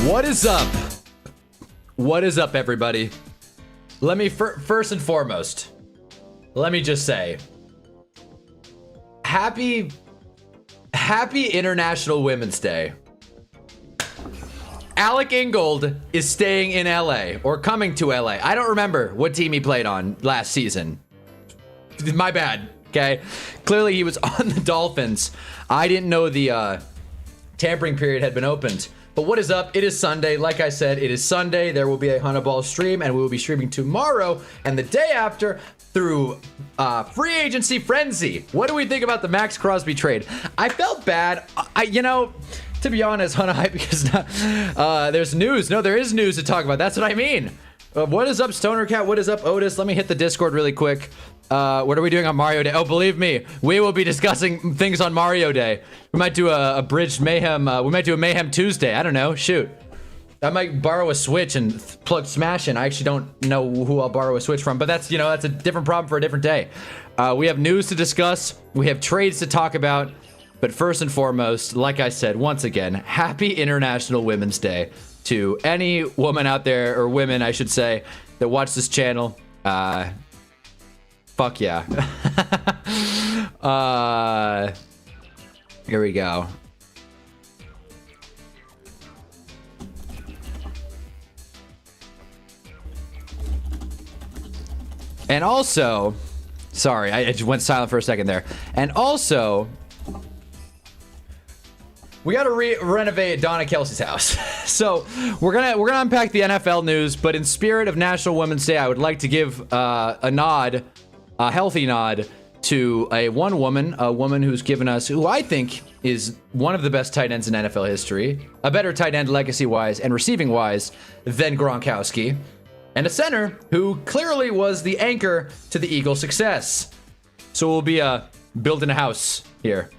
What is up? What is up, everybody? Let me first and foremost, let me just say, happy International Women's Day. Alec Ingold is staying in LA or coming to LA. I don't remember what team he played on last season. My bad. Okay. Clearly he was on the Dolphins. I didn't know the tampering period had been opened. But what is up? It is Sunday. Like I said, it is Sunday. There will be a Hunnaball stream, and we will be streaming tomorrow and the day after through free agency frenzy. What do we think about the Max Crosby trade? I felt bad. To be honest, Hunna hype, because there's news. No, there is news to talk about. That's what I mean. What is up, Stoner Cat? What is up, Otis? Let me hit the Discord really quick. What are we doing on Mario Day? Oh, believe me, we will be discussing things on Mario Day. We might do a bridged mayhem. We might do a mayhem Tuesday. I don't know. Shoot. I might borrow a Switch and plug Smash in. I actually don't know who I'll borrow a Switch from, but that's a different problem for a different day. We have news to discuss. We have trades to talk about. But first and foremost, like I said, once again, happy International Women's Day to any woman out there, or women, I should say, that watch this channel. Fuck yeah. Here we go. And also, sorry, I just went silent for a second there. And also, we got to renovate Donna Kelsey's house. So we're gonna unpack the NFL news, but in spirit of National Women's Day, I would like to give a healthy nod to a woman who's given us, who I think is one of the best tight ends in NFL history, a better tight end legacy-wise and receiving-wise than Gronkowski, and a center who clearly was the anchor to the Eagles' success. So we'll be building a house here.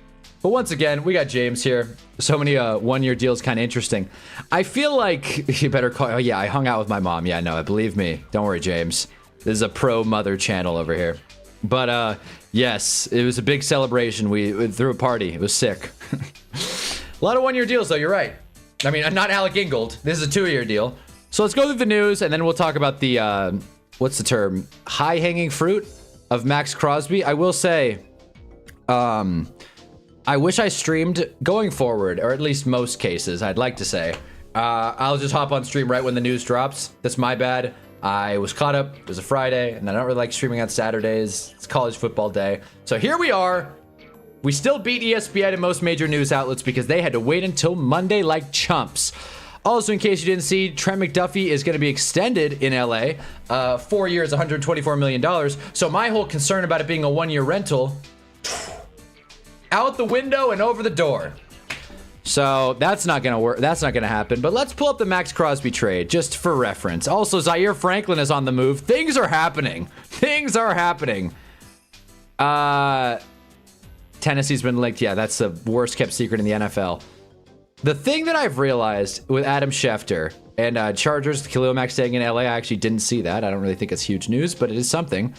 But once again, we got James here. So many one-year deals, kind of interesting. I feel like you better call. Oh yeah, I hung out with my mom. Yeah, no, believe me. Don't worry, James. This is a pro-mother channel over here. But yes, it was a big celebration. We threw a party. It was sick. A lot of one-year deals, though. You're right. I mean, not Alec Ingold. This is a 2-year deal. So let's go through the news, and then we'll talk about the what's the term? High-hanging fruit of Max Crosby. I will say, I wish I streamed going forward, or at least most cases, I'd like to say. I'll just hop on stream right when the news drops. That's my bad. I was caught up. It was a Friday, and I don't really like streaming on Saturdays. It's college football day. So here we are. We still beat ESPN and most major news outlets because they had to wait until Monday like chumps. Also, in case you didn't see, Trent McDuffie is going to be extended in LA. 4 years, $124 million. So my whole concern about it being a one-year rental, out the window and over the door. So that's not going to work. That's not going to happen. But let's pull up the Max Crosby trade just for reference. Also, Zaire Franklin is on the move. Things are happening. Things are happening. Tennessee's been linked. Yeah, that's the worst kept secret in the NFL. The thing that I've realized with Adam Schefter and Chargers, Khalil Mack staying in LA, I actually didn't see that. I don't really think it's huge news, but it is something.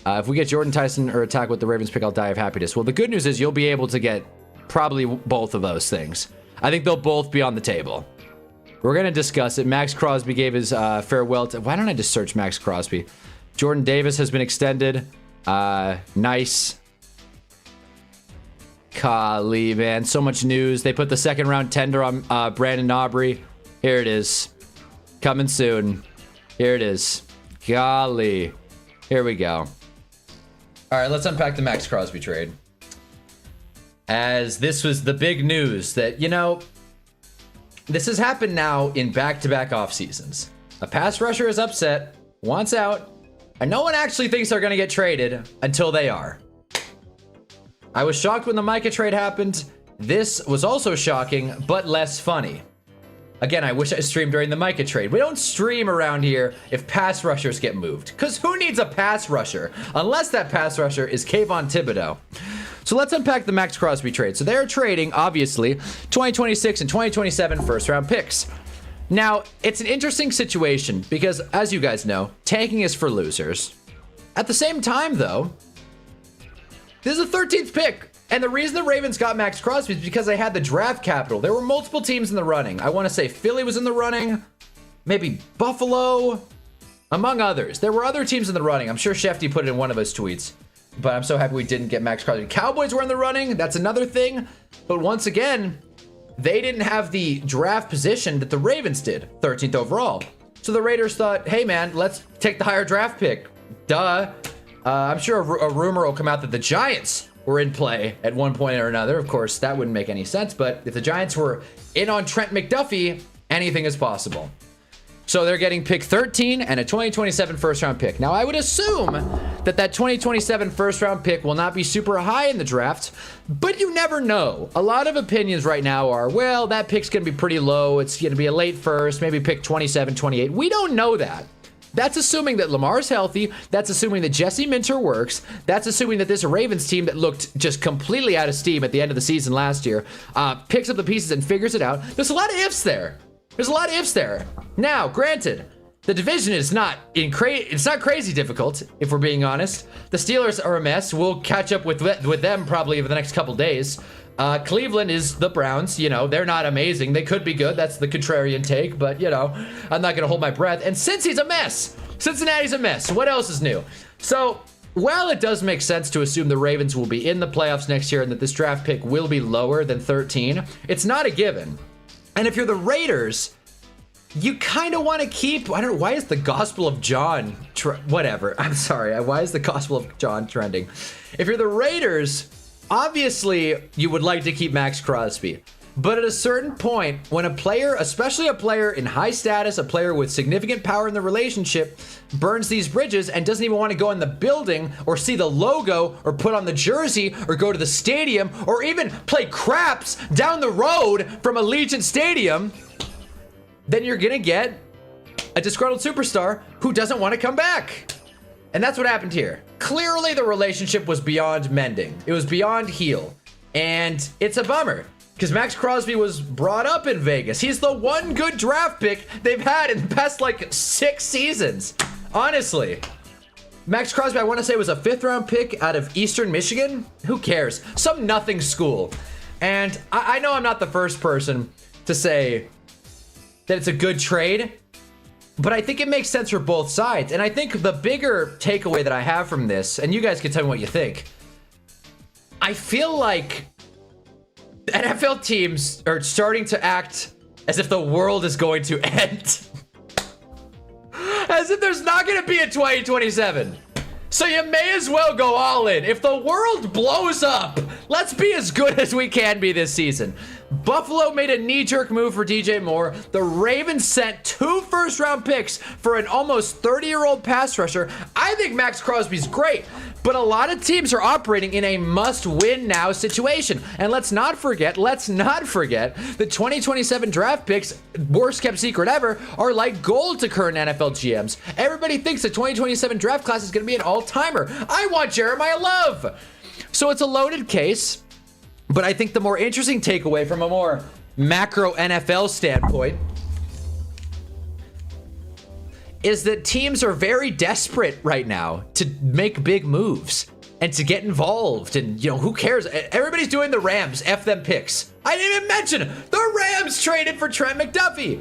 If we get Jordan Tyson or attack with the Ravens pick, I'll die of happiness. Well, the good news is you'll be able to get probably both of those things. I think they'll both be on the table. We're going to discuss it. Max Crosby gave his farewell to... Why don't I just search Max Crosby? Jordan Davis has been extended. Nice. Golly, man. So much news. They put the second round tender on Brandon Aubrey. Here it is. Coming soon. Here it is. Golly. Here we go. All right, let's unpack the Max Crosby trade. As this was the big news that, this has happened now in back-to-back off seasons. A pass rusher is upset, wants out, and no one actually thinks they're going to get traded until they are. I was shocked when the Micah trade happened. This was also shocking, but less funny. Again, I wish I streamed during the Micah trade. We don't stream around here if pass rushers get moved. Because who needs a pass rusher? Unless that pass rusher is Kayvon Thibodeau. So let's unpack the Max Crosby trade. So they're trading, obviously, 2026 and 2027 first-round picks. Now, it's an interesting situation because, as you guys know, tanking is for losers. At the same time, though, this is the 13th pick And the reason the Ravens got Max Crosby is because they had the draft capital. There were multiple teams in the running. I want to say Philly was in the running, maybe Buffalo, among others. There were other teams in the running. I'm sure Shefty put it in one of his tweets, but I'm so happy we didn't get Max Crosby. Cowboys were in the running. That's another thing. But once again, they didn't have the draft position that the Ravens did, 13th overall. So the Raiders thought, hey man, let's take the higher draft pick. Duh. I'm sure a rumor will come out that the Giants were in play at one point or another. Of course, that wouldn't make any sense, but if the Giants were in on Trent McDuffie, anything is possible. So they're getting pick 13 and a 2027 first round pick. Now, I would assume that 2027 first round pick will not be super high in the draft, but you never know. A lot of opinions right now are, well, that pick's going to be pretty low. It's going to be a late first, maybe pick 27, 28. We don't know that. That's assuming that Lamar's healthy. That's assuming that Jesse Minter works. That's assuming that this Ravens team that looked just completely out of steam at the end of the season last year picks up the pieces and figures it out. There's a lot of ifs there. There's a lot of ifs there. Now, granted, the division is not it's not crazy difficult, if we're being honest. The Steelers are a mess. We'll catch up with them probably over the next couple days. Cleveland is the Browns. You know, they're not amazing. They could be good. That's the contrarian take, but, you know, I'm not going to hold my breath. And Cincy's a mess. Cincinnati's a mess. What else is new? So, while it does make sense to assume the Ravens will be in the playoffs next year and that this draft pick will be lower than 13, it's not a given. And if you're the Raiders, you kind of want to keep, I don't know, why is the Gospel of John, whatever, I'm sorry, why is the Gospel of John trending? If you're the Raiders, obviously you would like to keep Max Crosby. But at a certain point, when a player, especially a player in high status, a player with significant power in the relationship, burns these bridges and doesn't even want to go in the building or see the logo or put on the jersey or go to the stadium or even play craps down the road from Allegiant Stadium, then you're going to get a disgruntled superstar who doesn't want to come back. And that's what happened here. Clearly, the relationship was beyond mending. It was beyond heal. And it's a bummer. Because Max Crosby was brought up in Vegas. He's the one good draft pick they've had in the past, like, 6 seasons. Honestly. Max Crosby, I want to say, was a 5th round pick out of Eastern Michigan. Who cares? Some nothing school. And I know I'm not the first person to say that it's a good trade, but I think it makes sense for both sides. And I think the bigger takeaway that I have from this, and you guys can tell me what you think, I feel like NFL teams are starting to act as if the world is going to end. As if there's not going to be a 2027. So you may as well go all in. If the world blows up, let's be as good as we can be this season. Buffalo made a knee-jerk move for DJ Moore. The Ravens sent 2 first-round picks for an almost 30-year-old pass rusher. I think Max Crosby's great, but a lot of teams are operating in a must-win now situation. And let's not forget the 2027 draft picks, worst kept secret ever, are like gold to current NFL GMs. Everybody thinks the 2027 draft class is going to be an all-timer. I want Jeremiah Love. So it's a loaded case. But I think the more interesting takeaway from a more macro NFL standpoint is that teams are very desperate right now to make big moves and to get involved. And, you know, who cares? Everybody's doing the Rams. F them picks. I didn't even mention the Rams traded for Trent McDuffie,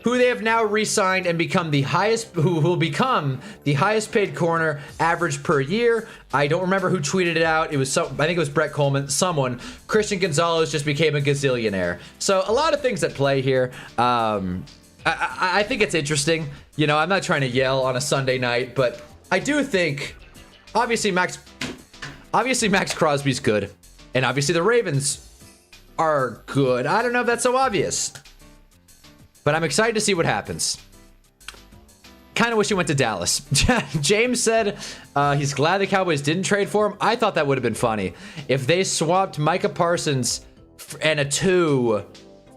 who they have now re-signed and become the highest, who will become the highest paid corner average per year. I don't remember who tweeted it out. It was I think it was Brett Coleman, someone. Christian Gonzalez just became a gazillionaire. So a lot of things at play here. I think it's interesting. You know, I'm not trying to yell on a Sunday night, but I do think, obviously Max Crosby's good, and obviously the Ravens are good. I don't know if that's so obvious, but I'm excited to see what happens. Kind of wish he went to Dallas. James said he's glad the Cowboys didn't trade for him. I thought that would have been funny if they swapped Micah Parsons and a 2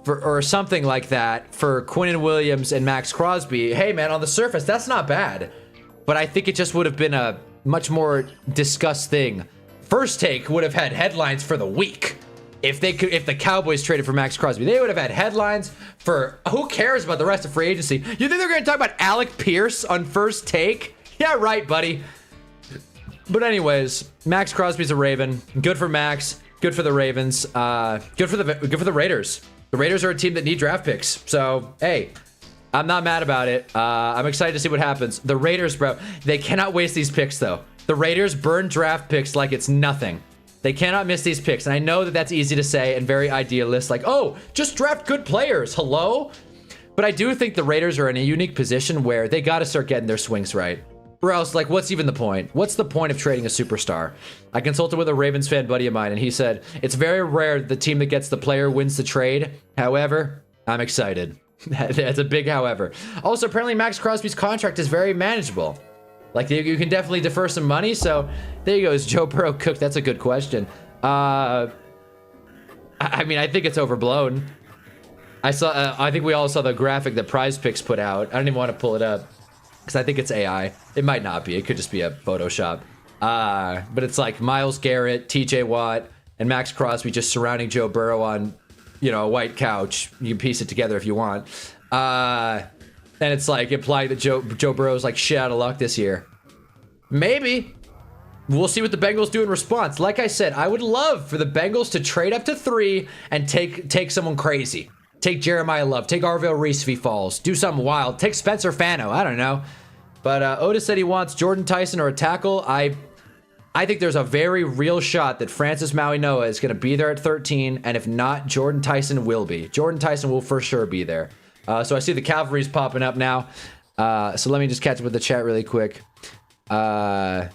or something like that for Quinnen Williams and Max Crosby. Hey man, on the surface, that's not bad. But I think it just would have been a much more discussed thing. First Take would have had headlines for the week. If the Cowboys traded for Max Crosby, they would have had headlines for who cares about the rest of free agency. You think they're going to talk about Alec Pierce on First Take? Yeah, right, buddy. But anyways, Max Crosby's a Raven. Good for Max. Good for the Ravens. Good for the Raiders. The Raiders are a team that need draft picks. So, hey, I'm not mad about it. I'm excited to see what happens. The Raiders, bro, they cannot waste these picks, though. The Raiders burn draft picks like it's nothing. They cannot miss these picks. And I know that that's easy to say and very idealist. Like, oh, just draft good players. Hello? But I do think the Raiders are in a unique position where they got to start getting their swings right. Or else, like, what's even the point? What's the point of trading a superstar? I consulted with a Ravens fan buddy of mine, and he said, it's very rare the team that gets the player wins the trade. However, I'm excited. That's a big however. Also, apparently Max Crosby's contract is very manageable. Like, you can definitely defer some money, so there you go. Is Joe Burrow cooked? That's a good question. I mean, I think it's overblown. I think we all saw the graphic that Prize Picks put out. I don't even want to pull it up, because I think it's AI. It might not be. It could just be a Photoshop. But it's like Myles Garrett, TJ Watt, and Max Crosby just surrounding Joe Burrow on, you know, a white couch. You can piece it together if you want. And it's like implying that Joe Burrow's like shit out of luck this year. Maybe. We'll see what the Bengals do in response. Like I said, I would love for the Bengals to trade up to 3 and take someone crazy. Take Jeremiah Love. Take Arvell Reese if he falls. Do something wild. Take Spencer Fano. I don't know. But Otis said he wants Jordan Tyson or a tackle. I think there's a very real shot that Francis Maui Noah is going to be there at 13. And if not, Jordan Tyson will be. Jordan Tyson will for sure be there. So I see the Cavalry's popping up now. So let me just catch up with the chat really quick. Cowboys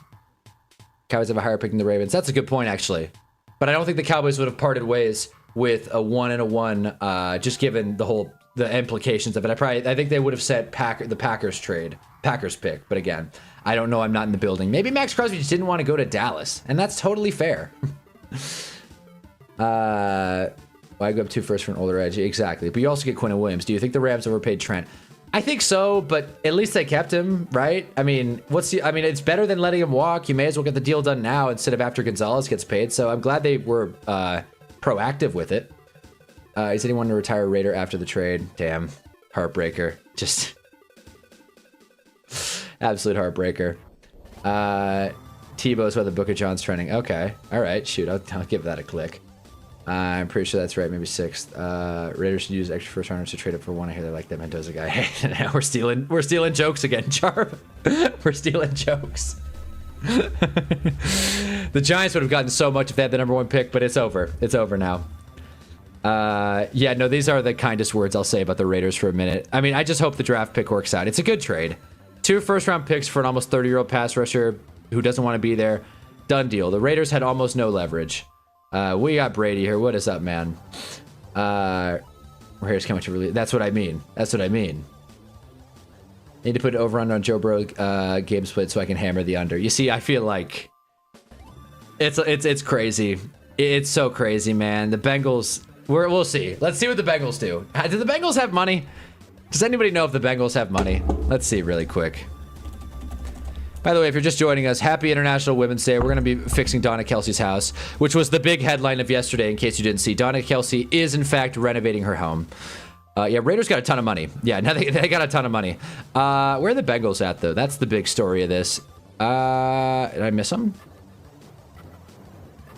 have a higher pick than the Ravens. That's a good point, actually. But I don't think the Cowboys would have parted ways with a 1 and a 1, just given the implications of it. I think they would have said the Packers pick. But again, I don't know. I'm not in the building. Maybe Max Crosby just didn't want to go to Dallas, and that's totally fair. Why go up 2 first for an older edge? Exactly. But you also get Quinnen Williams. Do you think the Rams overpaid Trent? I think so, but at least they kept him, right? I mean, it's better than letting him walk. You may as well get the deal done now instead of after Gonzalez gets paid. So I'm glad they were proactive with it. He said he wanted to retire Raider after the trade. Damn. Heartbreaker. Just absolute heartbreaker. Tebow's why the Book of John's trending. Okay. All right. Shoot. I'll give that a click. I'm pretty sure that's right. Maybe 6th. Raiders should use extra first rounders to trade up for 1. I hear they like that Mendoza guy. Hey, we're stealing jokes again, Charb. We're stealing jokes. The Giants would have gotten so much if they had the number 1 pick, but it's over. It's over now. Yeah, no, these are the kindest words I'll say about the Raiders for a minute. I mean, I just hope the draft pick works out. It's a good trade. 2 first-round picks for an almost 30-year-old pass rusher who doesn't want to be there. Done deal. The Raiders had almost no leverage. We got Brady here. What is up, man? Here's how much really. That's what I mean. That's what I mean. Need to put it over on Joe Burrow game split so I can hammer the under. You see, I feel like it's crazy. It's so crazy, man. The Bengals. We'll see. Let's see what the Bengals do. Do the Bengals have money? Does anybody know if the Bengals have money? Let's see really quick. By the way, if you're just joining us, happy International Women's Day. We're going to be fixing Donna Kelsey's house, which was the big headline of yesterday, in case you didn't see. Donna Kelsey is, in fact, renovating her home. Yeah, Raiders got a ton of money. Yeah, now they got a ton of money. Where are the Bengals at, though? That's the big story of this. Did I miss them?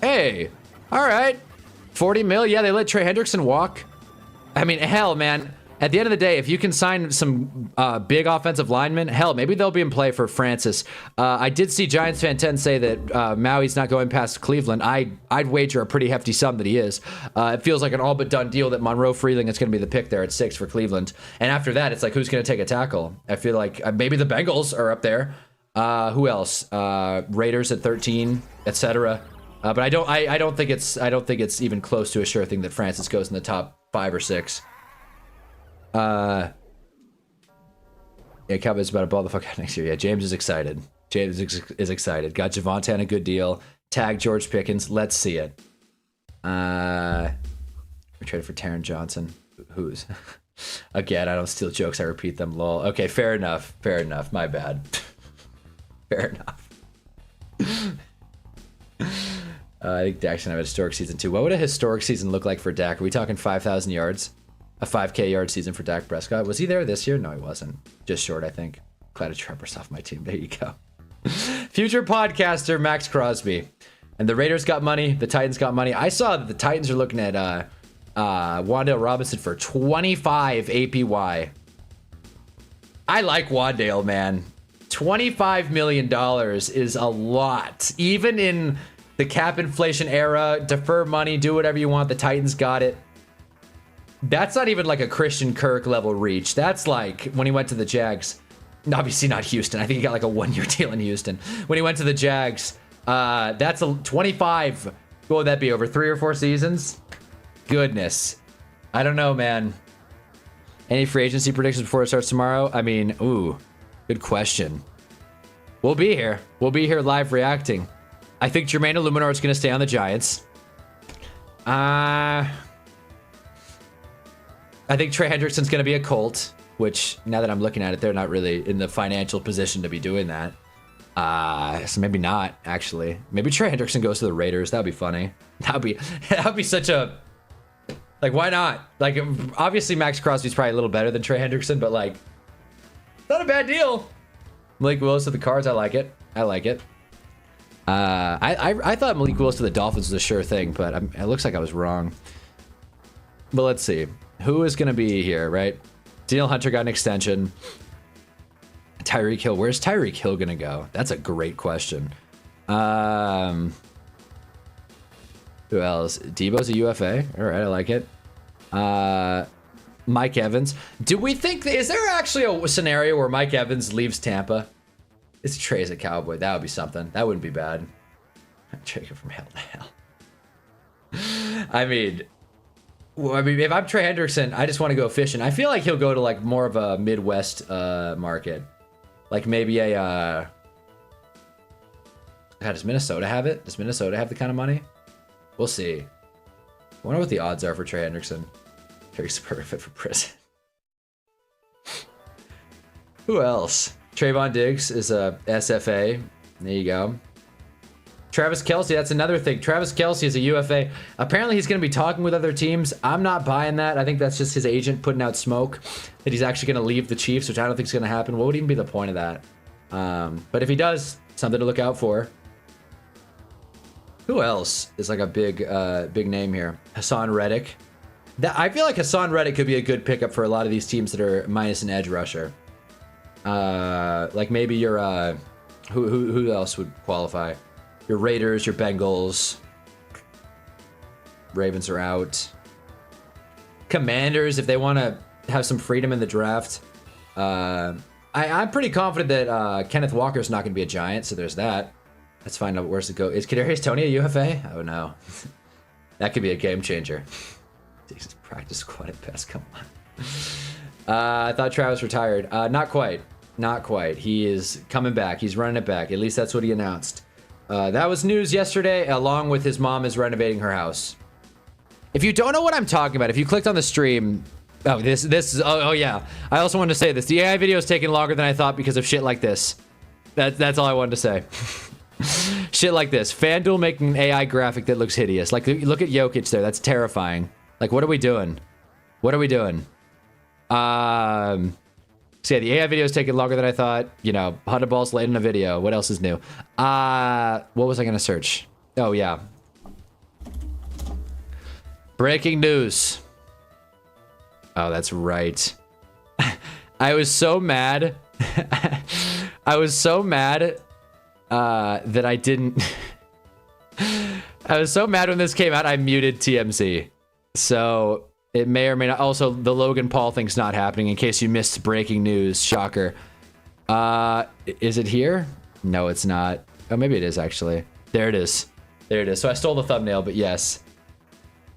Hey, all right. 40 mil. Yeah, they let Trey Hendrickson walk. I mean, hell, man. At the end of the day, if you can sign some big offensive linemen, hell, maybe they'll be in play for Francis. I did see Giants fan 10 say that Maui's not going past Cleveland. I'd wager a pretty hefty sum that he is. It feels like an all but done deal that Monroe Freeling is going to be the pick there at 6 for Cleveland. And after that, it's like, who's going to take a tackle? I feel like maybe the Bengals are up there. Who else? Raiders at 13, etc. But I don't think it's even close to a sure thing that Francis goes in the top 5 or 6. Yeah, Cowboys about to ball the fuck out next year. Yeah, James is excited. James is excited. Got Javonte on a good deal. Tag George Pickens. Let's see it. We traded for Taron Johnson. Who's? Again, I don't steal jokes. I repeat them. Lol. Okay, fair enough. Fair enough. My bad. Fair enough. I think Dak's gonna have a historic season too. What would a historic season look like for Dak? Are we talking 5,000 yards? A 5K yard season for Dak Prescott. Was he there this year? No, he wasn't. Just short, I think. Glad to Trevor's off my team. There you go. Future podcaster Max Crosby. And the Raiders got money. The Titans got money. I saw that the Titans are looking at Wan'Dale Robinson for 25 APY. I like Wan'Dale, man. $25 million is a lot. Even in the cap inflation era, defer money, do whatever you want. The Titans got it. That's not even like a Christian Kirk level reach. That's like when he went to the Jags. Obviously not Houston. I think he got like a 1-year deal in Houston. When he went to the Jags, that's a 25. What would that be, over 3 or 4 seasons? Goodness. I don't know, man. Any free agency predictions before it starts tomorrow? I mean, ooh, good question. We'll be here. We'll be here live reacting. I think Jermaine Illuminor is going to stay on the Giants. I think Trey Hendrickson's going to be a Colt, which now that I'm looking at it, they're not really in the financial position to be doing that. So maybe not, actually. Maybe Trey Hendrickson goes to the Raiders. That would be funny. That would be such a... Like, why not? Like, obviously Max Crosby's probably a little better than Trey Hendrickson, but like, not a bad deal. Malik Willis to the Cards, I like it. I like it. I thought Malik Willis to the Dolphins was a sure thing, but it looks like I was wrong. But let's see. Who is going to be here, right? Daniel Hunter got an extension. Tyreek Hill. Where's Tyreek Hill going to go? That's a great question. Who else? Debo's a UFA. All right, I like it. Mike Evans. Do we think... Is there actually a scenario where Mike Evans leaves Tampa? It's Trey's a Cowboy. That would be something. That wouldn't be bad. Take it from hell to hell. I mean, if I'm Trey Hendrickson, I just want to go fishing. I feel like he'll go to like more of a Midwest market. Like maybe a... God, does Minnesota have it? Does Minnesota have the kind of money? We'll see. I wonder what the odds are for Trey Hendrickson. Very perfect for prison. Who else? Trayvon Diggs is a SFA. There you go. Travis Kelce, that's another thing. Travis Kelce is a UFA. Apparently he's going to be talking with other teams. I'm not buying that. I think that's just his agent putting out smoke that he's actually going to leave the Chiefs, which I don't think is going to happen. What would even be the point of that? But if he does, something to look out for. Who else is like a big name here? Hassan Reddick. I feel like Hassan Reddick could be a good pickup for a lot of these teams that are minus an edge rusher. Like maybe your who else would qualify? Your Raiders, your Bengals. Ravens are out. Commanders, if they want to have some freedom in the draft. I'm pretty confident that Kenneth Walker's not going to be a Giant, so there's that. Let's find out where's it go. Is Kadarius Toney a UFA? Oh no. That could be a game changer. Jesus, practice squad at best, come on. I thought Travis retired. Not quite. Not quite. He is coming back. He's running it back. At least that's what he announced. That was news yesterday, along with his mom is renovating her house. If you don't know what I'm talking about, if you clicked on the stream... Oh, this is... Oh, yeah. I also wanted to say this. The AI video is taking longer than I thought because of shit like this. That's all I wanted to say. Shit like this. FanDuel making an AI graphic that looks hideous. Like, look at Jokic there. That's terrifying. Like, what are we doing? What are we doing? So yeah, the AI video is taking longer than I thought. You know, Hunnaball's late in a video. What else is new? What was I gonna search? Oh yeah. Breaking news. Oh, that's right. I was so mad. I was so mad that I didn't... I was so mad when this came out, I muted TMZ. So it may or may not... Also, the Logan Paul thing's not happening, in case you missed breaking news. Shocker. Is it here? No, it's not. Oh, maybe it is, actually. There it is. There it is. So I stole the thumbnail, but yes.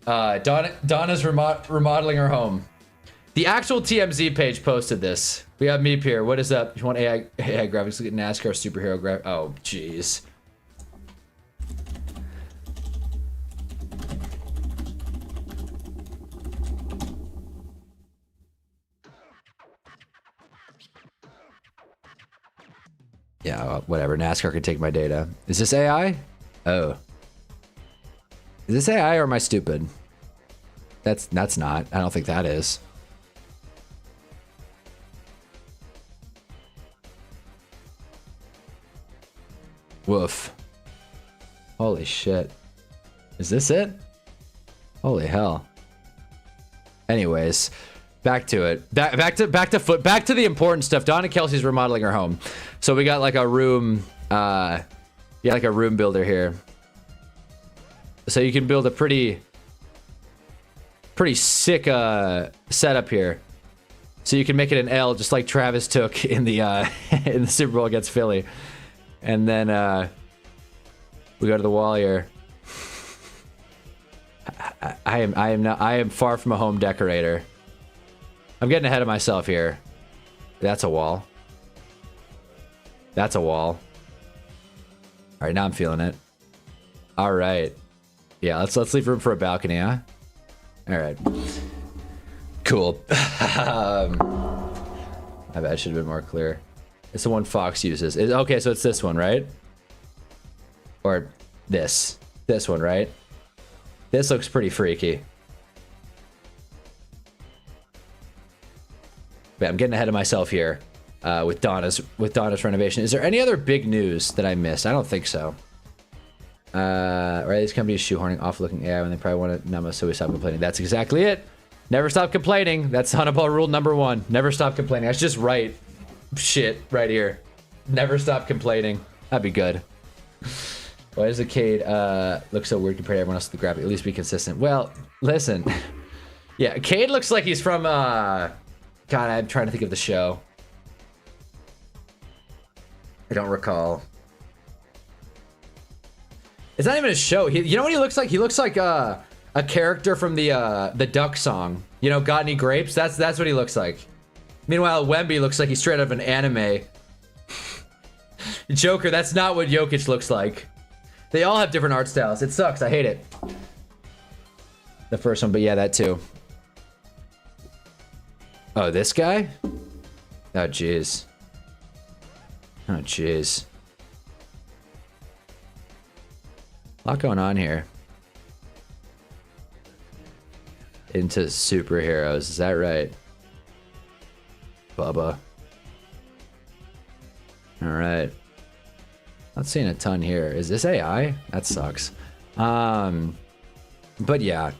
Donna's remodeling her home. The actual TMZ page posted this. We have Meep here. What is up? You want AI graphics? Look at NASCAR superhero graphics. Oh, jeez. Yeah, well, whatever. NASCAR can take my data. Is this AI? Oh. Is this AI or am I stupid? That's not. I don't think that is. Woof. Hold Holy shit. Is this it? Holy hell. Anyways, back to it. Back to the important stuff. Donna Kelsey's remodeling her home. So we got like a room, like a room builder here. So you can build a pretty sick setup here. So you can make it an L just like Travis took in the in the Super Bowl against Philly. And then we go to the wall here. I am far from a home decorator. I'm getting ahead of myself here. That's a wall. That's a wall. All right, now I'm feeling it. All right. Yeah, let's leave room for a balcony, huh? All right. Cool. My bad, should have been more clear. It's the one Fox uses. Okay, so it's this one, right? Or this one, right? This looks pretty freaky. But I'm getting ahead of myself here with Donna's renovation. Is there any other big news that I missed? I don't think so. Right, these companies shoehorning off-looking AI when they probably want to numb us, so we stop complaining. That's exactly it. Never stop complaining. That's Hunnaball rule number 1. Never stop complaining. That's just right. Shit, right here. Never stop complaining. That'd be good. Why does the Cade look so weird compared to everyone else with the graphic? At least be consistent. Well, listen. Yeah, Cade looks like he's from, God, I'm trying to think of the show. I don't recall. It's not even a show. You know what he looks like? He looks like a character from the Duck song. You know, Got Any Grapes? That's what he looks like. Meanwhile, Wemby looks like he's straight out of an anime. Joker, that's not what Jokic looks like. They all have different art styles. It sucks. I hate it. The first one, but yeah, that too. Oh, this guy? Oh, jeez. Oh, jeez. A lot going on here. Into superheroes. Is that right? Bubba. All right. Not seeing a ton here. Is this AI? That sucks. But yeah.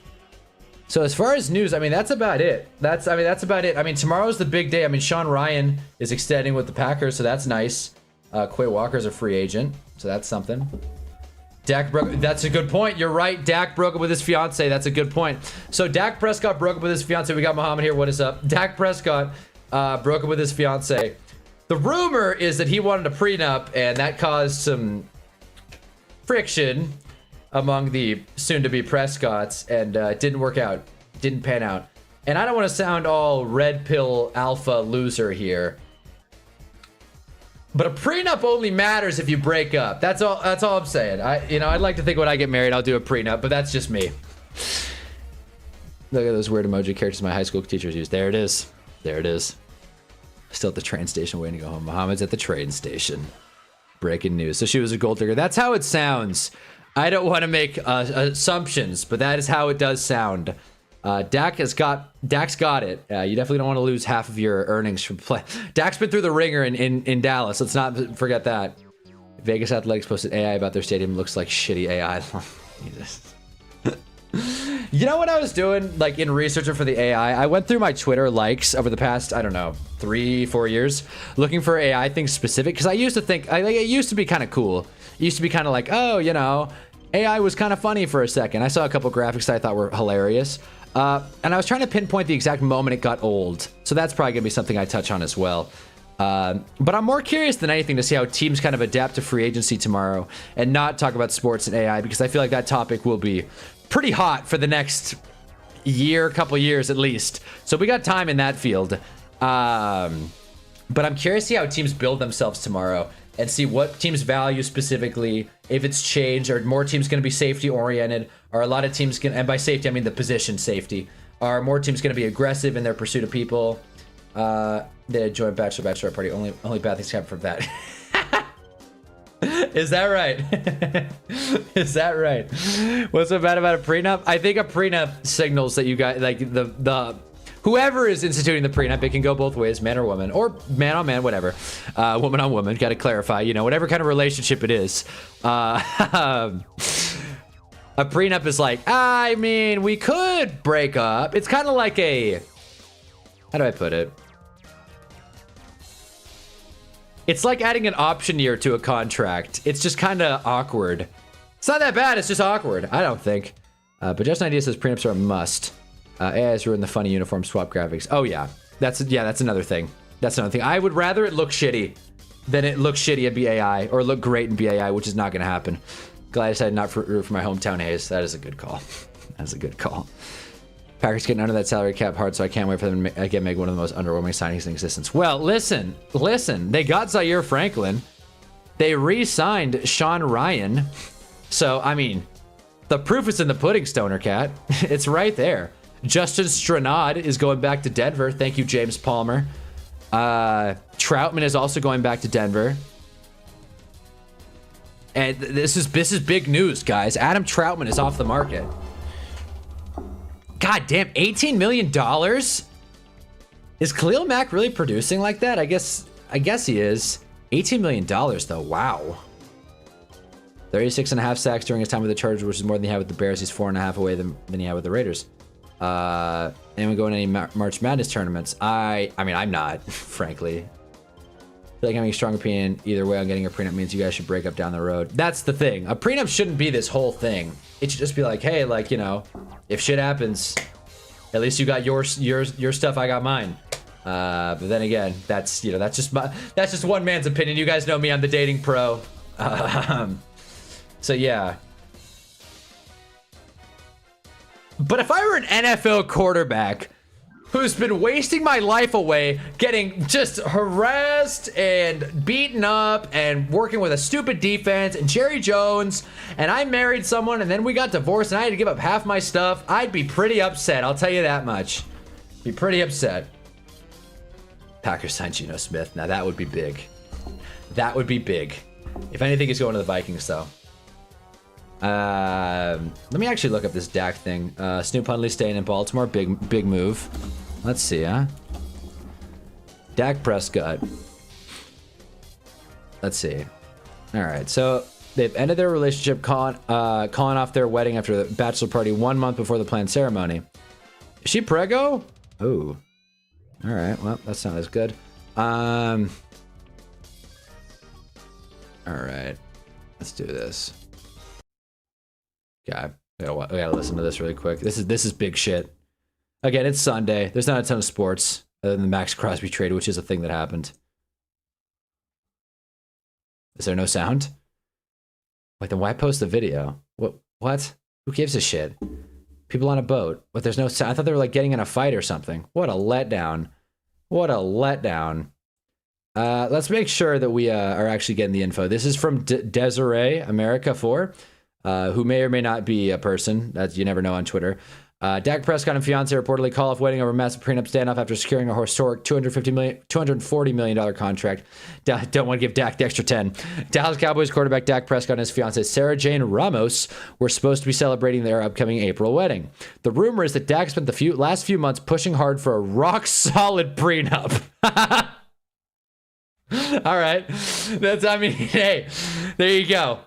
So as far as news, I mean, that's about it. That's about it. I mean, tomorrow's the big day. I mean, Sean Ryan is extending with the Packers, so that's nice. Quay Walker's a free agent, so that's something. That's a good point. You're right. Dak broke up with his fiance. That's a good point. So Dak Prescott broke up with his fiance. We got Muhammad here. What is up? Dak Prescott broke up with his fiance. The rumor is that he wanted a prenup, and that caused some friction among the soon-to-be Prescotts, and it didn't work out. Didn't pan out. And I don't want to sound all red pill alpha loser here, but a prenup only matters if you break up. That's all I'm saying. I'd like to think when I get married, I'll do a prenup, but that's just me. Look at those weird emoji characters my high school teachers use. There it is. There it is. Still at the train station waiting to go home. Muhammad's at the train station. Breaking news. So she was a gold digger. That's how it sounds. I don't want to make assumptions, but that is how it does sound. Dak's got it. You definitely don't want to lose half of your earnings from play. Dak's been through the ringer in Dallas. Let's not forget that. Vegas Athletics posted AI about their stadium. Looks like shitty AI. Jesus. You know what I was doing, like, in researching for the AI? I went through my Twitter likes over the past, I don't know, 3-4 years, looking for AI things specific, because I used to think, it used to be kind of cool. It used to be kind of like, oh, you know, AI was kind of funny for a second. I saw a couple graphics that I thought were hilarious, and I was trying to pinpoint the exact moment it got old, so that's probably going to be something I touch on as well. But I'm more curious than anything to see how teams kind of adapt to free agency tomorrow and not talk about sports and AI, because I feel like that topic will be pretty hot for the next couple years at least. So we got time in that field. But I'm curious to see how teams build themselves tomorrow and see what teams value specifically, if it's changed, are more teams going to be safety oriented, are a lot of teams and by safety I mean the position safety, are more teams going to be aggressive in their pursuit of people. They joint bachelor party, only bad things come from that. Is that right? Is that right? What's so bad about a prenup? I think a prenup signals that you guys, like, the whoever is instituting the prenup, it can go both ways, man or woman, or man on man, whatever, woman on woman, got to clarify, you know, whatever kind of relationship it is. A prenup is like, I mean, we could break up. It's kind of like a, how do I put it? It's like adding an option year to a contract. It's just kind of awkward. It's not that bad. It's just awkward. I don't think. But Just an Idea says prenups are a must. AI has ruined the funny uniform swap graphics. Oh yeah, that's another thing. That's another thing. I would rather it look shitty than it look shitty in BAI or look great in BAI, which is not going to happen. Glad I decided not to root for my hometown A's. That is a good call. That is a good call. Packers getting under that salary cap hard, so I can't wait for them to again make one of the most underwhelming signings in existence. Well, listen. They got Zaire Franklin. They re-signed Sean Ryan. So, I mean, the proof is in the pudding, Stoner Cat. It's right there. Justin Stranad is going back to Denver. Thank you, James Palmer. Troutman is also going back to Denver. And this is big news, guys. Adam Troutman is off the market. God damn, $18 million? Is Khalil Mack really producing like that? I guess he is. $18 million though, wow. 36.5 sacks during his time with the Chargers, which is more than he had with the Bears. He's 4.5 away than he had with the Raiders. Anyone going to any March Madness tournaments? I mean, I'm not, frankly. I feel like having a strong opinion either way on getting a prenup means you guys should break up down the road. That's the thing. A prenup shouldn't be this whole thing. It should just be like, hey, like, you know, if shit happens, at least you got your stuff, I got mine. But then again, that's just one man's opinion. You guys know me, I'm the dating pro. So yeah. But if I were an NFL quarterback who's been wasting my life away, getting just harassed and beaten up and working with a stupid defense and Jerry Jones, and I married someone and then we got divorced and I had to give up half my stuff, I'd be pretty upset. I'll tell you that much. Be pretty upset. Packers signed Geno Smith. Now that would be big. That would be big. If anything, he's going to the Vikings, though. Let me actually look up this Dak thing. Snoop Hundley staying in Baltimore. Big move. Let's see, huh? Dak Prescott. Let's see. All right, so they've ended their relationship, calling off their wedding after the bachelor party 1 month before the planned ceremony. Is she preggo? Ooh. All right, well, that's not as good. All right, let's do this. Okay, we gotta listen to this really quick. This is big shit. Again, it's Sunday. There's not a ton of sports other than the Max Crosby trade, which is a thing that happened. Is there no sound? Wait, then why post the video? What? Who gives a shit? People on a boat, but there's no sound. I thought they were like getting in a fight or something. What a letdown. What a letdown. Let's make sure that we are actually getting the info. This is from Desiree America 4, who may or may not be a person, as you never know on Twitter. Dak Prescott and fiance reportedly call off wedding over massive prenup standoff after securing a historic $240 million contract. Don't want to give Dak the extra 10. Dallas Cowboys quarterback Dak Prescott and his fiance Sarah Jane Ramos were supposed to be celebrating their upcoming April wedding. The rumor is that Dak spent the last few months pushing hard for a rock-solid prenup. All right. Hey, there you go.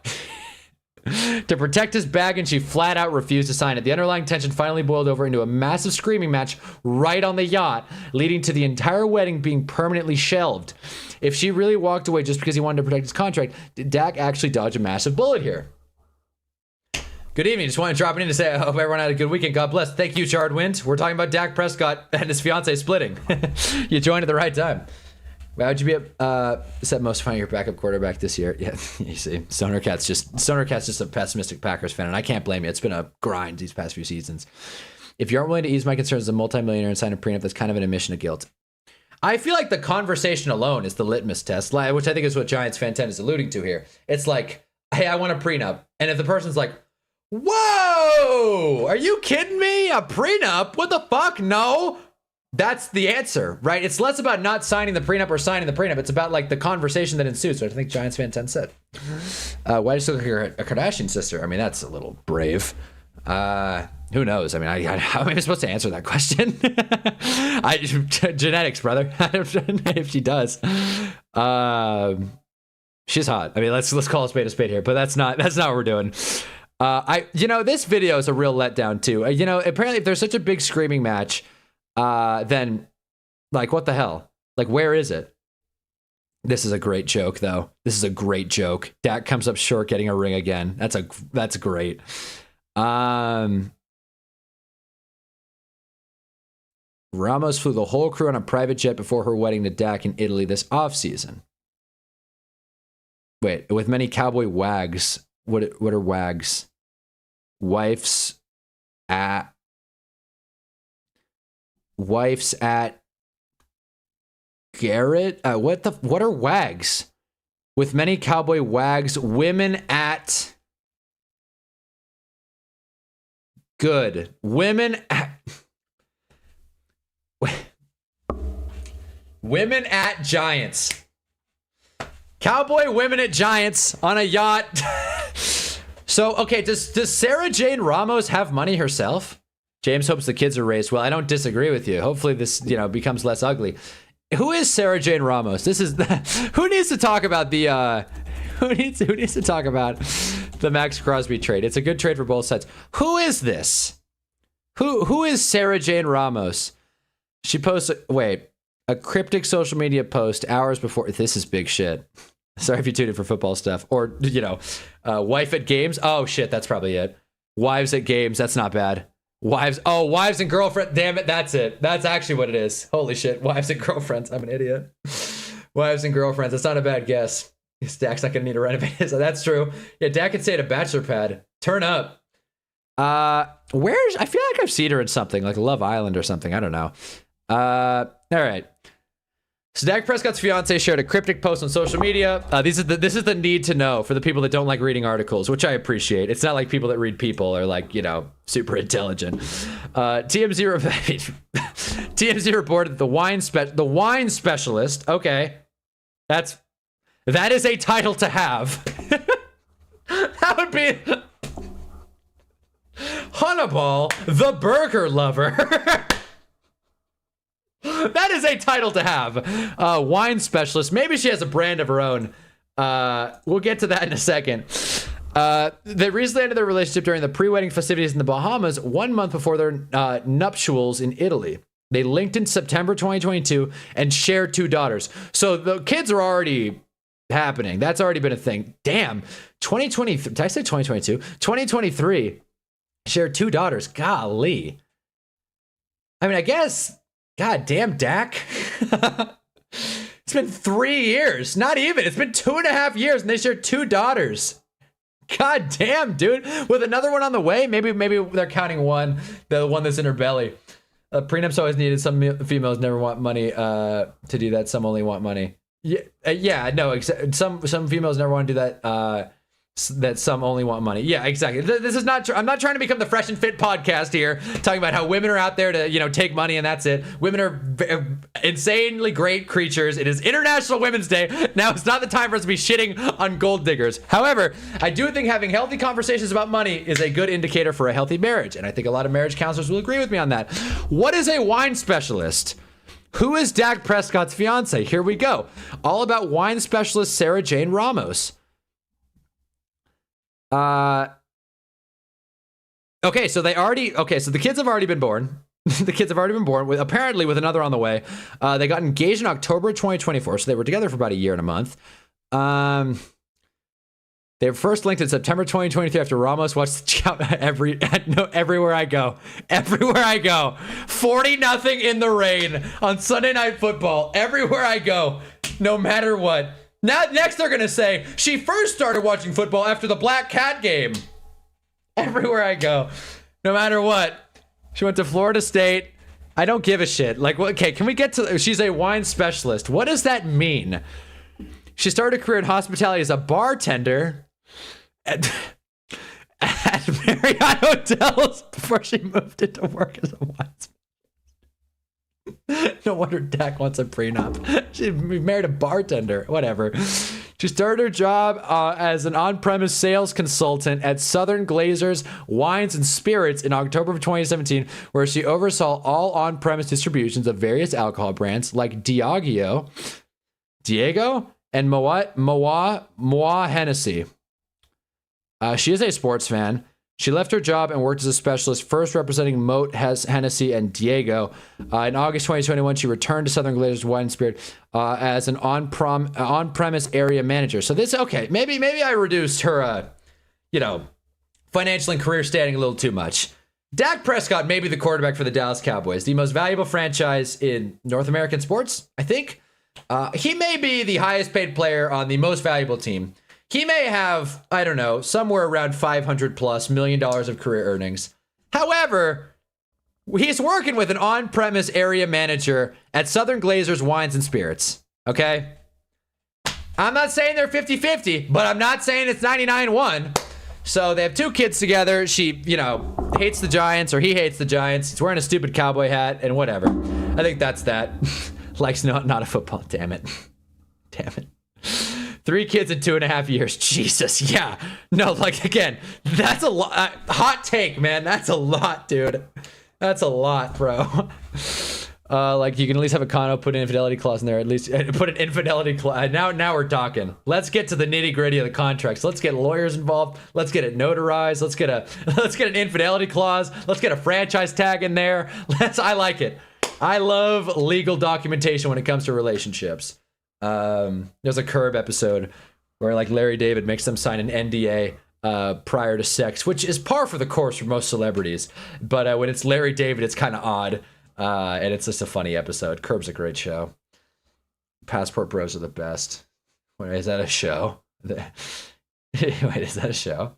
To protect his bag, and she flat out refused to sign it. The underlying tension finally boiled over into a massive screaming match right on the yacht, leading to the entire wedding being permanently shelved. If she really walked away just because he wanted to protect his contract, did Dak actually dodge a massive bullet here? Good evening. Just want to drop it in to say I hope everyone had a good weekend. God bless. Thank you, Chard Wind. We're talking about Dak Prescott and his fiance splitting. You joined at the right time. Why would you be set most fun your backup quarterback this year? Yeah, you see, Stoner Cat's just a pessimistic Packers fan, and I can't blame you. It's been a grind these past few seasons. If you aren't willing to ease my concerns as a multimillionaire and sign a prenup, that's kind of an admission of guilt. I feel like the conversation alone is the litmus test, which I think is what Giants fan 10 is alluding to here. It's like, hey, I want a prenup, and if the person's like, whoa, are you kidding me? A prenup? What the fuck? No. That's the answer, right? It's less about not signing the prenup or signing the prenup. It's about like the conversation that ensues. So I think Giants fan 10 said. Why does she look like you're a Kardashian sister? I mean, that's a little brave. Who knows? I mean, how am I supposed to answer that question? Genetics, brother. If she does. She's hot. I mean, let's call a spade here, but that's not what we're doing. This video is a real letdown too. Apparently if there's such a big screaming match, then like, what the hell? Like, where is it? This is a great joke though. This is a great joke. Dak comes up short getting a ring again. That's great. Ramos flew the whole crew on a private jet before her wedding to Dak in Italy this offseason. Wait, with many cowboy wags. What are wags? Wifes at Garrett? What are wags? With many cowboy wags, women at good. Women at Giants. Cowboy women at Giants on a yacht. So, okay, does Sarah Jane Ramos have money herself? James hopes the kids are raised well. I don't disagree with you. Hopefully this, becomes less ugly. Who is Sarah Jane Ramos? This is who needs to talk about the who needs to talk about the Max Crosby trade? It's a good trade for both sides. Who is this? Who is Sarah Jane Ramos? She posts a cryptic social media post hours before. This is big shit. Sorry if you tuned in for football stuff. Or, wife at games. Oh, shit, that's probably it. Wives at games. That's not bad. Wives and girlfriend. Damn it, that's it. That's actually what it is. Holy shit. Wives and girlfriends. I'm an idiot. Wives and girlfriends. That's not a bad guess. Dak's not going to need to renovate. So that's true. Yeah, Dak can stay at a bachelor pad. Turn up. I feel like I've seen her in something, like Love Island or something. I don't know. All right. So Dak Prescott's fiance shared a cryptic post on social media. This is the need to know for the people that don't like reading articles, which I appreciate. It's not like people that read people are like, super intelligent. TMZ reported that the wine specialist. Okay, that is a title to have. That would be Hunnaball, the burger lover. That is a title to have. Wine specialist. Maybe she has a brand of her own. We'll get to that in a second. They recently ended their relationship during the pre-wedding festivities in the Bahamas 1 month before their nuptials in Italy. They linked in September 2022 and shared 2 daughters. So the kids are already happening. That's already been a thing. Damn. 2020. Did I say 2022? 2023. Shared 2 daughters. Golly. I mean, I guess... God damn, Dak. It's been 3 years. Not even. It's been 2.5 years, and they share 2 daughters. God damn, dude. With another one on the way, maybe they're counting one, the one that's in her belly. Prenups always needed. Some females never want money to do that. Some only want money. Some females never want to do that. That some only want money. Yeah, exactly. This is not true. I'm not trying to become the Fresh and Fit podcast here, talking about how women are out there to, take money and that's it. Women are insanely great creatures. It is International Women's Day. Now it's not the time for us to be shitting on gold diggers. However, I do think having healthy conversations about money is a good indicator for a healthy marriage. And I think a lot of marriage counselors will agree with me on that. What is a wine specialist? Who is Dak Prescott's fiance? Here we go. All about wine specialist Sarah Jane Ramos. Okay, so the kids have already been born. The kids have already been born, apparently with another on the way. They got engaged in October 2024, so they were together for about a year and a month. They were first linked in September 2023 after Ramos watched the Chow everywhere I go. Everywhere I go. 40-0 in the rain on Sunday Night Football. Everywhere I go, no matter what. Now, next they're going to say, she first started watching football after the Black Cat game. Everywhere I go, no matter what. She went to Florida State. I don't give a shit. Like, okay, can we get to, she's a wine specialist. What does that mean? She started a career in hospitality as a bartender at Marriott hotels before she moved into work as a wine specialist. No wonder Dak wants a prenup. She married a bartender. Whatever. She started her job as an on-premise sales consultant at Southern Glazers Wines and Spirits in October of 2017, where she oversaw all on-premise distributions of various alcohol brands like Diageo and Moa Hennessy. She is a sports fan. She left her job and worked as a specialist, first representing Moat, Hennessy, and Diego. In August 2021, she returned to Southern Glazers Wine and Spirit as an on-premise area manager. So this, okay, maybe I reduced her, financial and career standing a little too much. Dak Prescott may be the quarterback for the Dallas Cowboys, the most valuable franchise in North American sports, I think. He may be the highest paid player on the most valuable team. He may have, I don't know, somewhere around $500+ million of career earnings. However, he's working with an on-premise area manager at Southern Glazers Wines and Spirits, okay? I'm not saying they're 50-50, but I'm not saying it's 99-1. So they have 2 kids together. She, hates the Giants, or he hates the Giants. He's wearing a stupid cowboy hat and whatever. I think that's that. Likes not a football, damn it. Damn it. 3 kids in 2.5 years. Jesus, yeah. No, again, that's a lot. Hot take, man. That's a lot, dude. That's a lot, bro. You can at least have a condo, put an infidelity clause in there. At least put an infidelity clause. Now we're talking. Let's get to the nitty gritty of the contracts. Let's get lawyers involved. Let's get it notarized. Let's get an infidelity clause. Let's get a franchise tag in there. I like it. I love legal documentation when it comes to relationships. There's a Curb episode where Larry David makes them sign an NDA prior to sex, which is par for the course for most celebrities. But when it's Larry David, it's kind of odd, and it's just a funny episode. Curb's a great show. Passport Bros are the best. Wait, is that a show? Wait, is that a show?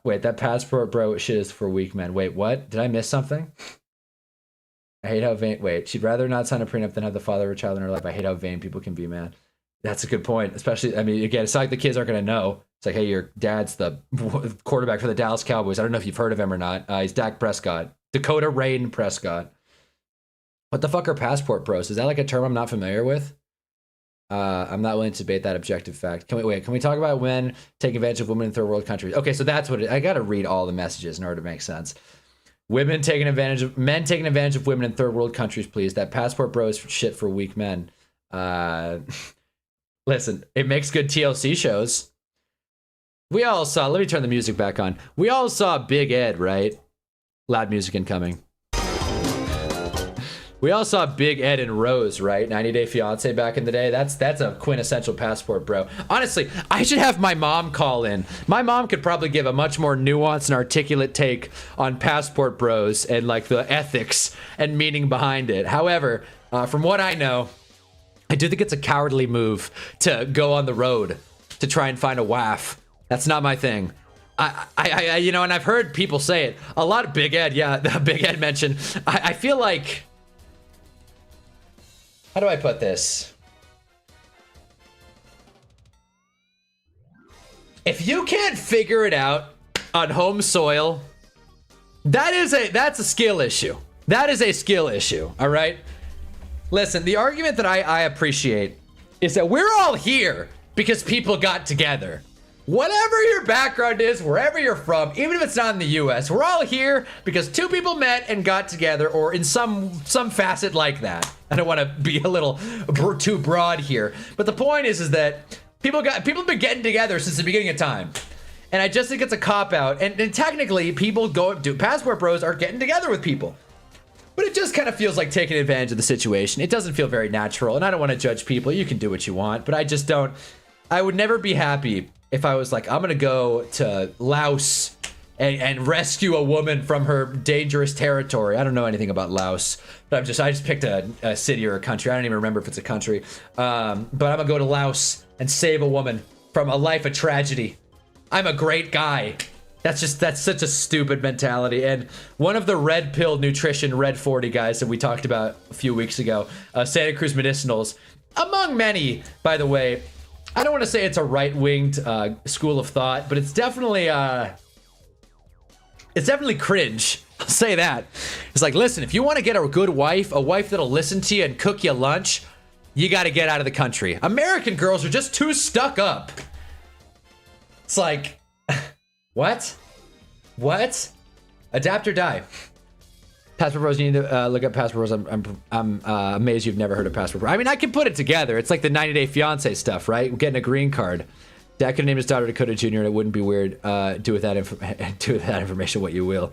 Wait, that Passport Bro shit is for weak men. Wait, what? Did I miss something? I hate how vain. Wait, she'd rather not sign a prenup than have the father of a child in her life. I hate how vain people can be, man. That's a good point. Especially, again, it's not like the kids aren't going to know. It's like, hey, your dad's the quarterback for the Dallas Cowboys. I don't know if you've heard of him or not. He's Dak Prescott. Dakota Rain Prescott. What the fuck are passport bros? Is that a term I'm not familiar with? I'm not willing to debate that objective fact. Can we talk about when taking advantage of women in third world countries? Okay, so that's what I got to read all the messages in order to make sense. Men taking advantage of women in third world countries, please. That passport bro is shit for weak men. Listen, it makes good TLC shows. We all saw, let me turn the music back on. We all saw Big Ed, right? Loud music incoming. We all saw Big Ed and Rose, right? 90 Day Fiance back in the day. That's a quintessential passport bro. Honestly, I should have my mom call in. My mom could probably give a much more nuanced and articulate take on passport bros and the ethics and meaning behind it. However, from what I know, I do think it's a cowardly move to go on the road to try and find a waff. That's not my thing. I and I've heard people say it. A lot of Big Ed, yeah, the Big Ed mentioned. I feel like, how do I put this? If you can't figure it out on home soil, that's a skill issue. That is a skill issue, all right? Listen, the argument that I appreciate is that we're all here because people got together. Whatever your background is, wherever you're from, even if it's not in the US, we're all here because 2 people met and got together, or in some facet like that. I don't want to be a little too broad here, but the point is that people have been getting together since the beginning of time. And I just think it's a cop-out. And technically, passport bros are getting together with people. But it just kind of feels like taking advantage of the situation. It doesn't feel very natural, and I don't want to judge people. You can do what you want, but I just don't. I would never be happy if I was like, I'm gonna go to Laos and rescue a woman from her dangerous territory. I don't know anything about Laos, but I just picked a city or a country. I don't even remember if it's a country. But I'm gonna go to Laos and save a woman from a life of tragedy. I'm a great guy. That's such a stupid mentality. And one of the red pill nutrition red 40 guys that we talked about a few weeks ago, Santa Cruz Medicinals, among many, by the way. I don't want to say it's a right-winged school of thought, but it's definitely cringe. I'll say that. It's like, listen, if you want to get a good wife, a wife that'll listen to you and cook you lunch, you got to get out of the country. American girls are just too stuck up. It's like, what? Adapt or die. Passport Bros, you need to look up Passport Bros. I'm amazed you've never heard of Passport Bros. I mean, I can put it together. It's like the 90 Day Fiance stuff, right? Getting a green card. Dad could name his daughter Dakota Jr. and it wouldn't be weird. Do with that information what you will.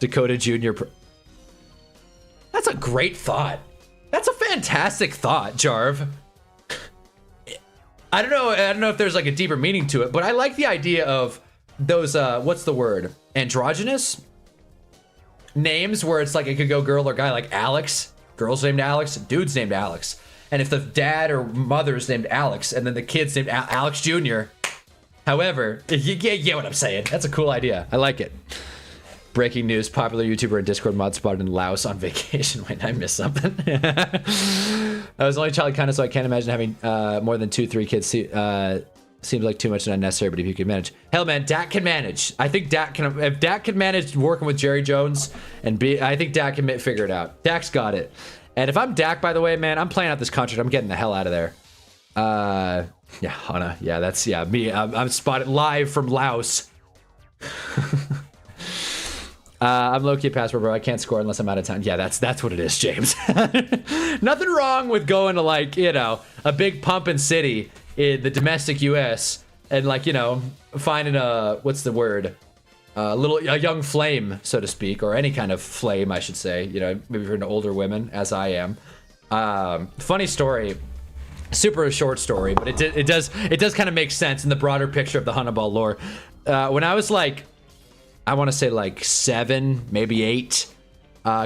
Dakota Jr. That's a great thought. That's a fantastic thought, Jarv. I don't know if there's like a deeper meaning to it, but I like the idea of those what's the word? Androgynous names where it's like it could go girl or guy, like Alex. Girl's named Alex, dude's named Alex. And if the dad or mother's named Alex and then the kid's named Alex Jr. However, you get what I'm saying. That's a cool idea. I like it. Breaking news, popular YouTuber and Discord mod spotted in Laos on vacation. Wait, I missed something. I was only child kind of, so I can't imagine having more than 2-3 kids. Seems like too much and unnecessary, but if you could manage. Hell, man, Dak can manage. I think Dak can, if Dak can manage working with Jerry Jones and I think Dak can figure it out. Dak's got it. And if I'm Dak, by the way, man, I'm playing out this contract. I'm getting the hell out of there. Yeah, Hannah. Yeah, that's, yeah, me. I'm spotted live from Laos. I'm low-key passport, bro. I can't score unless I'm out of town. Yeah, that's what it is, James. Nothing wrong with going to, like, you know, a big pumping city in the domestic U.S. and, like, you know, finding a, what's the word? A young flame, so to speak, or any kind of flame, I should say. You know, maybe if you're into older women, as I am. Funny story. Super short story, but it does kind of make sense in the broader picture of the Hannabal lore. When I was like, I want to say like 7, maybe 8.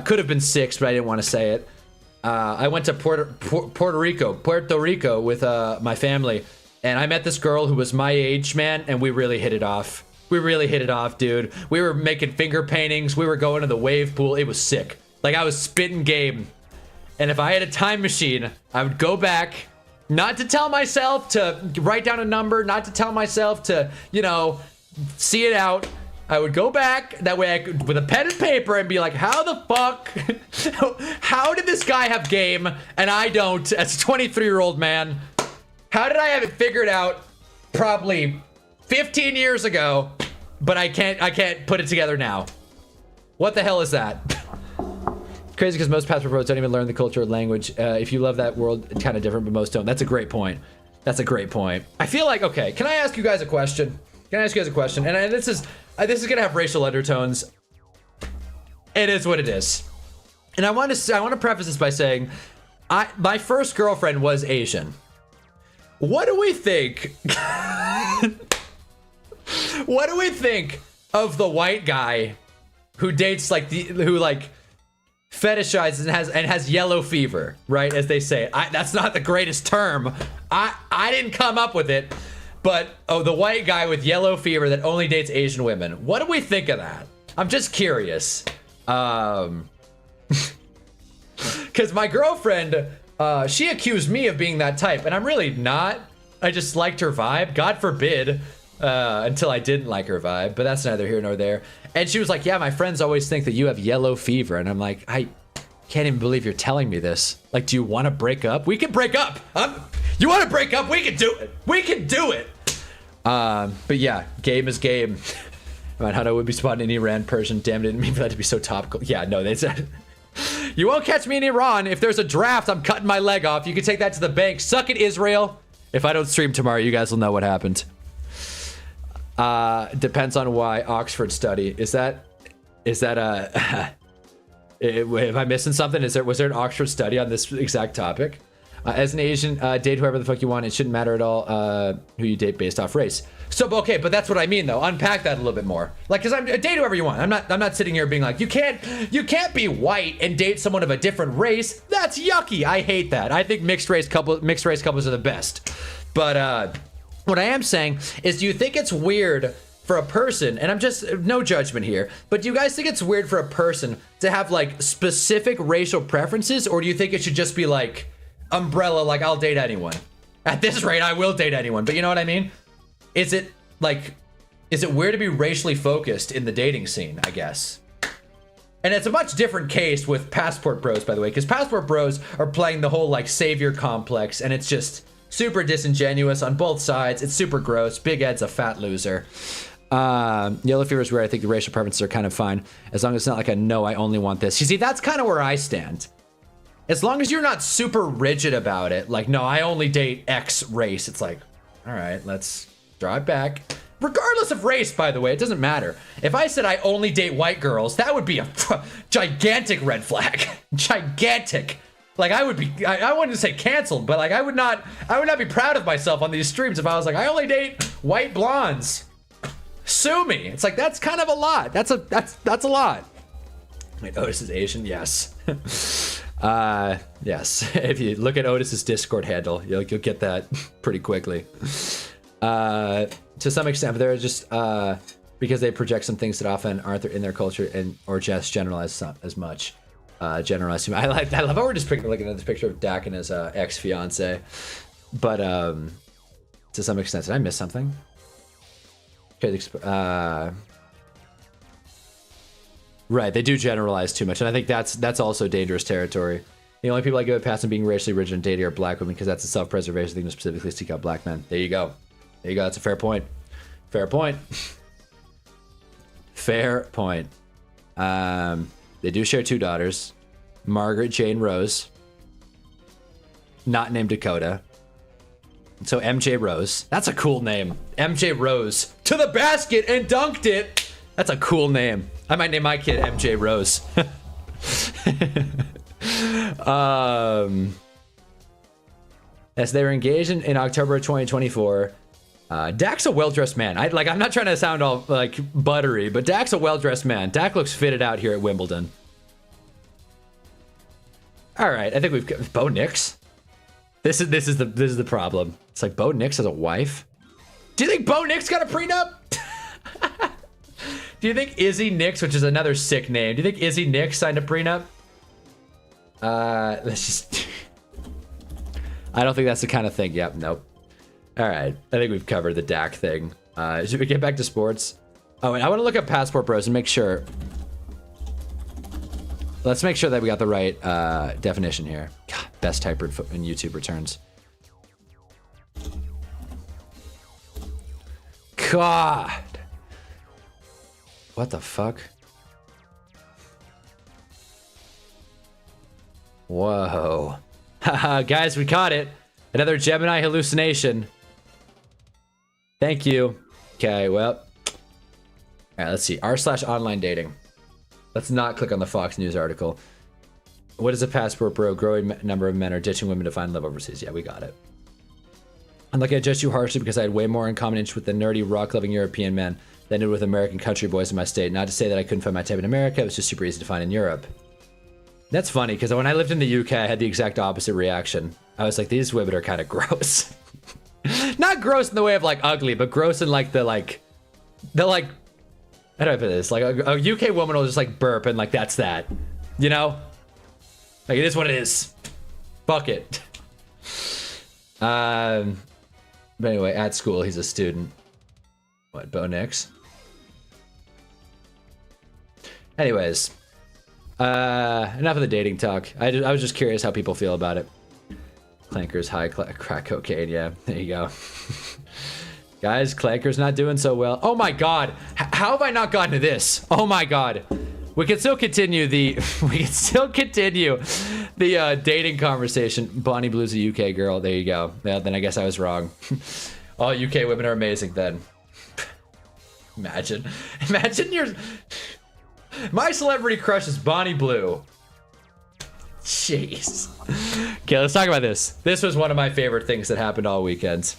Could have been 6, but I didn't want to say it. I went to Puerto Rico with my family, and I met this girl who was my age, man, and we really hit it off. We really hit it off, dude. We were making finger paintings. We were going to the wave pool. It was sick. Like, I was spitting game. And if I had a time machine, I would go back, not to tell myself to write down a number, not to tell myself to, you know, see it out. I would go back, that way I could, with a pen and paper, and be like, how the fuck, how did this guy have game, and I don't, as a 23-year-old man? How did I have it figured out probably 15 years ago, but I can't put it together now? What the hell is that? Crazy because most passport pros don't even learn the culture or language. If you love that world, it's kind of different, but most don't. That's a great point. That's a great point. I feel like, okay, can I ask you guys a question? Can I ask you guys a question? And this is gonna have racial undertones. It is what it is. And I want to preface this by saying, my first girlfriend was Asian. What do we think? What do we think of the white guy who dates like who fetishizes and has yellow fever, right? As they say. That's not the greatest term. I didn't come up with it. But, oh, the white guy with yellow fever that only dates Asian women. What do we think of that? I'm just curious. Because my girlfriend, she accused me of being that type, and I'm really not. I just liked her vibe. God forbid, until I didn't like her vibe, but that's neither here nor there. And she was like, yeah, my friends always think that you have yellow fever. And I'm like, I can't even believe you're telling me this. Like, do you want to break up? We can break up. You want to break up? We can do it. We can do it. But yeah, game is game. About how I would be spotting an Iran Persian. Damn it, didn't mean for that to be so topical. Yeah, no, they said, you won't catch me in Iran. If there's a draft, I'm cutting my leg off. You can take that to the bank. Suck it, Israel. If I don't stream tomorrow, you guys will know what happened. Depends on why Oxford study. Is that am I missing something? Was there an Oxford study on this exact topic? As an Asian, date whoever the fuck you want. It shouldn't matter at all who you date based off race. So, okay, but that's what I mean, though. Unpack that a little bit more. Like, because date whoever you want. I'm not sitting here being like, you can't be white and date someone of a different race. That's yucky. I hate that. I think mixed race couples are the best. But what I am saying is, do you think it's weird for a person, and I'm just, no judgment here, but do you guys think it's weird for a person to have like specific racial preferences, or do you think it should just be like umbrella, like I'll date anyone? At this rate, I will date anyone, but you know what I mean? Is it weird to be racially focused in the dating scene, I guess? And it's a much different case with passport bros, by the way, because passport bros are playing the whole like savior complex, and it's just super disingenuous on both sides. It's super gross. Big Ed's a fat loser. Yellow fever is where I think the racial preferences are kind of fine, as long as it's not like a no, I only want this. You see, that's kind of where I stand. As long as you're not super rigid about it, like, no, I only date X race. It's like, all right, let's Draw it back. Regardless of race, by the way, it doesn't matter. If I said I only date white girls, that would be a gigantic red flag. Gigantic. Like I would be, I wouldn't say canceled, but like I would not be proud of myself on these streams if I was like, I only date white blondes. Sue me. It's like, that's kind of a lot. That's a lot. Wait, Otis is Asian? Yes. Yes. If you look at Otis's Discord handle, you'll get that pretty quickly. To some extent, but they're just because they project some things that often aren't in their culture and or just generalize as much. Generalize. I love how we're just looking at this picture of Dak and his ex-fiance. But to some extent, did I miss something? Okay, right, they do generalize too much, and I think that's also dangerous territory. The only people I give a pass on being racially rigid and dating are black women because that's a self-preservation thing to specifically seek out black men. There you go. There you go. That's a fair point. Fair point. Fair point. They do share 2 daughters. Margaret Jane Rose. Not named Dakota. So MJ Rose. That's a cool name. MJ Rose. To the basket and dunked it. That's a cool name. I might name my kid MJ Rose. As they were engaged in October of 2024, Dak's a well-dressed man. I'm not trying to sound all like buttery, but Dak's a well-dressed man. Dak looks fitted out here at Wimbledon. All right, I think we've got Bo Nix. This is the problem. It's like Bo Nix has a wife. Do you think Bo Nix got a prenup? Do you think Izzy Nix, which is another sick name, do you think Izzy Nix signed a prenup? Let's just. I don't think that's the kind of thing. Yep, nope. All right, I think we've covered the Dak thing. Should we get back to sports? Oh, and I want to look up Passport Bros and make sure. Let's make sure that we got the right definition here. God, best typer in YouTube returns. God. What the fuck? Whoa. Haha, guys, we caught it. Another Gemini hallucination. Thank you. Okay, well. All right, let's see. r/online dating. Let's not click on the Fox News article. What is a passport bro? Growing number of men are ditching women to find love overseas. Yeah, we got it. I'm looking at judge you harshly because I had way more in common with the nerdy, rock-loving European men than I did with American country boys in my state. Not to say that I couldn't find my type in America. It was just super easy to find in Europe. That's funny because when I lived in the UK, I had the exact opposite reaction. I was like, these women are kind of gross. Not gross in the way of like ugly, but gross in like the like, how do I put this? Like a UK woman will just like burp and like that's that, you know? Like it is what it is. Fuck it. But anyway, at school he's a student. What, Bo Nix? Anyways, enough of the dating talk. I was just curious how people feel about it. Clanker's high crack cocaine. Yeah, there you go. Guys, Clanker's not doing so well. Oh my god, how have I not gotten to this? Oh my god. We can still continue the dating conversation. Bonnie Blue's a UK girl. There you go. Yeah, then I guess I was wrong. All UK women are amazing then. Imagine my celebrity crush is Bonnie Blue. Jeez. Okay, let's talk about this. This was one of my favorite things that happened all weekend.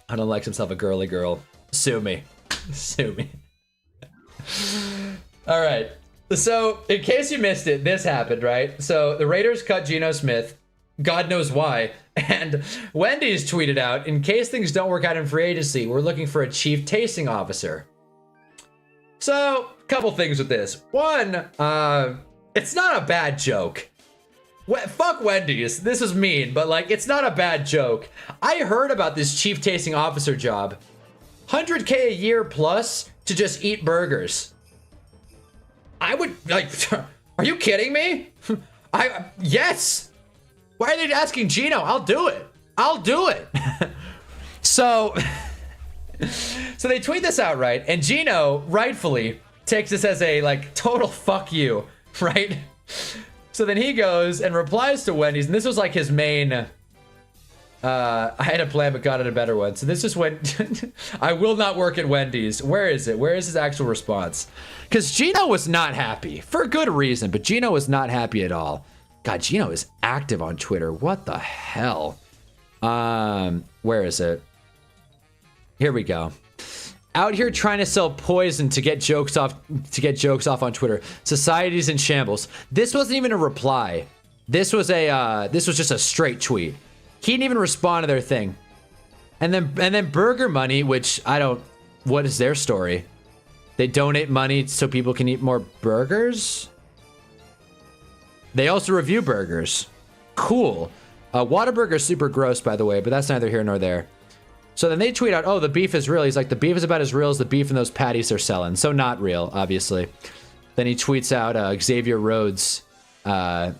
Hunter likes himself a girly girl. Sue me. Sue me. All right. So, in case you missed it, this happened, right? So, the Raiders cut Geno Smith. God knows why. And Wendy's tweeted out, in case things don't work out in free agency, we're looking for a chief tasting officer. So, a couple things with this. One, it's not a bad joke. Fuck Wendy's. This is mean, but like, it's not a bad joke. I heard about this chief tasting officer job. $100K a year plus to just eat burgers. I would, like, are you kidding me? Yes. Why are they asking Gino? I'll do it. I'll do it. So they tweet this out, right? And Gino rightfully takes this as a like total fuck you, right? So then he goes and replies to Wendy's, and this was like his main I had a plan but got it a better one. So this is when I will not work at Wendy's. Where is it? Where is his actual response? Because Gino was not happy for good reason, but Gino was not happy at all. God, Gino is active on Twitter. What the hell? Where is it? Here we go. Out here trying to sell poison to get jokes off on Twitter. Society's in shambles. This wasn't even a reply. This was just a straight tweet. He didn't even respond to their thing. And then Burger Money, which I don't, what is their story? They donate money so people can eat more burgers? They also review burgers. Cool. Whataburger is super gross, by the way, but that's neither here nor there. So then they tweet out, oh, the beef is real. He's like, the beef is about as real as the beef in those patties they're selling. So not real, obviously. Then he tweets out Xavier Rhodes highlight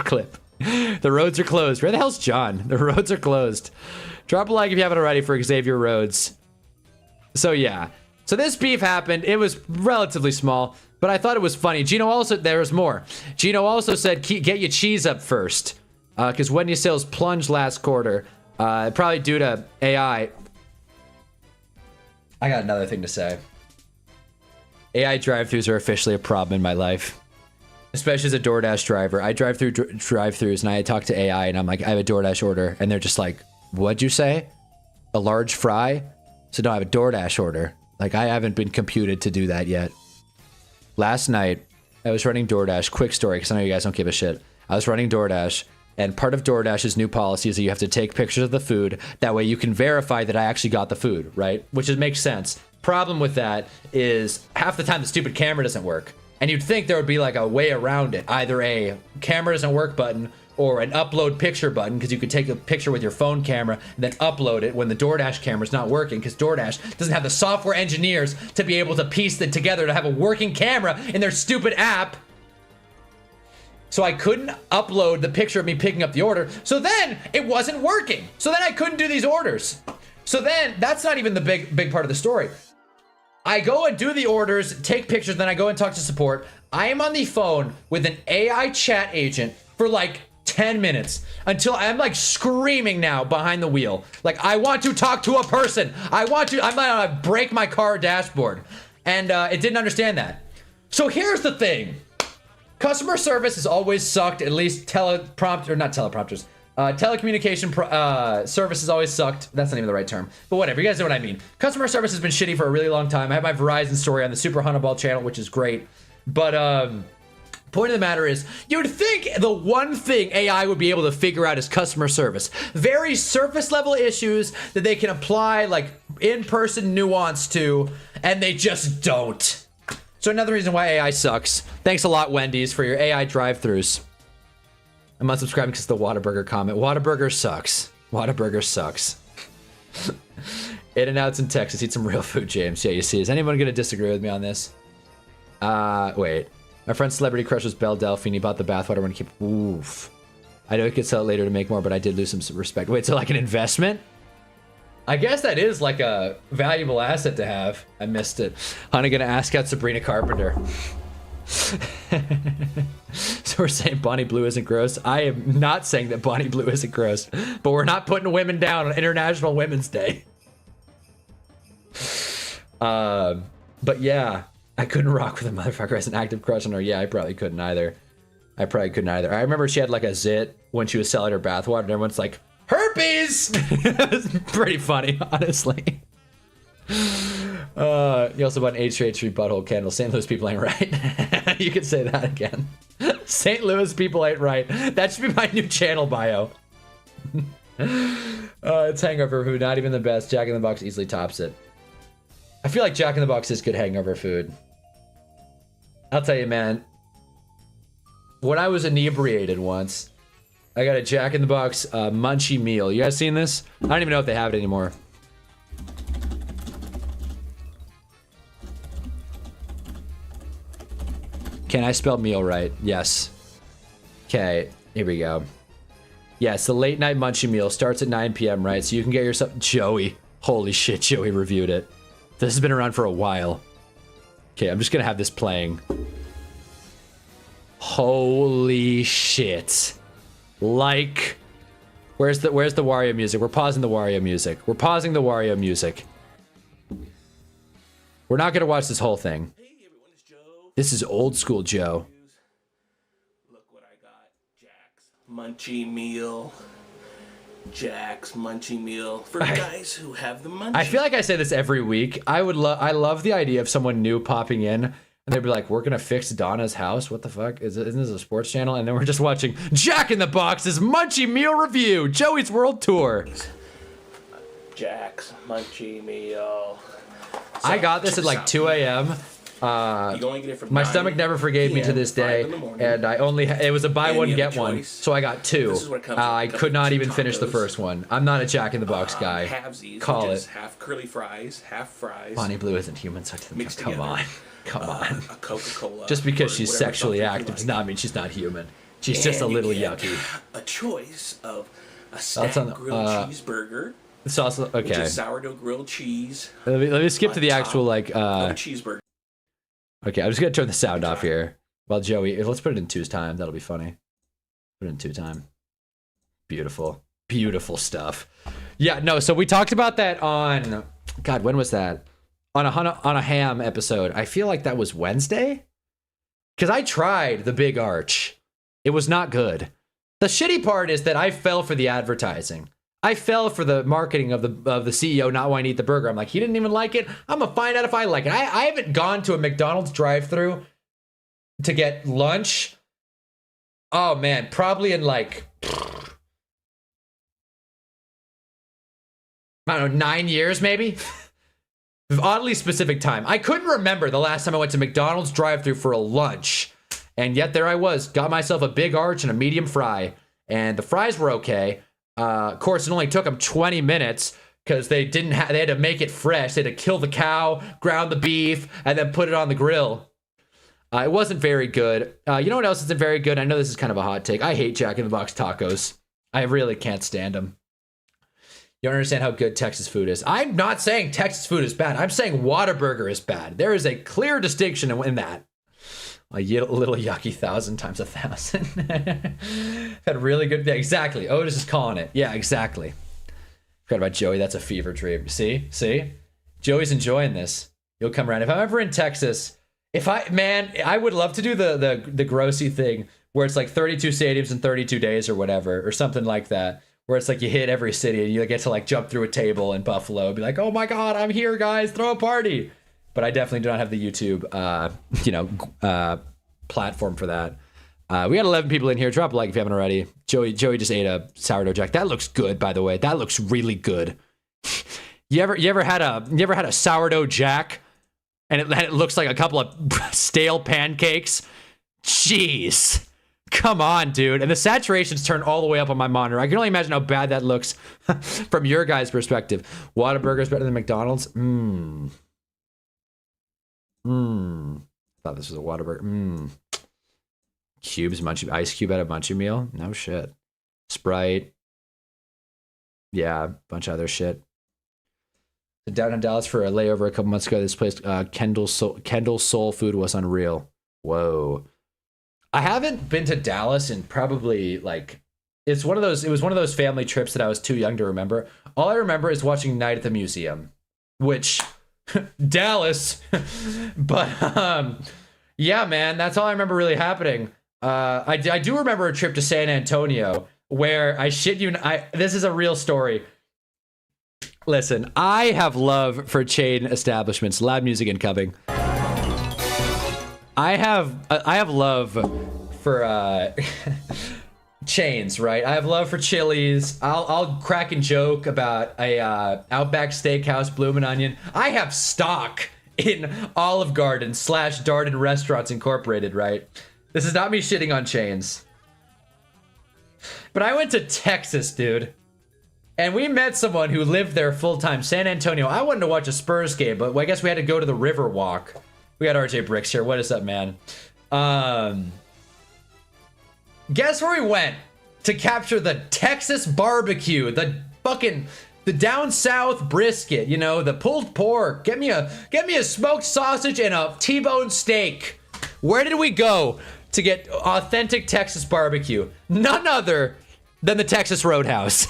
clip. The roads are closed. Where the hell's John? The roads are closed. Drop a like if you haven't already for Xavier Rhodes. So yeah. So this beef happened. It was relatively small, but I thought it was funny. Gino also, there was more. Gino also said, get your cheese up first. Because Wendy's sales plunged last quarter. Probably due to AI. I got another thing to say. AI drive-thrus are officially a problem in my life. Especially as a DoorDash driver. I drive through drive-thrus and I talk to AI and I'm like, I have a DoorDash order. And they're just like, what'd you say? A large fry? So no, I have a DoorDash order. Like, I haven't been computed to do that yet. Last night, I was running DoorDash. Quick story, because I know you guys don't give a shit. I was running DoorDash, and part of DoorDash's new policy is that you have to take pictures of the food. That way you can verify that I actually got the food, right? Which makes sense. Problem with that is half the time the stupid camera doesn't work. And you'd think there would be like a way around it. Either a camera doesn't work button or an upload picture button, because you could take a picture with your phone camera and then upload it when the DoorDash camera's not working, because DoorDash doesn't have the software engineers to be able to piece it together to have a working camera in their stupid app. So I couldn't upload the picture of me picking up the order. So then it wasn't working. So then I couldn't do these orders. So then that's not even the big part of the story. I go and do the orders, take pictures, then I go and talk to support. I am on the phone with an AI chat agent for like 10 minutes until I'm like screaming now behind the wheel. Like, I want to talk to a person. I'm gonna break my car dashboard. And it didn't understand that. So here's the thing. Customer service has always sucked, at least telecommunication service has always sucked. That's not even the right term, but whatever, you guys know what I mean. Customer service has been shitty for a really long time. I have my Verizon story on the Super Hunnaball channel, which is great. But point of the matter is, you would think the one thing AI would be able to figure out is customer service. Very surface level issues that they can apply like in-person nuance to, and they just don't. So another reason why AI sucks. Thanks a lot, Wendy's, for your AI drive-thrus. I'm unsubscribing because of the Whataburger comment. Whataburger sucks. Whataburger sucks. In-N-Out's in Texas. Eat some real food, James. Yeah, you see. Is anyone going to disagree with me on this? Wait. My friend's celebrity crush was Belle Delphine. He bought the bathwater when he kept... Oof. I know he could sell it later to make more, but I did lose some respect. Wait, so like an investment? I guess that is like a valuable asset to have. I missed it. Honey, gonna ask out Sabrina Carpenter. So we're saying Bonnie Blue isn't gross. I am not saying that Bonnie Blue isn't gross, but we're not putting women down on International Women's Day. But yeah, I couldn't rock with a motherfucker as an active crush on her. Yeah, I probably couldn't either. I remember she had like a zit when she was selling her bathwater, and everyone's like, herpes! It was pretty funny, honestly. You also bought an H3H3 butthole candle. St. Louis people ain't right. You could say that again. St. Louis people ain't right. That should be my new channel bio. It's hangover food, not even the best. Jack in the Box easily tops it. I feel like Jack in the Box is good hangover food. I'll tell you, man. When I was inebriated once, I got a Jack in the Box munchie meal. You guys seen this? I don't even know if they have it anymore. Can I spell meal right? Yes. Okay, here we go. Yes, the late night munchie meal starts at 9 p.m., right? So you can get yourself... Joey. Holy shit, Joey reviewed it. This has been around for a while. Okay, I'm just gonna have this playing. Holy shit. Like Where's the Wario music? We're pausing the Wario music. We're pausing the Wario music. We're not gonna watch this whole thing. Hey everyone, it's Joe. This is old school Joe. Look what I got. Jack's Munchie Meal. Jack's Munchie Meal for guys who have the munchies. I feel like I say this every week. I love the idea of someone new popping in and they'd be like, we're gonna fix Donna's house. What the fuck? Isn't this a sports channel? And then we're just watching Jack in the Box's Munchie Meal Review, Joey's World Tour. Jack's Munchie Meal. So, I got this at like 2 a.m. My stomach never forgave me to this day, and it was a buy one get one, so I got two. I could not even finish the first one. I'm not a Jack in the Box guy. Call it. Half curly fries, half fries. Bonnie Blue isn't human, so come on. A Coca-Cola. Just because she's sexually active does not mean she's not human. She's just a little yucky. A choice of a stacked grilled cheeseburger. It's also okay. Which is sourdough grilled cheese. Let me skip to the actual like cheeseburger. Okay, I'm just gonna turn the sound off here. Well, Joey, let's put it in 2's time. That'll be funny. Put it in 2 time. Beautiful, beautiful stuff. Yeah, no. So we talked about that on God. When was that? On a ham episode. I feel like that was Wednesday. Because I tried the Big Arch. It was not good. The shitty part is that I fell for the advertising. I fell for the marketing of the CEO not wanting to eat the burger. I'm like, he didn't even like it. I'm gonna find out if I like it. I haven't gone to a McDonald's drive-thru to get lunch. Oh man, probably in like I don't know, 9 years maybe. Oddly specific time. I couldn't remember the last time I went to McDonald's drive-thru for a lunch, and yet there I was, got myself a Big Arch and a medium fry, and the fries were okay. Of course, it only took them 20 minutes because they had to make it fresh. They had to kill the cow, ground the beef, and then put it on the grill. It wasn't very good. You know what else isn't very good? I know this is kind of a hot take. I hate Jack in the Box tacos. I really can't stand them. You don't understand how good Texas food is. I'm not saying Texas food is bad. I'm saying Whataburger is bad. There is a clear distinction in that. A little yucky 1,000 times 1,000. Had really good. Yeah, exactly. Otis is calling it. Yeah, exactly. Forgot about Joey. That's a fever dream. See? Joey's enjoying this. You'll come around. If I'm ever in Texas, I would love to do the grossy thing where it's like 32 stadiums in 32 days or whatever, or something like that. Where it's like you hit every city and you get to like jump through a table in Buffalo and be like, oh my God, I'm here, guys, throw a party. But I definitely do not have the YouTube, platform for that. We got 11 people in here. Drop a like if you haven't already. Joey just ate a sourdough jack. That looks good, by the way. That looks really good. You ever had a sourdough jack, and it looks like a couple of stale pancakes? Jeez. Come on, dude. And the saturation's turned all the way up on my monitor. I can only imagine how bad that looks from your guys' perspective. Whataburger's better than McDonald's? Thought this was a Whataburger. Cubes, Munchie, ice cube at a Munchie meal? No shit. Sprite. Yeah, bunch of other shit. Down in Dallas for a layover a couple months ago. This place, Kendall Soul Food was unreal. Whoa. I haven't been to Dallas in probably like it was one of those family trips that I was too young to remember. All I remember is watching Night at the Museum, which Dallas. But yeah, man, that's all I remember really happening. I do remember a trip to San Antonio where I shit you this is a real story. Listen, I have love for chain establishments. Loud music incoming. I have love for chains, right? I have love for Chili's. I'll crack and joke about a Outback Steakhouse, Bloomin' Onion. I have stock in Olive Garden / Darden Restaurants Incorporated, right? This is not me shitting on chains. But I went to Texas, dude. And we met someone who lived there full-time, San Antonio. I wanted to watch a Spurs game, but I guess we had to go to the Riverwalk. We got RJ Bricks here. What is up, man? Guess where we went to capture the Texas barbecue, the down south brisket, you know, the pulled pork. Get me a smoked sausage and a T-bone steak. Where did we go to get authentic Texas barbecue? None other than the Texas Roadhouse.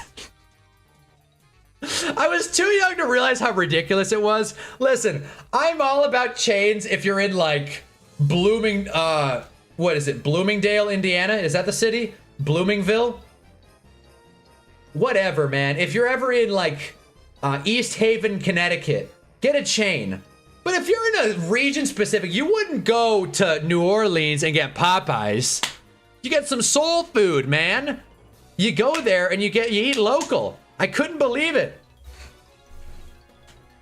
I was too young to realize how ridiculous it was. Listen, I'm all about chains if you're in like what is it? Bloomingdale, Indiana? Is that the city? Bloomingville? Whatever, man. If you're ever in like East Haven, Connecticut, get a chain. But if you're in a region specific, you wouldn't go to New Orleans and get Popeyes. You get some soul food, man. You go there and you eat local. I couldn't believe it.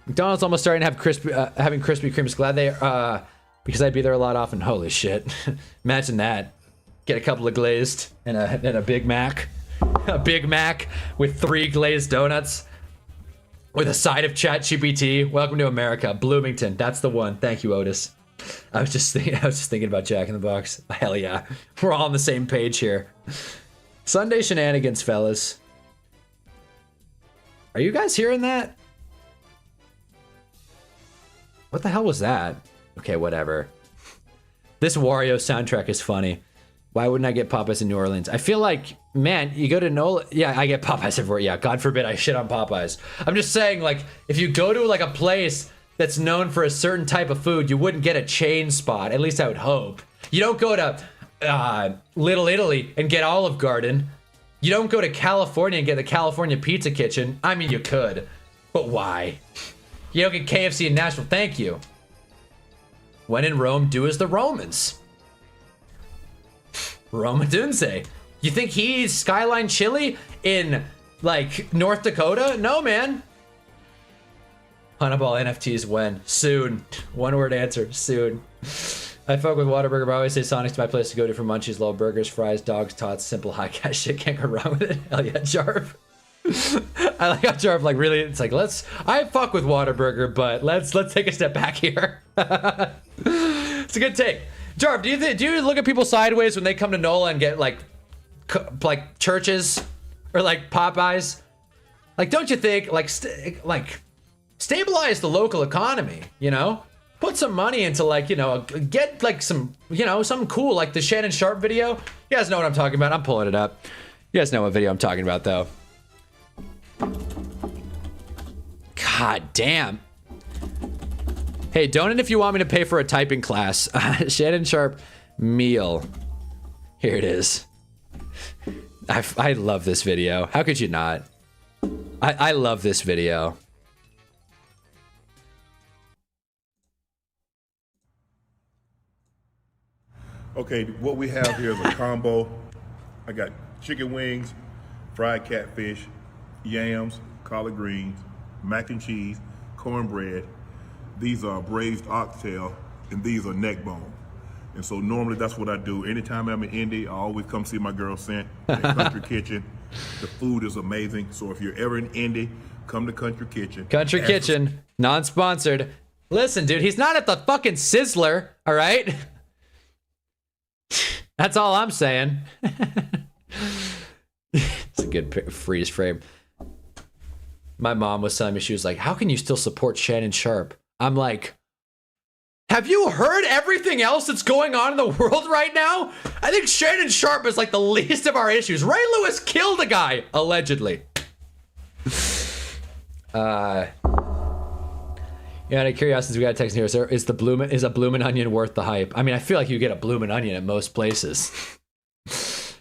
McDonald's almost starting to have having Krispy Kremes. Glad they because I'd be there a lot often. Holy shit. Imagine that. Get a couple of glazed and a Big Mac. A Big Mac with 3 glazed donuts. With a side of ChatGPT. Welcome to America. Bloomington. That's the one. Thank you, Otis. I was just thinking about Jack in the Box. Hell yeah. We're all on the same page here. Sunday shenanigans, fellas. Are you guys hearing that? What the hell was that? Okay, whatever. This Wario soundtrack is funny. Why wouldn't I get Popeyes in New Orleans? I feel like, man, you go to Nola. Yeah, I get Popeyes everywhere. Yeah, God forbid I shit on Popeyes. I'm just saying, like, if you go to like a place that's known for a certain type of food, you wouldn't get a chain spot. At least I would hope. You don't go to Little Italy and get Olive Garden. You don't go to California and get the California Pizza Kitchen. I mean, you could, but why? You don't get KFC in Nashville. Thank you. When in Rome, do as the Romans. Roma Dunze. You think he's Skyline Chili in, like, North Dakota? No, man. Hunnaball NFTs when? Soon. One word answer. Soon. I fuck with Whataburger, but I always say Sonic's my place to go to for munchies, low burgers, fries, dogs, tots, simple high cash shit. Can't go wrong with it. Hell yeah, Jarv. I like how Jarv, like, really, it's like, I fuck with Whataburger, but let's take a step back here. It's a good take. Jarv, do you look at people sideways when they come to NOLA and get like churches or like Popeyes? Like, don't you think like stabilize the local economy? You know, put some money into like, you know, get like some, you know, something cool like the Shannon Sharp video. You guys know what I'm talking about. I'm pulling it up. You guys know what video I'm talking about though. God damn. Hey, donate if you want me to pay for a typing class. Shannon Sharp meal. Here it is. I love this video. How could you not? I love this video. Okay, what we have here is a combo. I got chicken wings, fried catfish, yams, collard greens, mac and cheese, cornbread. These are braised oxtail, and these are neck bone. And so normally that's what I do. Anytime I'm in Indy, I always come see my girl Scent at Country Kitchen. The food is amazing. So if you're ever in Indy, come to Country Kitchen. Country Kitchen, non-sponsored. Listen, dude, he's not at the fucking Sizzler, all right? That's all I'm saying. It's a good freeze frame. My mom was telling me, she was like, how can you still support Shannon Sharp? I'm like, have you heard everything else that's going on in the world right now? I think Shannon Sharp is like the least of our issues. Ray Lewis killed a guy, allegedly. Yeah, out of curiosity, we got a text here. Is a bloomin' onion worth the hype? I mean, I feel like you get a bloomin' onion at most places.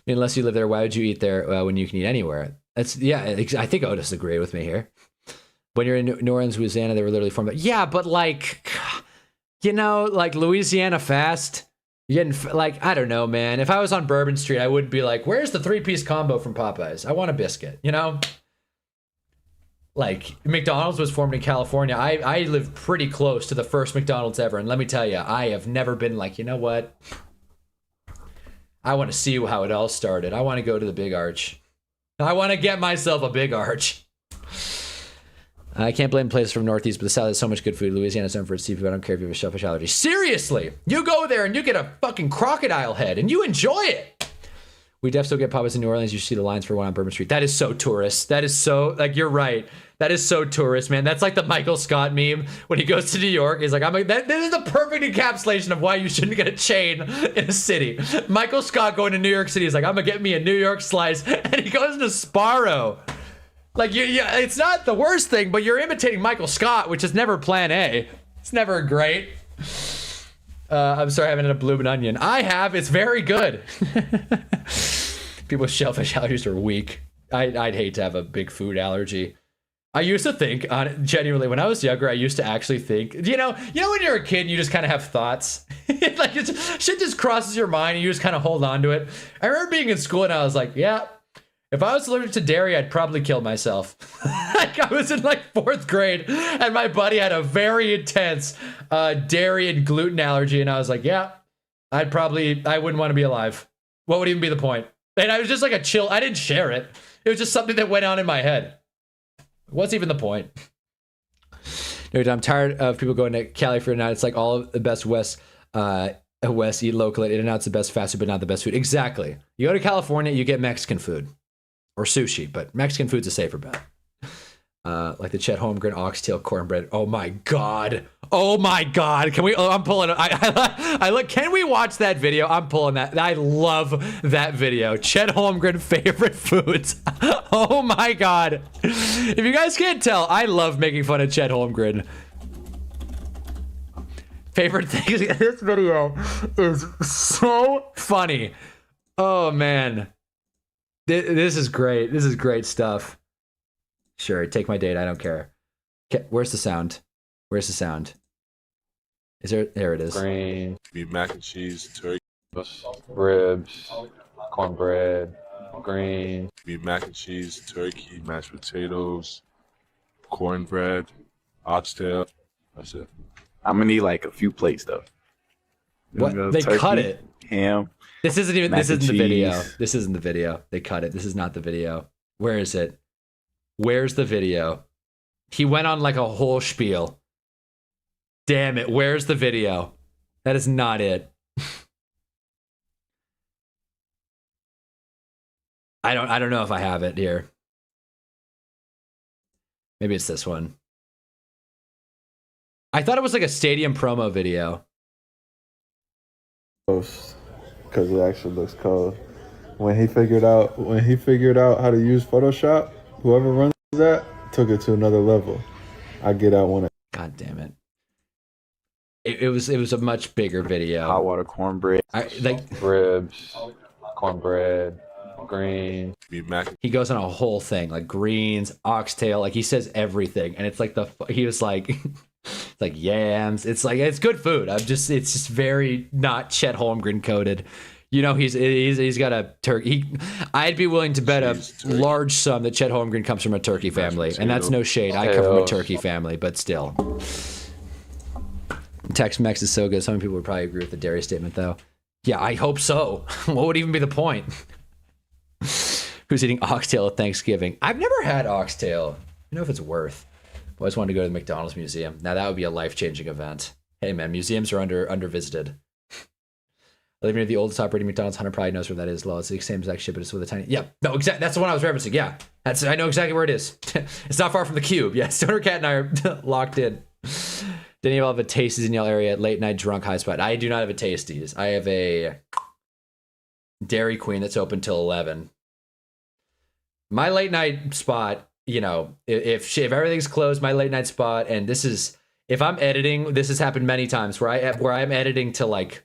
Unless you live there, why would you eat there when you can eat anywhere? I think Otis agreed with me here. When you're in New Orleans, Louisiana, they were literally formed. Yeah, but like, you know, like Louisiana fast. You're getting, like, I don't know, man. If I was on Bourbon Street, I would be like, where's the 3-piece combo from Popeyes? I want a biscuit, you know? Like, McDonald's was formed in California. I live pretty close to the first McDonald's ever. And let me tell you, I have never been like, you know what? I want to see how it all started. I want to go to the Big Arch. I want to get myself a Big Arch. I can't blame places from Northeast, but the South has so much good food. Louisiana's known for its seafood. I don't care if you have a shellfish allergy. Seriously! You go there and you get a fucking crocodile head and you enjoy it! We definitely still get Popeyes in New Orleans. You see the lines for one on Bourbon Street. That is so tourist. That is so, like, you're right. That is so tourist, man. That's like the Michael Scott meme when he goes to New York. He's like, this is the perfect encapsulation of why you shouldn't get a chain in a city. Michael Scott going to New York City. He's like, I'm gonna get me a New York slice, and he goes to Sparrow. Like, yeah, it's not the worst thing, but you're imitating Michael Scott, which is never plan A. It's never great. I'm sorry, I haven't had a bloomin' onion. I have. It's very good. People with shellfish allergies are weak. I'd hate to have a big food allergy. I used to think, genuinely, when I was younger, I used to actually think, you know when you're a kid and you just kind of have thoughts? Like, shit just crosses your mind and you just kind of hold on to it. I remember being in school and I was like, yeah, if I was allergic to dairy, I'd probably kill myself. Like, I was in like 4th grade and my buddy had a very intense dairy and gluten allergy. And I was like, yeah, I wouldn't want to be alive. What would even be the point? And I was just like a chill. I didn't share it. It was just something that went on in my head. What's even the point? Dude, I'm tired of people going to Cali for a night. It's like all of the best West eat locally. In-N-Out's the best fast food, but not the best food. Exactly. You go to California, you get Mexican food. Or sushi, but Mexican food's a safer bet. Like the Chet Holmgren oxtail cornbread. Oh my god. Oh my god. Can we? Oh, I'm pulling. I look. Can we watch that video? I'm pulling that. I love that video. Chet Holmgren favorite foods. Oh my god. If you guys can't tell, I love making fun of Chet Holmgren. Favorite things. This video is so funny. Oh man. This is great. This is great stuff. Sure, take my data. I don't care. Where's the sound? Where's the sound? Is there? There it is. Green, beef, mac and cheese, turkey, ribs, cornbread, green, beef, mac and cheese, turkey, mashed potatoes, cornbread, oxtail. That's it. I'm gonna need like a few plates though. What? They turkey, cut it. Ham. This isn't even. Mac This isn't and the video. cheese. This isn't the video. They cut it. This is not the video. Where is it? Where's the video? He went on like a whole spiel. Damn it. Where's the video? That is not it. I don't know if I have it here. Maybe it's this one. I thought it was like a stadium promo video. Because it actually looks cold. When he figured out how to use Photoshop, whoever runs that took it to another level. I get out when God damn it. It was a much bigger video. Hot water cornbread. Ribs, cornbread, green, beef, mac. He goes on a whole thing, like greens, oxtail, like he says everything, and it's like he was like, it's like yams. It's like it's good food. It's just very not Chet Holmgren coded. You know, he's got a turkey. I'd be willing to bet a large sum that Chet Holmgren comes from a turkey family, and that's no shade. I come from a turkey family, but still. Tex-Mex is so good. Some people would probably agree with the dairy statement, though. Yeah, I hope so. What would even be the point? Who's eating oxtail at Thanksgiving? I've never had oxtail. I know if it's worth. I always wanted to go to the McDonald's museum. Now that would be a life-changing event. Hey man, museums are under visited. I live near the oldest operating McDonald's. Hunter probably knows where that is. Well, it's the same exact shit, but it's with a tiny. Yeah, no, exactly. That's the one I was referencing. Yeah, I know exactly where it is. It's not far from the Cube. Yeah, Stoner Cat and I are locked in. Didn't you have a Tasties in your area at late night drunk high spot? I do not have a Tasties. I have a Dairy Queen that's open till 11. My late night spot, you know, if everything's closed, my late night spot, and this is if I'm editing, this has happened many times where I'm editing till like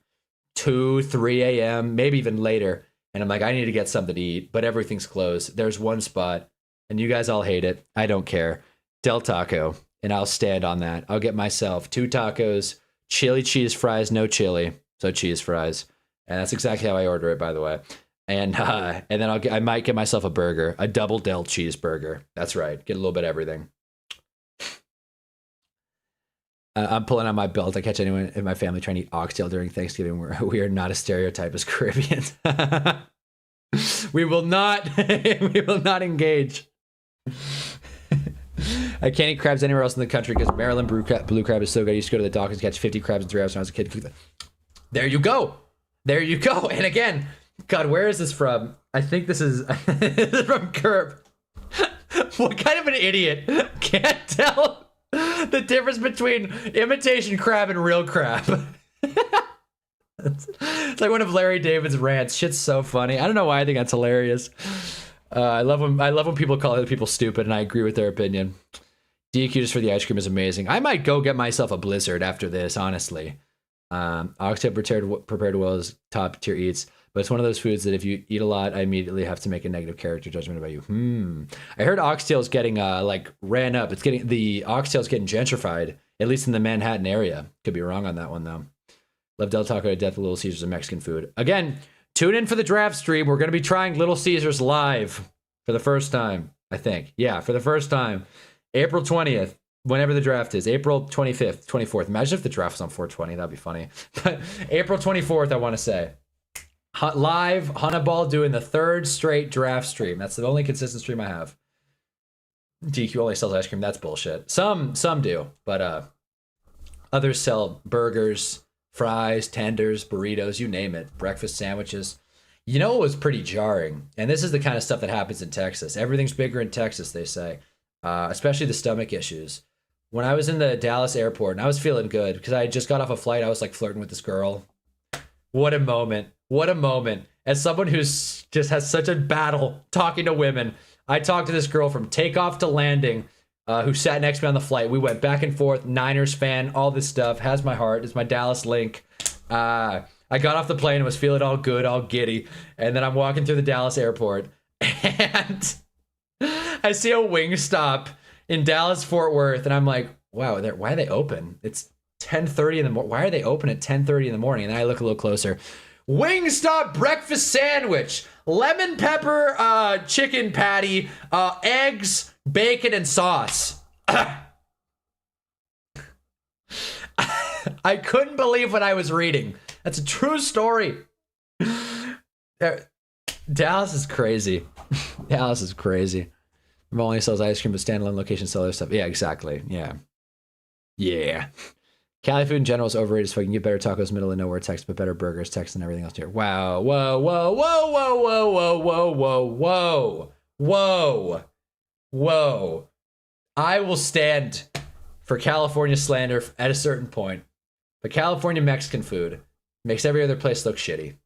2, 3 a.m., maybe even later, and I'm like, I need to get something to eat, but everything's closed. There's one spot, and you guys all hate it. I don't care. Del Taco. And I'll stand on that. I'll get myself 2 tacos, chili cheese fries, no chili, so cheese fries, and that's exactly how I order it, by the way. And then I might get myself a burger, a double Del cheeseburger. That's right, get a little bit of everything. I'm pulling on my belt. I catch anyone in my family trying to eat oxtail during Thanksgiving. We are not a stereotype as Caribbeans. We will not. We will not engage. I can't eat crabs anywhere else in the country because Maryland blue crab is so good. I used to go to the dock and catch 50 crabs in 3 hours when I was a kid. There you go. There you go. And again, God, where is this from? I think this is, this is from Curb. What kind of an idiot can't tell the difference between imitation crab and real crab. It's like one of Larry David's rants. Shit's so funny. I don't know why I think that's hilarious. I love when people call other people stupid, and I agree with their opinion. DQ just for the ice cream is amazing. I might go get myself a Blizzard after this, honestly. Oxtail prepared well is top tier eats, but it's one of those foods that if you eat a lot, I immediately have to make a negative character judgment about you. I heard oxtail's getting like ran up. The oxtail's getting gentrified, at least in the Manhattan area. Could be wrong on that one though. Love Del Taco to death. Little Caesars of Mexican food. Again, tune in for the draft stream. We're going to be trying Little Caesars live for the first time, I think. Yeah, for the first time. April 20th, whenever the draft is. April 25th, 24th. Imagine if the draft was on 420. That'd be funny. But April 24th, I want to say. Live, Hunnaball doing the third straight draft stream. That's the only consistent stream I have. DQ only sells ice cream. That's bullshit. Some do, but others sell burgers, fries, tenders, burritos, you name it. Breakfast sandwiches. You know what was pretty jarring? And this is the kind of stuff that happens in Texas. Everything's bigger in Texas, they say. Especially the stomach issues. When I was in the Dallas airport and I was feeling good because I just got off a flight, I was like flirting with this girl. What a moment. What a moment. As someone who's just has such a battle talking to women, I talked to this girl from takeoff to landing who sat next to me on the flight. We went back and forth, Niners fan, all this stuff. Has my heart. It's my Dallas link. I got off the plane and was feeling all good, all giddy. And then I'm walking through the Dallas airport and I see a Wingstop in Dallas Fort Worth, and I'm like, wow, why are they open? It's 10:30 in the morning. Why are they open at 10:30 in the morning? And then I look a little closer. Wingstop breakfast sandwich, lemon pepper chicken patty, eggs, bacon, and sauce. I couldn't believe what I was reading. That's a true story. Dallas is crazy. Dallas is crazy. Only sells ice cream, but standalone locations sell other stuff. Yeah, exactly. Yeah. Cali food in general is overrated as fuck. You can get better tacos, middle of nowhere Texas, but better burgers, Texas, and everything else here. Wow. Whoa. I will stand for California slander at a certain point. But California Mexican food makes every other place look shitty.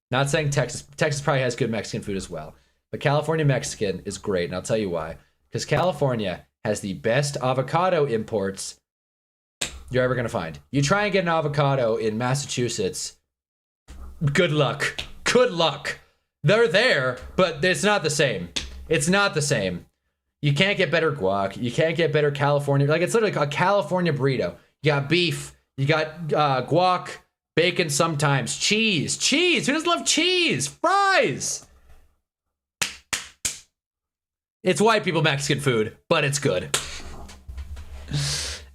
Not saying Texas. Texas probably has good Mexican food as well. But California Mexican is great, and I'll tell you why. Because California has the best avocado imports you're ever going to find. You try and get an avocado in Massachusetts, good luck. Good luck. They're there, but it's not the same. It's not the same. You can't get better guac. You can't get better California. Like, it's literally a California burrito. You got beef. You got guac, bacon sometimes, cheese. Cheese. Who doesn't love cheese? Fries. It's white people Mexican food, but it's good.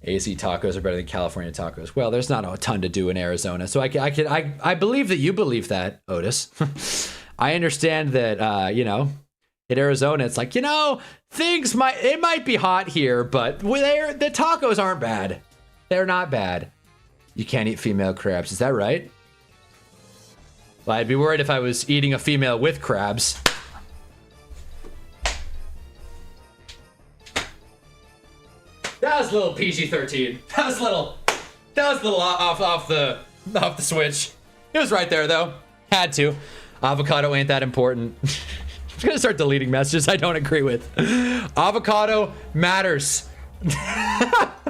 AC tacos are better than California tacos. Well, there's not a ton to do in Arizona, so I believe that you believe that, Otis. I understand that in Arizona it's like, things might be hot here, but the tacos aren't bad. They're not bad. You can't eat female crabs, is that right? Well, I'd be worried if I was eating a female with crabs. That was a little PG-13. That was a little off the switch. It was right there though. Had to. Avocado ain't that important. I'm gonna start deleting messages I don't agree with. Avocado matters.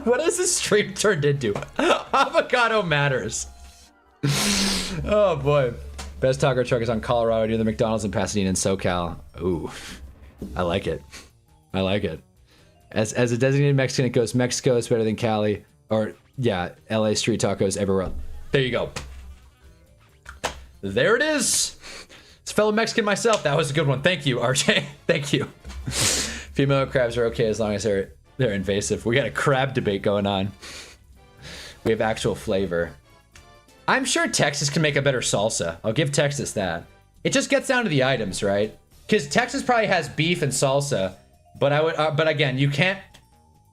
What has this stream turned into? Avocado matters. Oh boy. Best taco truck is on Colorado near the McDonald's in Pasadena and SoCal. Ooh. I like it. As a designated Mexican, it goes Mexico is better than Cali. Or, yeah, LA street tacos everywhere. There you go. There it is. It's fellow Mexican myself. That was a good one. Thank you, RJ. Thank you. Female crabs are okay as long as they're invasive. We got a crab debate going on. We have actual flavor. I'm sure Texas can make a better salsa. I'll give Texas that. It just gets down to the items, right? Because Texas probably has beef and salsa. But again, you can't,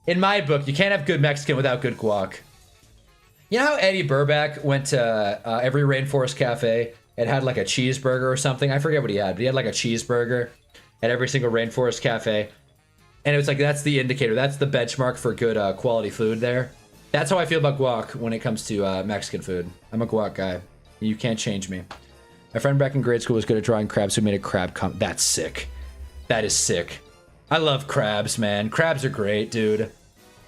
in my book, you can't have good Mexican without good guac. You know how Eddie Burback went to every Rainforest Cafe and had like a cheeseburger or something? I forget what he had, but he had like a cheeseburger at every single Rainforest Cafe. And it was like, that's the indicator. That's the benchmark for good quality food there. That's how I feel about guac when it comes to Mexican food. I'm a guac guy. You can't change me. My friend back in grade school was good at drawing crabs, who made a crab That's sick. That is sick. I love crabs, man. Crabs are great, dude.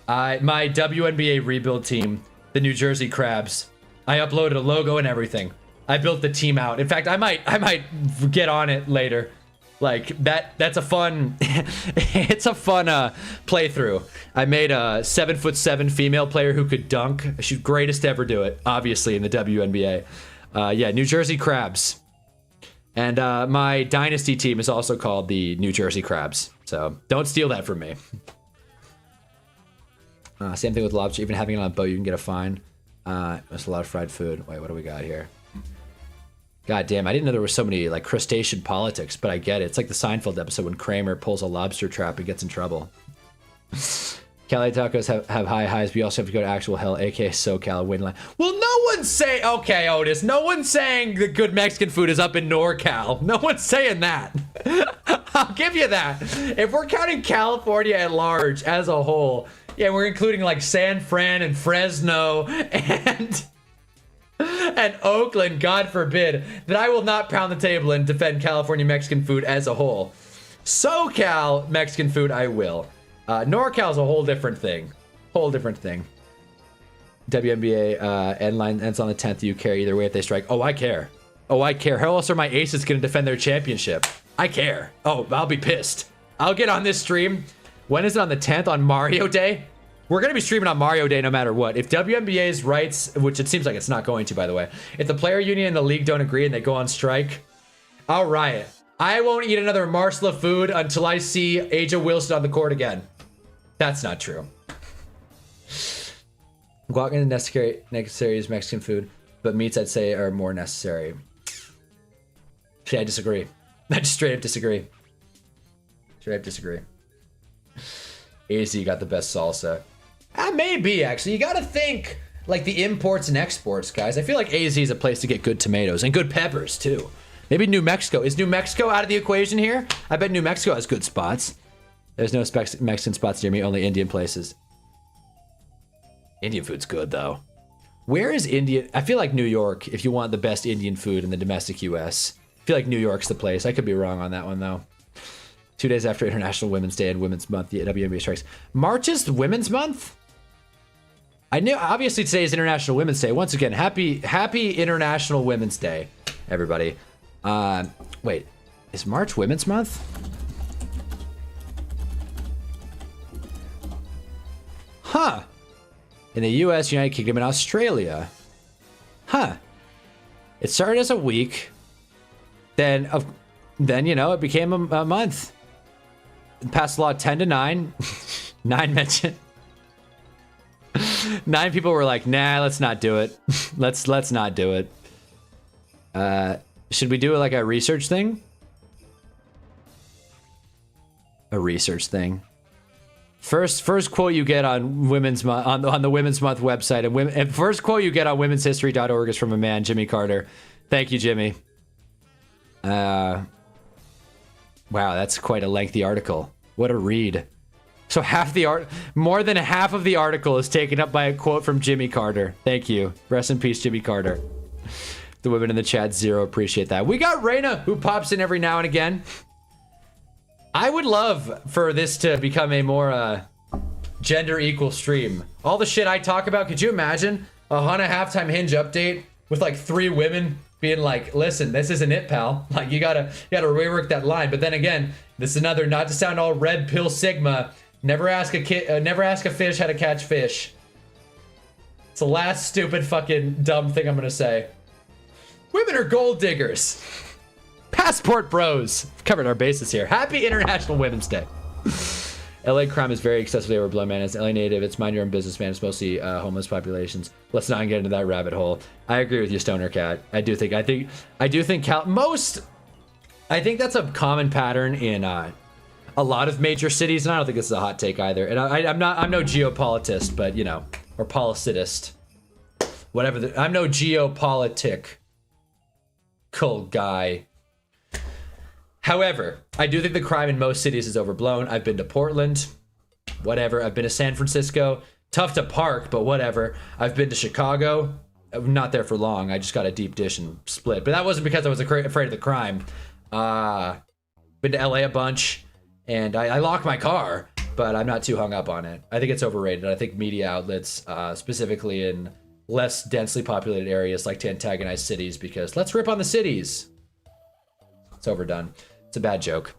My WNBA rebuild team, the New Jersey Crabs, I uploaded a logo and everything. I built the team out. In fact, I might get on it later. Like that's a fun it's a fun playthrough. I made a 7'7" female player who could dunk. She's greatest to ever do it, obviously, in the WNBA. Yeah, New Jersey Crabs. And my dynasty team is also called the New Jersey Crabs. So don't steal that from me. Same thing with lobster. Even having it on a boat, you can get a fine. That's a lot of fried food. Wait, what do we got here? God damn, I didn't know there were so many like crustacean politics, but I get it. It's like the Seinfeld episode when Kramer pulls a lobster trap and gets in trouble. Cali tacos have high highs, but you also have to go to actual hell, aka SoCal, Winland. Well, no one's saying, okay, Otis, no one's saying the good Mexican food is up in NorCal. No one's saying that. I'll give you that. If we're counting California at large as a whole, yeah, we're including like San Fran and Fresno and Oakland, God forbid, that I will not pound the table and defend California Mexican food as a whole. SoCal Mexican food, I will. NorCal's a whole different thing. Whole different thing. WNBA end line ends on the 10th. You care either way if they strike. Oh, I care. Oh, I care. How else are my aces going to defend their championship? I care. Oh, I'll be pissed. I'll get on this stream. When is it on the 10th? On Mario Day? We're going to be streaming on Mario Day no matter what. If WNBA's rights, which it seems like it's not going to, by the way, if the player union and the league don't agree and they go on strike, I'll riot. I won't eat another morsel of food until I see Aja Wilson on the court again. That's not true. Guac is necessary is Mexican food, but meats I'd say are more necessary. See, I disagree. I just straight up disagree. Straight up disagree. AZ got the best salsa. Maybe, actually. You gotta think, like, the imports and exports, guys. I feel like AZ is a place to get good tomatoes and good peppers, too. Maybe New Mexico. Is New Mexico out of the equation here? I bet New Mexico has good spots. There's no Mexican spots near me, only Indian places. Indian food's good, though. Where is Indian? I feel like New York, if you want the best Indian food in the domestic U.S. I feel like New York's the place. I could be wrong on that one, though. 2 days after International Women's Day and Women's Month, the WNBA strikes. March is Women's Month? I knew, obviously today is International Women's Day. Once again, happy International Women's Day, everybody. Wait, is March Women's Month? Huh. In the US, United Kingdom, and Australia. Huh. It started as a week. Then, you know, it became a month. Passed law 10 to 9. 9 mentioned. 9 people were like, nah, let's not do it. let's not do it. Should we do like a research thing? A research thing. First quote you get on Women's Month on the Women's Month website, and first quote you get on womenshistory.org is from a man, Jimmy Carter. Thank you, Jimmy. Wow, that's quite a lengthy article. What a read. So more than half of the article is taken up by a quote from Jimmy Carter. Thank you. Rest in peace, Jimmy Carter. The women in the chat, zero appreciate that. We got Raina, who pops in every now and again. I would love for this to become a more gender equal stream. All the shit I talk about, could you imagine a Hana halftime Hinge update with like 3 women being like, listen, this isn't it, pal. Like, you gotta rework that line. But then again, this is another, not to sound all red pill sigma, never ask a fish how to catch fish. It's the last stupid fucking dumb thing I'm gonna say. Women are gold diggers. Passport bros. Covered our bases here. Happy International Women's Day. LA crime is very excessively overblown, man. It's LA native. It's mind your own business, man. It's mostly homeless populations. Let's not get into that rabbit hole. I agree with you, Stoner Cat. I do think that's a common pattern in a lot of major cities, and I don't think this is a hot take either. And I'm no geopolitist, but you know, or policitist, whatever. I'm no geopolitical guy. However, I do think the crime in most cities is overblown. I've been to Portland, whatever. I've been to San Francisco. Tough to park, but whatever. I've been to Chicago. I'm not there for long. I just got a deep dish and split. But that wasn't because I was afraid of the crime. Been to LA a bunch, and I lock my car, but I'm not too hung up on it. I think it's overrated. I think media outlets, specifically in less densely populated areas, like to antagonize cities because let's rip on the cities. It's overdone. It's a bad joke.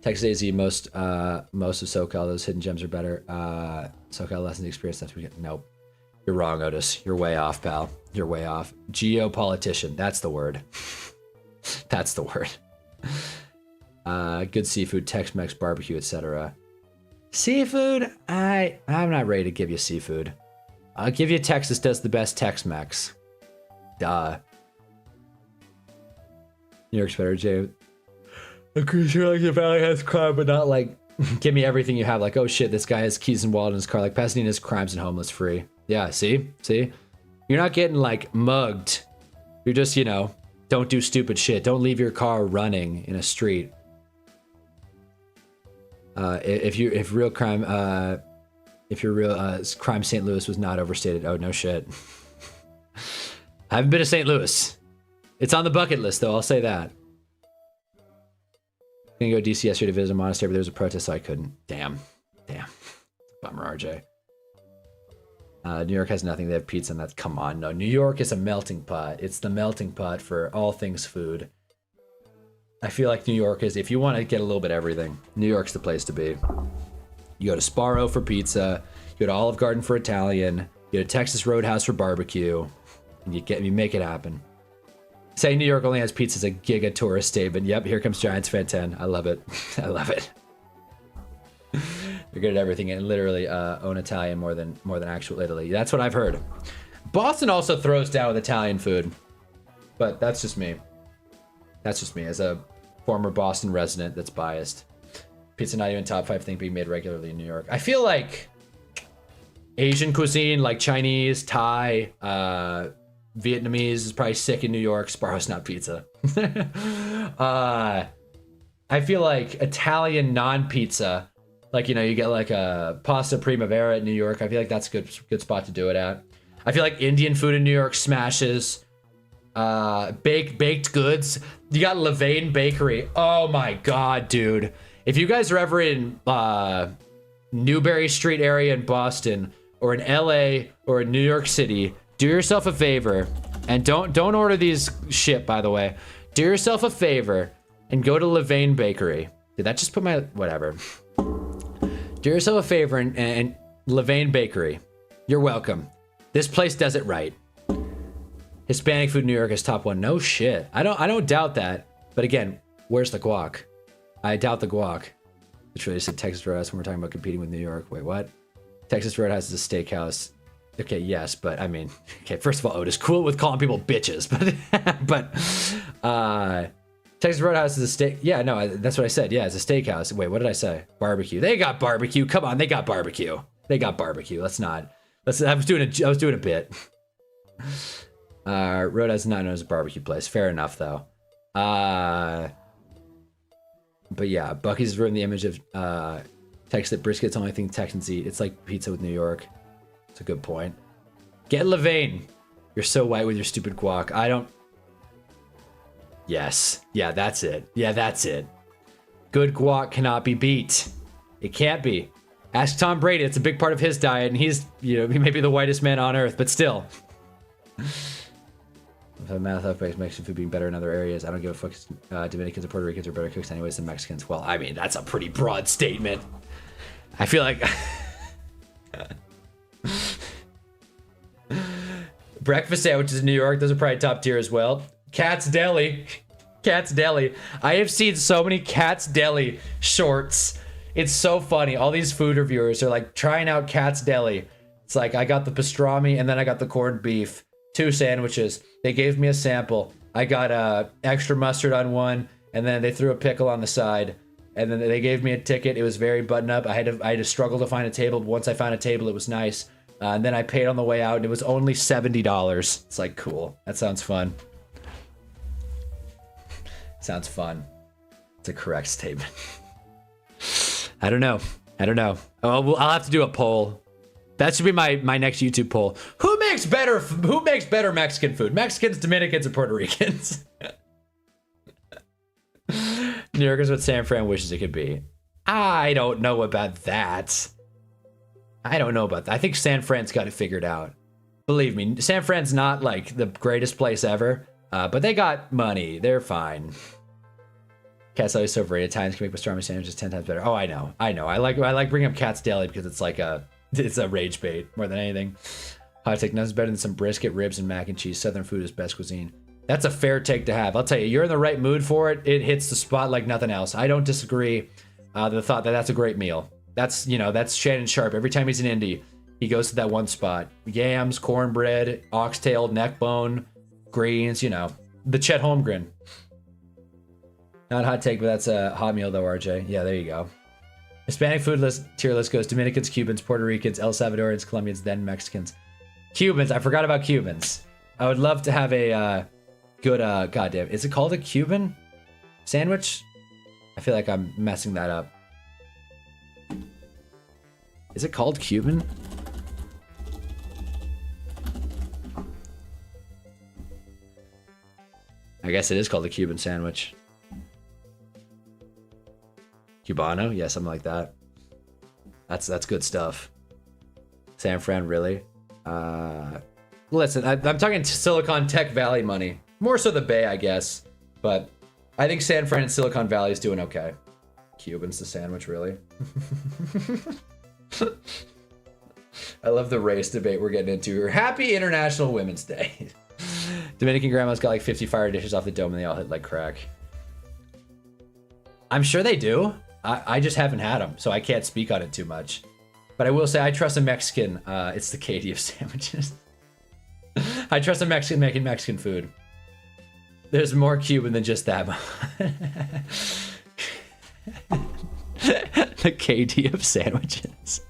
Texas AZ, most of SoCal, those hidden gems are better. SoCal lessons experience. That's what we get. Nope. You're wrong, Otis. You're way off, pal. You're way off. Geopolitician. That's the word. That's the word. Good seafood, Tex-Mex, barbecue, etc. Seafood? I'm not ready to give you seafood. I'll give you Texas does the best Tex-Mex. Duh. New York's better, Jay. I'm pretty sure like the Valley has crime, but not like give me everything you have. Like, oh shit, this guy has keys and wallet in his car. Like Pasadena has crimes and homeless free. Yeah, see? You're not getting like mugged. You're just, don't do stupid shit. Don't leave your car running in a street. If your real crime St. Louis was not overstated. Oh no shit. I haven't been to St. Louis. It's on the bucket list though. I'll say that. Gonna go to DC yesterday to visit a monastery, but there was a protest, so I couldn't. Damn. Bummer, RJ. New York has nothing. They have pizza, and that's come on. No, New York is a melting pot. It's the melting pot for all things food. I feel like New York is, if you want to get a little bit of everything, New York's the place to be. You go to Sparrow for pizza. You go to Olive Garden for Italian. You go to Texas Roadhouse for barbecue. And you make it happen. Saying New York only has pizza is a giga tourist statement. Yep, here comes Giants Fan 10. I love it. I love it. You're good at everything and literally own Italian more than actual Italy. That's what I've heard. Boston also throws down with Italian food, but that's just me. That's just me as a former Boston resident that's biased. Pizza not even top 5 thing being made regularly in New York. I feel like Asian cuisine, like Chinese, Thai, Vietnamese is probably sick in New York. Sparrow's not pizza. I feel like Italian non-pizza, like, you get like a pasta primavera in New York. I feel like that's a good spot to do it at. I feel like Indian food in New York smashes. Baked goods. You got Levain Bakery. Oh my god, dude. If you guys are ever in Newberry Street area in Boston, or in LA, or in New York City, do yourself a favor, and don't order these shit, by the way. Do yourself a favor and go to Levain Bakery. Did that just put my whatever? Do yourself a favor and Levain Bakery. You're welcome. This place does it right. Hispanic food in New York is top 1. No shit. I don't doubt that. But again, where's the guac? I doubt the guac. It's really said Texas Roadhouse when we're talking about competing with New York. Wait, what? Texas Roadhouse is a steakhouse. Okay, yes, but I mean, okay, first of all, Otis, cool with calling people bitches, but Texas Roadhouse is a steak. Yeah, no, that's what I said. Yeah, it's a steakhouse. Wait, what did I say? Barbecue. They got barbecue. Come on, they got barbecue. They got barbecue. I was doing a bit. Roadhouse is not known as a barbecue place. Fair enough, though. But yeah, Buc-ee's ruined the image of Texas that brisket's the only thing Texans eat. It's like pizza with New York. It's a good point. Get Levain. You're so white with your stupid guac. I don't. Yes. Yeah, that's it. Yeah, that's it. Good guac cannot be beat. It can't be. Ask Tom Brady. It's a big part of his diet, and he's, he may be the whitest man on earth, but still. If a math makes Mexican food being better in other areas, I don't give a fuck. Dominicans and Puerto Ricans are better cooks anyways than Mexicans. Well, I mean, that's a pretty broad statement. I feel like breakfast sandwiches in New York, those are probably top tier as well. Cat's Deli. Cat's Deli. I have seen so many Cat's Deli shorts. It's so funny. All these food reviewers are like trying out Cat's Deli. It's like, I got the pastrami and then I got the corned beef. 2 sandwiches. They gave me a sample. I got extra mustard on one, and then they threw a pickle on the side. And then they gave me a ticket. It was very button up. I had to struggle to find a table. But once I found a table, it was nice. And then I paid on the way out, and it was only $70. It's like, cool. That sounds fun. Sounds fun. It's a correct statement. I don't know. Oh, well, I'll have to do a poll. That should be my next YouTube poll. Who makes better Mexican food? Mexicans, Dominicans, or Puerto Ricans? New York is what San Fran wishes it could be. I don't know about that. I think San Fran's got it figured out. Believe me, San Fran's not like the greatest place ever, but they got money. They're fine. Cat's Deli is so great. Italians can make pastrami sandwiches 10 times better. Oh, I know. I like bringing up Cat's Deli because it's like it's a rage bait more than anything. Hot take, nothing's better than some brisket, ribs, and mac and cheese. Southern food is best cuisine. That's a fair take to have. I'll tell you, you're in the right mood for it. It hits the spot like nothing else. I don't disagree. The thought that that's a great meal. That's Shannon Sharp. Every time he's in Indy, he goes to that one spot. Yams, cornbread, oxtail, neck bone, greens, the Chet Holmgren. Not hot take, but that's a hot meal though, RJ. Yeah, there you go. Hispanic food tier list goes Dominicans, Cubans, Puerto Ricans, El Salvadorians, Colombians, then Mexicans. Cubans, I forgot about Cubans. I would love to have a good, goddamn, is it called a Cuban sandwich? I feel like I'm messing that up. Is it called Cuban? I guess it is called a Cuban sandwich. Cubano? Yeah, something like that. That's good stuff. San Fran, really? Listen, I'm talking Silicon Tech Valley money. More so the Bay, I guess. But I think San Fran and Silicon Valley is doing okay. Cubans the sandwich, really? I love the race debate we're getting into here. Happy International Women's Day. Dominican grandma's got like 50 fire dishes off the dome and they all hit like crack. I'm sure they do. I just haven't had them, so I can't speak on it too much. But I will say I trust a Mexican. It's the Katie of sandwiches. I trust a Mexican making Mexican food. There's more Cuban than just that. The KD of sandwiches.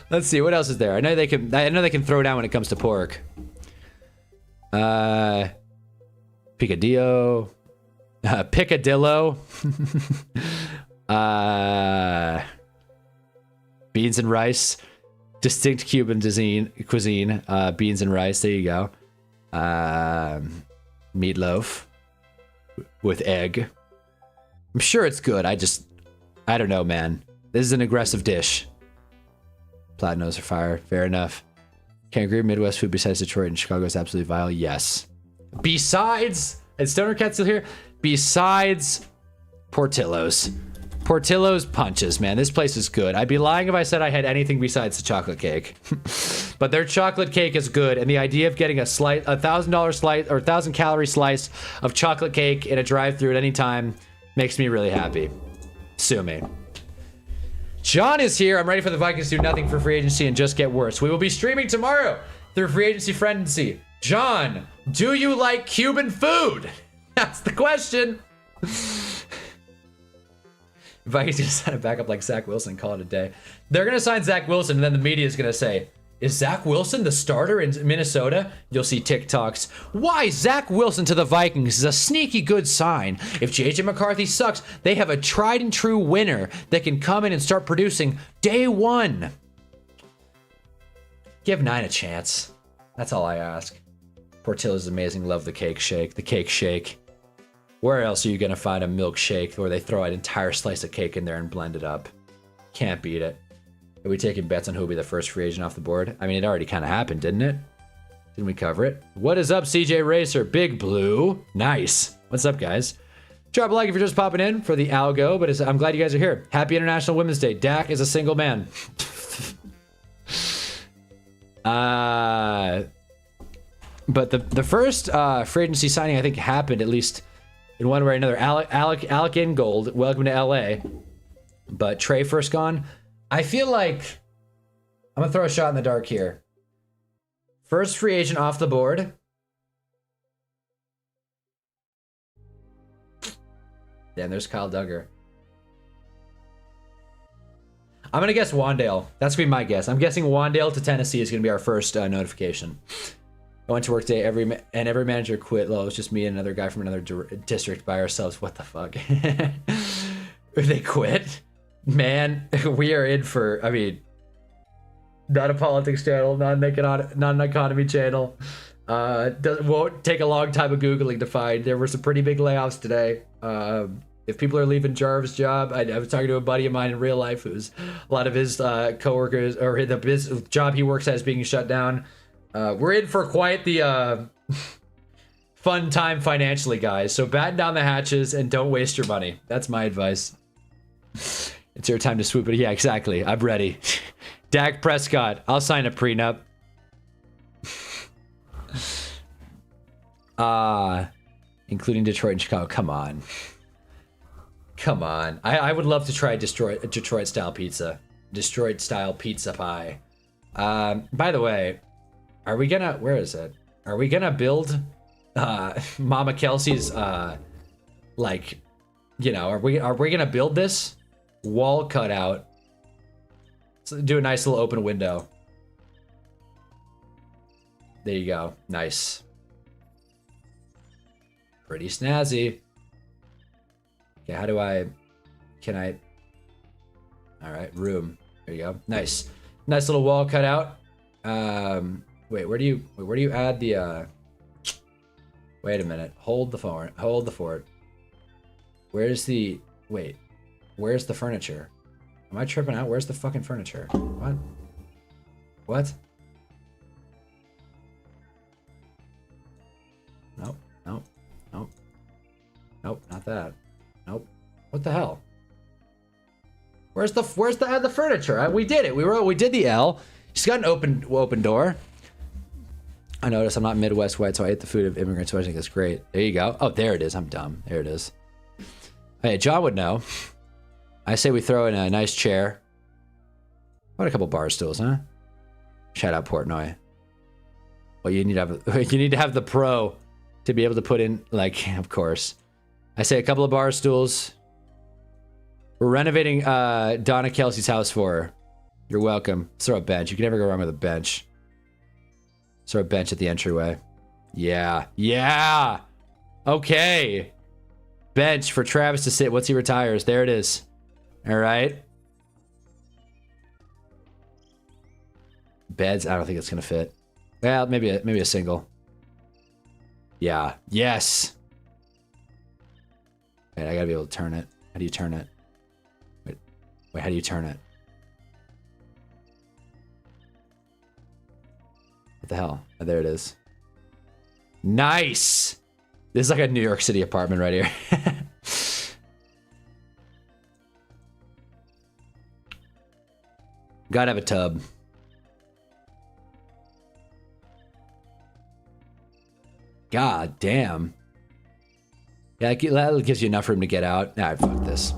Let's see, what else is there? I know they can throw down when it comes to pork. Picadillo. Picadillo. Beans and rice. Distinct Cuban cuisine. Beans and rice, there you go. Meatloaf with egg. I'm sure it's good. I don't know, man. This is an aggressive dish. Platanos are fire. Fair enough. Can't agree. Midwest food besides Detroit and Chicago is absolutely vile. Yes. Besides, is Stoner Cat still here? Besides Portillo's. Portillo's punches, man. This place is good. I'd be lying if I said I had anything besides the chocolate cake. But their chocolate cake is good, and the idea of getting a $1,000 slice or 1,000-calorie slice of chocolate cake in a drive-thru at any time makes me really happy. Sue me. John is here. I'm ready for the Vikings to do nothing for free agency and just get worse. We will be streaming tomorrow through Free Agency Frenzy. John, do you like Cuban food? That's the question. Vikings gonna sign a backup like Zach Wilson and call it a day. They're gonna sign Zach Wilson, and then the media is gonna say, is Zach Wilson the starter in Minnesota? You'll see TikToks. Why Zach Wilson to the Vikings is a sneaky good sign. If JJ McCarthy sucks, they have a tried and true winner that can come in and start producing day one. Give 9 a chance. That's all I ask. Portillo's amazing. Love the cake shake. The cake shake. Where else are you going to find a milkshake where they throw an entire slice of cake in there and blend it up? Can't beat it. Are we taking bets on who'll be the first free agent off the board? I mean, it already kind of happened, didn't it? Didn't we cover it? What is up, CJ Racer? Big Blue. Nice. What's up, guys? Drop a like if you're just popping in for the algo, but I'm glad you guys are here. Happy International Women's Day. Dak is a single man. But the first free agency signing, I think, happened at least in one way or another. Alec Ingold, welcome to LA. But Trey first gone. I feel like I'm gonna throw a shot in the dark here. First free agent off the board. Damn, there's Kyle Duggar. I'm gonna guess Wandale. That's gonna be my guess. I'm guessing Wandale to Tennessee is gonna be our first notification. I went to work today. Every manager quit. Well, it was just me and another guy from another district by ourselves. What the fuck? They quit, man. We are in for. I mean, not a politics channel, not an economy channel. Won't take a long time of Googling to find. There were some pretty big layoffs today. If people are leaving Jarv's job, I was talking to a buddy of mine in real life who's a lot of his coworkers or the job he works at is being shut down. We're in for quite the fun time financially, guys. So batten down the hatches and don't waste your money. That's my advice. It's your time to swoop it. Yeah, exactly. I'm ready. Dak Prescott, I'll sign a prenup. Including Detroit and Chicago. Come on. Come on. I would love to try Detroit style pizza. Detroit style pizza pie. By the way, are we gonna, where is it? Are we gonna build Mama Kelsey's like, you know, are we gonna build this wall cutout? So do a nice little open window. There you go. Nice. Pretty snazzy. Okay, how do I... Can I... Alright, room. There you go. Nice. Nice little wall cut out. Wait, where do you add the... Wait a minute. Hold the fort. Hold the fort. Where's the... Wait. Where's the furniture? Am I tripping out? Where's the fucking furniture? What? What? Nope. Nope. Nope. Nope. Not that. Nope. What the hell? Where's the furniture? We did it. We did the L. She's got an open door. I noticed I'm not Midwest white, so I ate the food of immigrants, so I think it's great. There you go. Oh, there it is. I'm dumb. There it is. Hey, John would know. I say we throw in a nice chair. What a couple bar stools, huh? Shout out Portnoy. Well, you need to have the pro to be able to put in, like, of course. I say a couple of bar stools. We're renovating Donna Kelsey's house for her. You're welcome. Let's throw a bench. You can never go wrong with a bench. Let's throw a bench at the entryway. Yeah. Yeah. Okay. Bench for Travis to sit once he retires. There it is. All right. Beds. I don't think it's gonna fit. Well, maybe a single. Yeah. Yes. Wait, I gotta be able to turn it. How do you turn it? Wait, how do you turn it? What the hell? Oh, there it is. Nice! This is like a New York City apartment right here. Gotta have a tub. God damn. Yeah, that gives you enough room to get out. Nah, fuck this.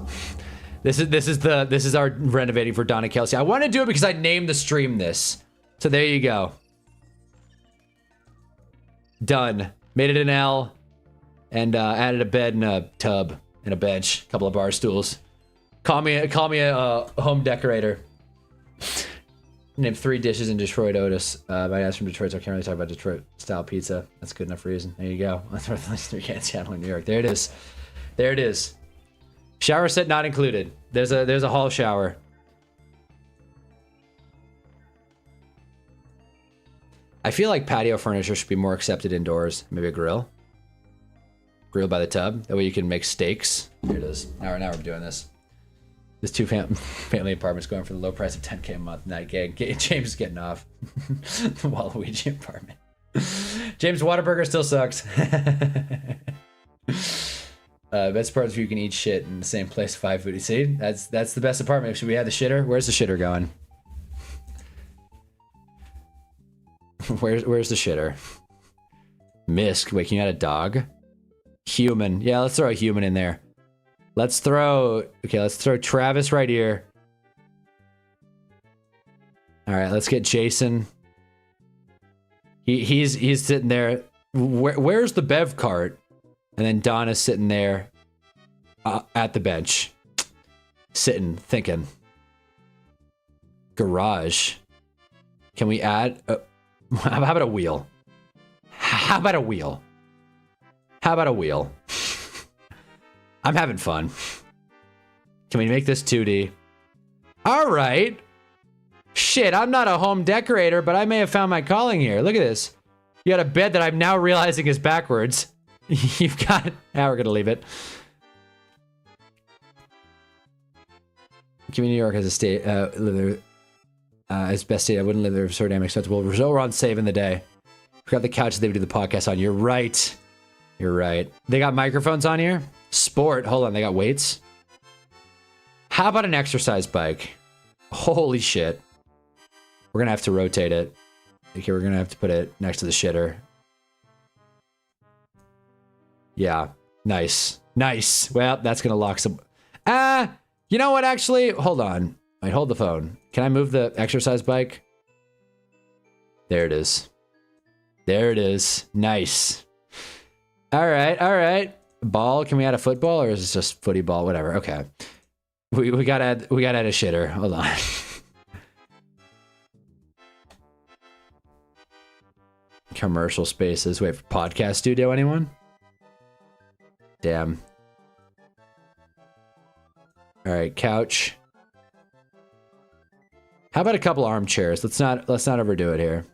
This is our renovating for Donna Kelsey. I want to do it because I named the stream this. So there you go. Done. Made it an L. And added a bed and a tub and a bench. A couple of bar stools. Call me a home decorator. Name 3 dishes in Detroit, Otis. My dad's from Detroit, so I can't really talk about Detroit style pizza. That's good enough reason. There you go. That's worth at least 3 cans channel in New York. There it is. There it is. Shower set not included. There's a hall shower. I feel like patio furniture should be more accepted indoors. Maybe a grill. Grill by the tub. That way you can make steaks. Here it is. Now we're doing this. This family apartment's going for the low price of $10K a month. Night gang. James is getting off. The Waluigi apartment. James Whataburger still sucks. Best part is if you can eat shit in the same place 5 food. See, that's the best apartment. Should we have the shitter? Where's the shitter going? Where's the shitter? Misk. Wait, can you add a dog? Human. Yeah, let's throw a human in there. Let's throw Travis right here. All right, let's get Jason. He's sitting there. Where's the bev cart? And then Donna's sitting there at the bench. Sitting, thinking. Garage. Can we add... how about a wheel? How about a wheel? How about a wheel? I'm having fun. Can we make this 2D? All right. Shit, I'm not a home decorator, but I may have found my calling here. Look at this. You got a bed that I'm now realizing is backwards. You've got... Now we're going to leave it. Give me New York as a state. Live there, as best state. I wouldn't live there if so damn acceptable. We're on saving the day. Forgot the couch that they would do the podcast on. You're right. You're right. They got microphones on here? Sport. Hold on. They got weights? How about an exercise bike? Holy shit. We're going to have to rotate it. Okay, we're going to have to put it next to the shitter. Yeah. Nice. Nice. Well, that's going to lock some... you know what, actually? Hold on. Wait, hold the phone. Can I move the exercise bike? There it is. There it is. Nice. All right, all right. Ball, can we add a football or is it just footy ball? Whatever, okay. We gotta add a shitter. Hold on. Commercial spaces. Wait, for podcast studio, anyone? Damn. All right, couch. How about a couple armchairs? Let's not overdo it here.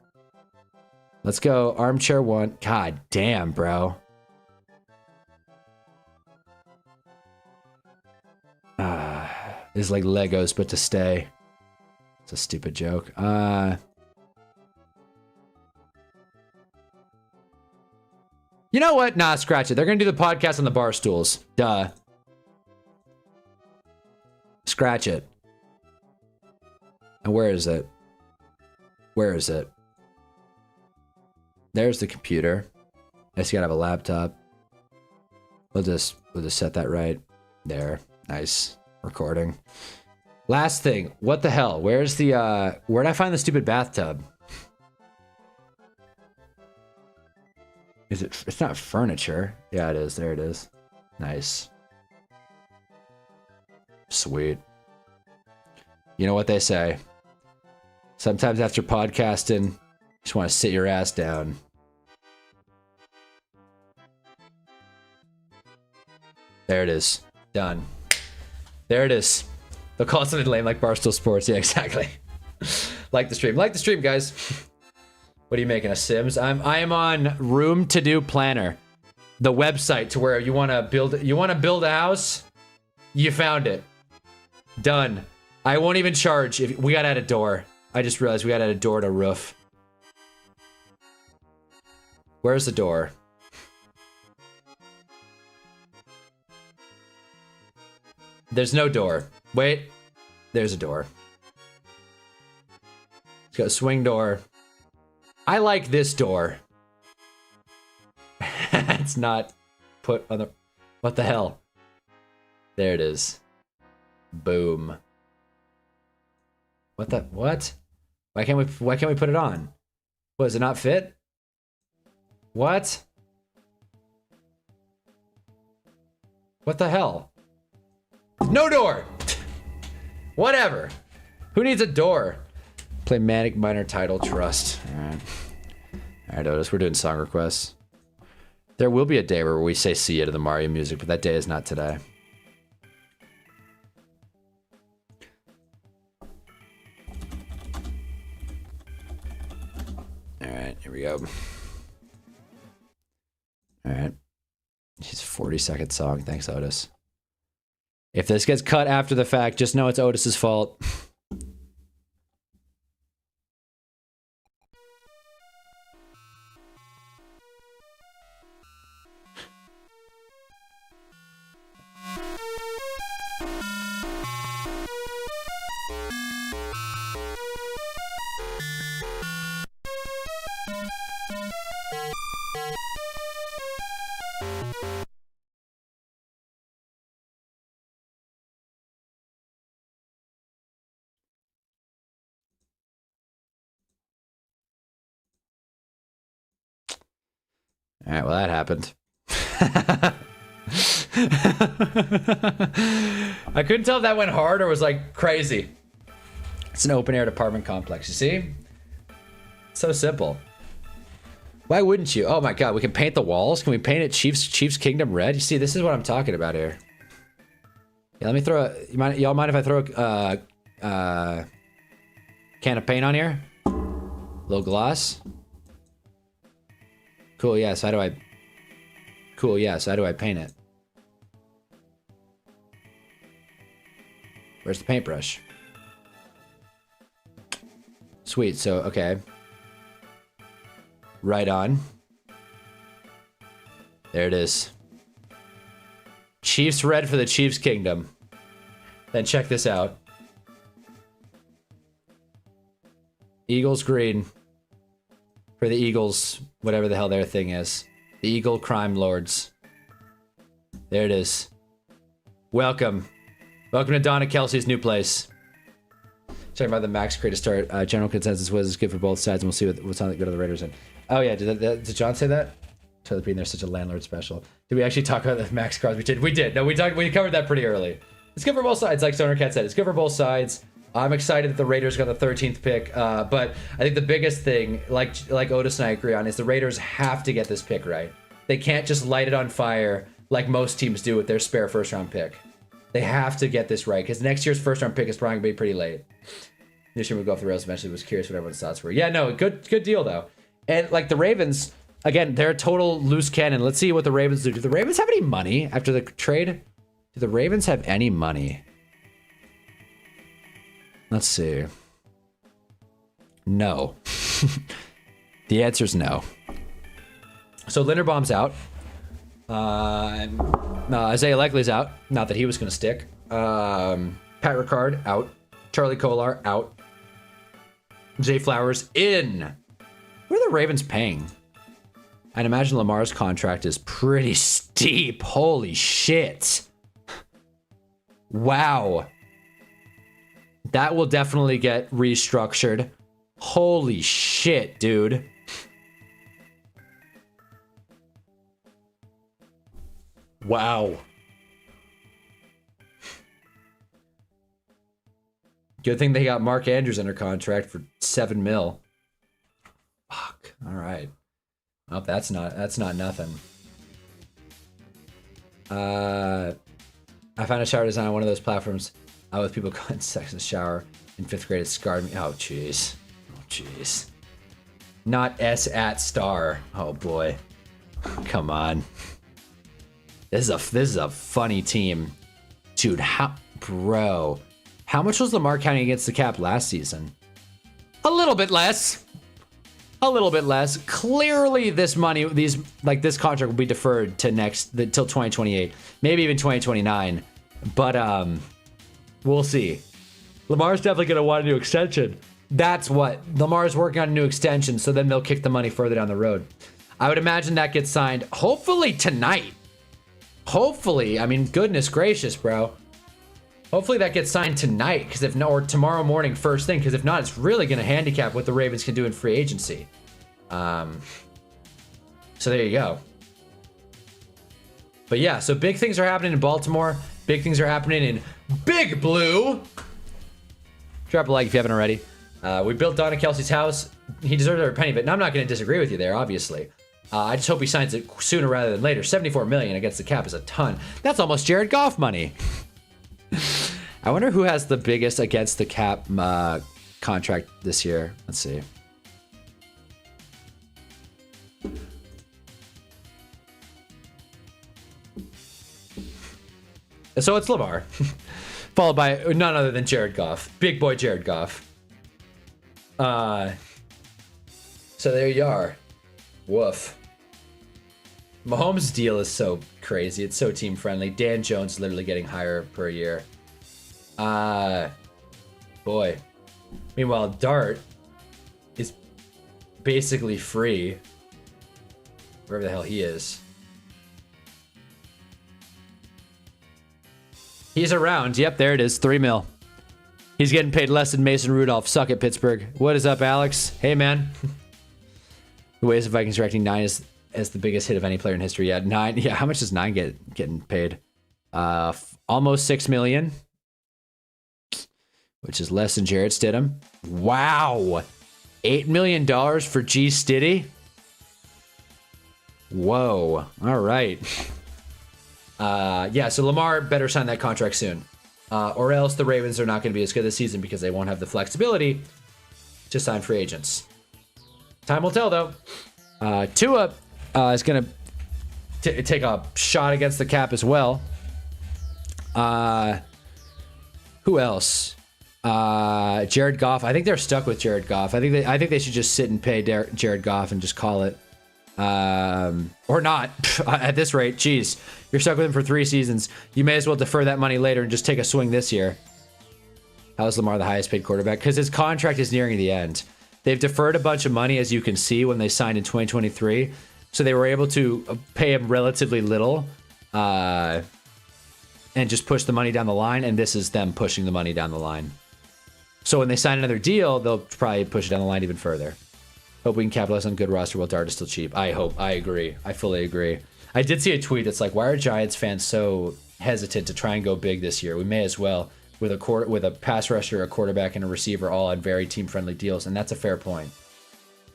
Let's go armchair 1. God damn, bro. It's like Legos, but to stay. It's a stupid joke. You know what? Nah, scratch it. They're gonna do the podcast on the bar stools. Duh. Scratch it. And where is it? Where is it? There's the computer. I just gotta have a laptop. We'll just set that right there. Nice. Recording. Last thing. What the hell? Where's the where'd I find the stupid bathtub? Is it? It's not furniture. Yeah, it is. There it is. Nice. Sweet. You know what they say. Sometimes after podcasting, you just want to sit your ass down. There it is. Done. There it is. They'll call it something lame like Barstool Sports. Yeah, exactly. Like the stream. Like the stream, guys. What are you making, a Sims? I am on Room To Do Planner. The website to where you want to build a house. You found it. Done. I won't even charge. If we gotta add a door. I just realized we gotta add a door to roof. Where's the door? There's no door. Wait. There's a door. It's got a swing door. I like this door. It's not put on the... What the hell? There it is. Boom. What the... What? Why can't we put it on? What, does it not fit? What? What the hell? No door! Whatever. Who needs a door? Play Manic Minor Title Trust. Alright. Alright, Otis, we're doing song requests. There will be a day where we say see ya to the Mario music, but that day is not today. Alright, here we go. Alright. It's a 40-second song. Thanks, Otis. If this gets cut after the fact, just know it's Otis's fault. All right, well, that happened. I couldn't tell if that went hard or was like crazy. It's an open air apartment complex, you see? So simple. Why wouldn't you? Oh my god, we can paint the walls. Can we paint it Chiefs Kingdom red? You see, this is what I'm talking about here. Yeah, let me throw a... Y'all mind if I throw a can of paint on here? Little gloss. Cool, yeah, so how do I... Cool, yeah, so how do I paint it? Where's the paintbrush? Sweet, so, okay. Right on. There it is. Chiefs red for the Chiefs Kingdom. Then check this out. Eagles green for the Eagles, whatever the hell their thing is. The Eagle Crime Lords. There it is. Welcome. Welcome to Donna Kelsey's new place. Talking about the max create to start. General consensus was it's good for both sides, and we'll see what's on the good of the Raiders in. Oh yeah, did John say that? Toilet being there's such a landlord special. Did we actually talk about the max cards? We did. We did. No, we covered that pretty early. It's good for both sides, like Stoner Cat said. It's good for both sides. I'm excited that the Raiders got the 13th pick, but I think the biggest thing, like Otis and I agree on, is the Raiders have to get this pick right. They can't just light it on fire like most teams do with their spare first-round pick. They have to get this right, because next year's first-round pick is probably going to be pretty late. This year we go off the rails eventually. Was curious what everyone's thoughts were. Yeah, no, good deal, though. And, like, the Ravens, again, they're a total loose cannon. Let's see what the Ravens do. Do the Ravens have any money after the trade? Do the Ravens have any money? Let's see. No. The answer is no. So Linderbaum's out. Isaiah Likely's out. Not that he was going to stick. Pat Ricard out. Charlie Kolar out. Zay Flowers in. What are the Ravens paying? I'd imagine Lamar's contract is pretty steep. Holy shit. Wow. That will definitely get restructured. Holy shit, dude. Wow. Good thing they got Mark Andrews under contract for $7 million. Fuck. All right. Well, that's not nothing. I found a shower design on one of those platforms with people calling sex in the shower in 5th grade. It scarred me. Oh, jeez. Oh, jeez. Not S at star. Oh, boy. Come on. This is a funny team. Dude, bro. How much was Lamar counting against the cap last season? A little bit less. A little bit less. Clearly, this money, this contract will be deferred to till 2028, maybe even 2029. But we'll see. Lamar's definitely gonna want a new extension. That's what Lamar's working on, a new extension. So then they'll kick the money further down the road. I would imagine that gets signed hopefully tonight. Hopefully, I mean, goodness gracious, bro. Hopefully that gets signed tonight, because if no, or tomorrow morning first thing, because if not, it's really going to handicap what the Ravens can do in free agency. So there you go. But yeah, so big things are happening in Baltimore. Big things are happening in Big Blue. Drop a like if you haven't already. We built Donna Kelsey's house. He deserves every penny, but I'm not going to disagree with you there, obviously. I just hope he signs it sooner rather than later. $74 million against the cap is a ton. That's almost Jared Goff money. I wonder who has the biggest against the cap contract this year. Let's see. So it's Lamar, followed by none other than Jared Goff. Big boy Jared Goff. So there you are. Woof. Mahomes' deal is so crazy. It's so team friendly. Dan Jones is literally getting higher per year. Boy. Meanwhile, Dart is basically free. Wherever the hell he is. He's around. Yep, there it is. $3 million. He's getting paid less than Mason Rudolph. Suck it, Pittsburgh. What is up, Alex? Hey, man. The ways the Vikings directing 9 is the biggest hit of any player in history. Yeah, 9. Yeah, how much does 9 getting paid? Almost $6 million, which is less than Jarrett Stidham. Wow, $8 million for G Stiddy. Whoa. All right. Yeah, so Lamar better sign that contract soon. Or else the Ravens are not going to be as good this season because they won't have the flexibility to sign free agents. Time will tell, though. Tua is going to take a shot against the cap as well. Who else? Jared Goff. I think they're stuck with Jared Goff. I think they should just sit and pay Jared Goff and just call it. Or not. At this rate, geez, you're stuck with him for 3 seasons. You may as well defer that money later and just take a swing this year. How is Lamar the highest paid quarterback? Because his contract is nearing the end. They've deferred a bunch of money, as you can see, when they signed in 2023. So they were able to pay him relatively little and just push the money down the line. And this is them pushing the money down the line. So when they sign another deal, they'll probably push it down the line even further. Hope we can capitalize on good roster while Dart is still cheap. I hope. I agree. I fully agree. I did see a tweet that's like, why are Giants fans so hesitant to try and go big this year? We may as well with a pass rusher, a quarterback, and a receiver all on very team-friendly deals, and that's a fair point.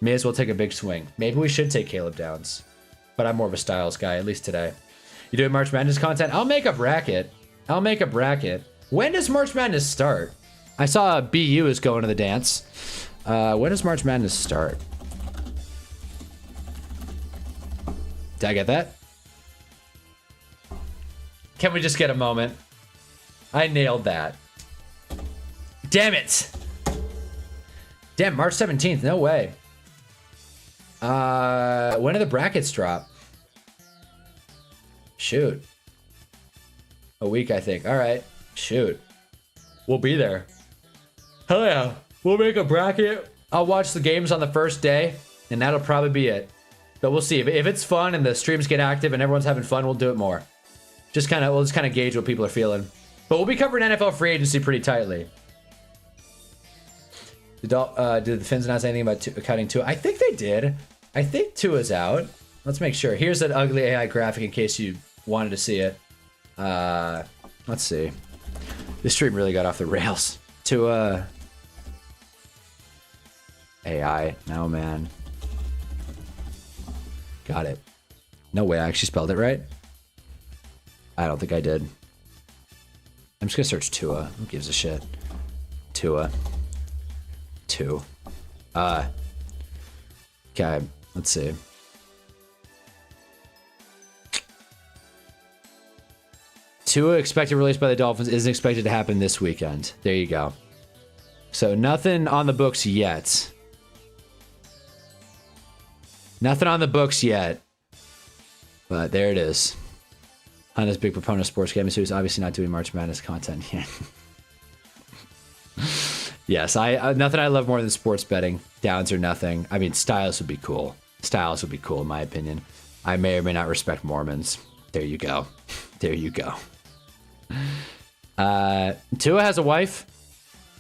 May as well take a big swing. Maybe we should take Caleb Downs, but I'm more of a Styles guy, at least today. You doing March Madness content? I'll make a bracket. When does March Madness start? I saw BU is going to the dance. When does March Madness start? Did I get that? Can we just get a moment? I nailed that. Damn it. Damn, March 17th. No way. When do the brackets drop? Shoot. A week, I think. All right. Shoot. We'll be there. Hell yeah. We'll make a bracket. I'll watch the games on the first day, and that'll probably be it. But we'll see. If it's fun and the streams get active and everyone's having fun, we'll do it more. We'll just kind of gauge what people are feeling. But we'll be covering NFL free agency pretty tightly. Did the Finns announce anything about cutting Tua? I think they did. I think Tua's out. Let's make sure. Here's that ugly AI graphic in case you wanted to see it. Let's see. This stream really got off the rails. Tua. AI. No, man. Got it. No way, I actually spelled it right. I don't think I did. I'm just gonna search Tua. Who gives a shit? Tua. Okay, let's see. Tua expected release by the Dolphins isn't expected to happen this weekend. There you go. So nothing on the books yet. Nothing on the books yet. But there it is. Hunna's big proponent of sports gaming, so he's obviously not doing March Madness content yet. Yes, nothing I love more than sports betting. Downs or nothing. I mean, Styles would be cool. Styles would be cool, in my opinion. I may or may not respect Mormons. There you go. There you go. Tua has a wife.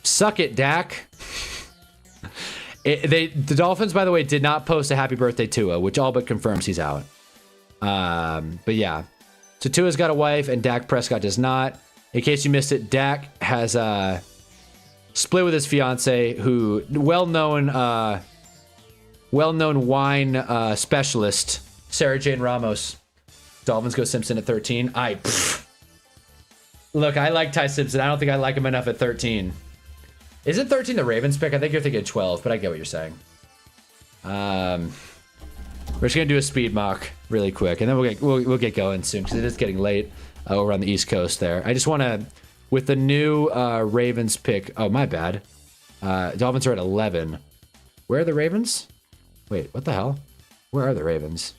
Suck it, Dak. The Dolphins, by the way, did not post a happy birthday Tua, which all but confirms he's out. But yeah. So Tua's got a wife and Dak Prescott does not. In case you missed it, Dak has split with his fiance, who well-known wine specialist Sarah Jane Ramos. Dolphins go Simpson at 13. Look, I like Ty Simpson. I don't think I like him enough at 13. Isn't 13 the Ravens pick? I think you're thinking 12, but I get what you're saying. We're just gonna do a speed mock really quick, and then we'll get going soon because it is getting late over on the East Coast. There, I just want to, with the new Ravens pick. Oh, my bad. Dolphins are at 11. Where are the Ravens? Wait, what the hell? Where are the Ravens?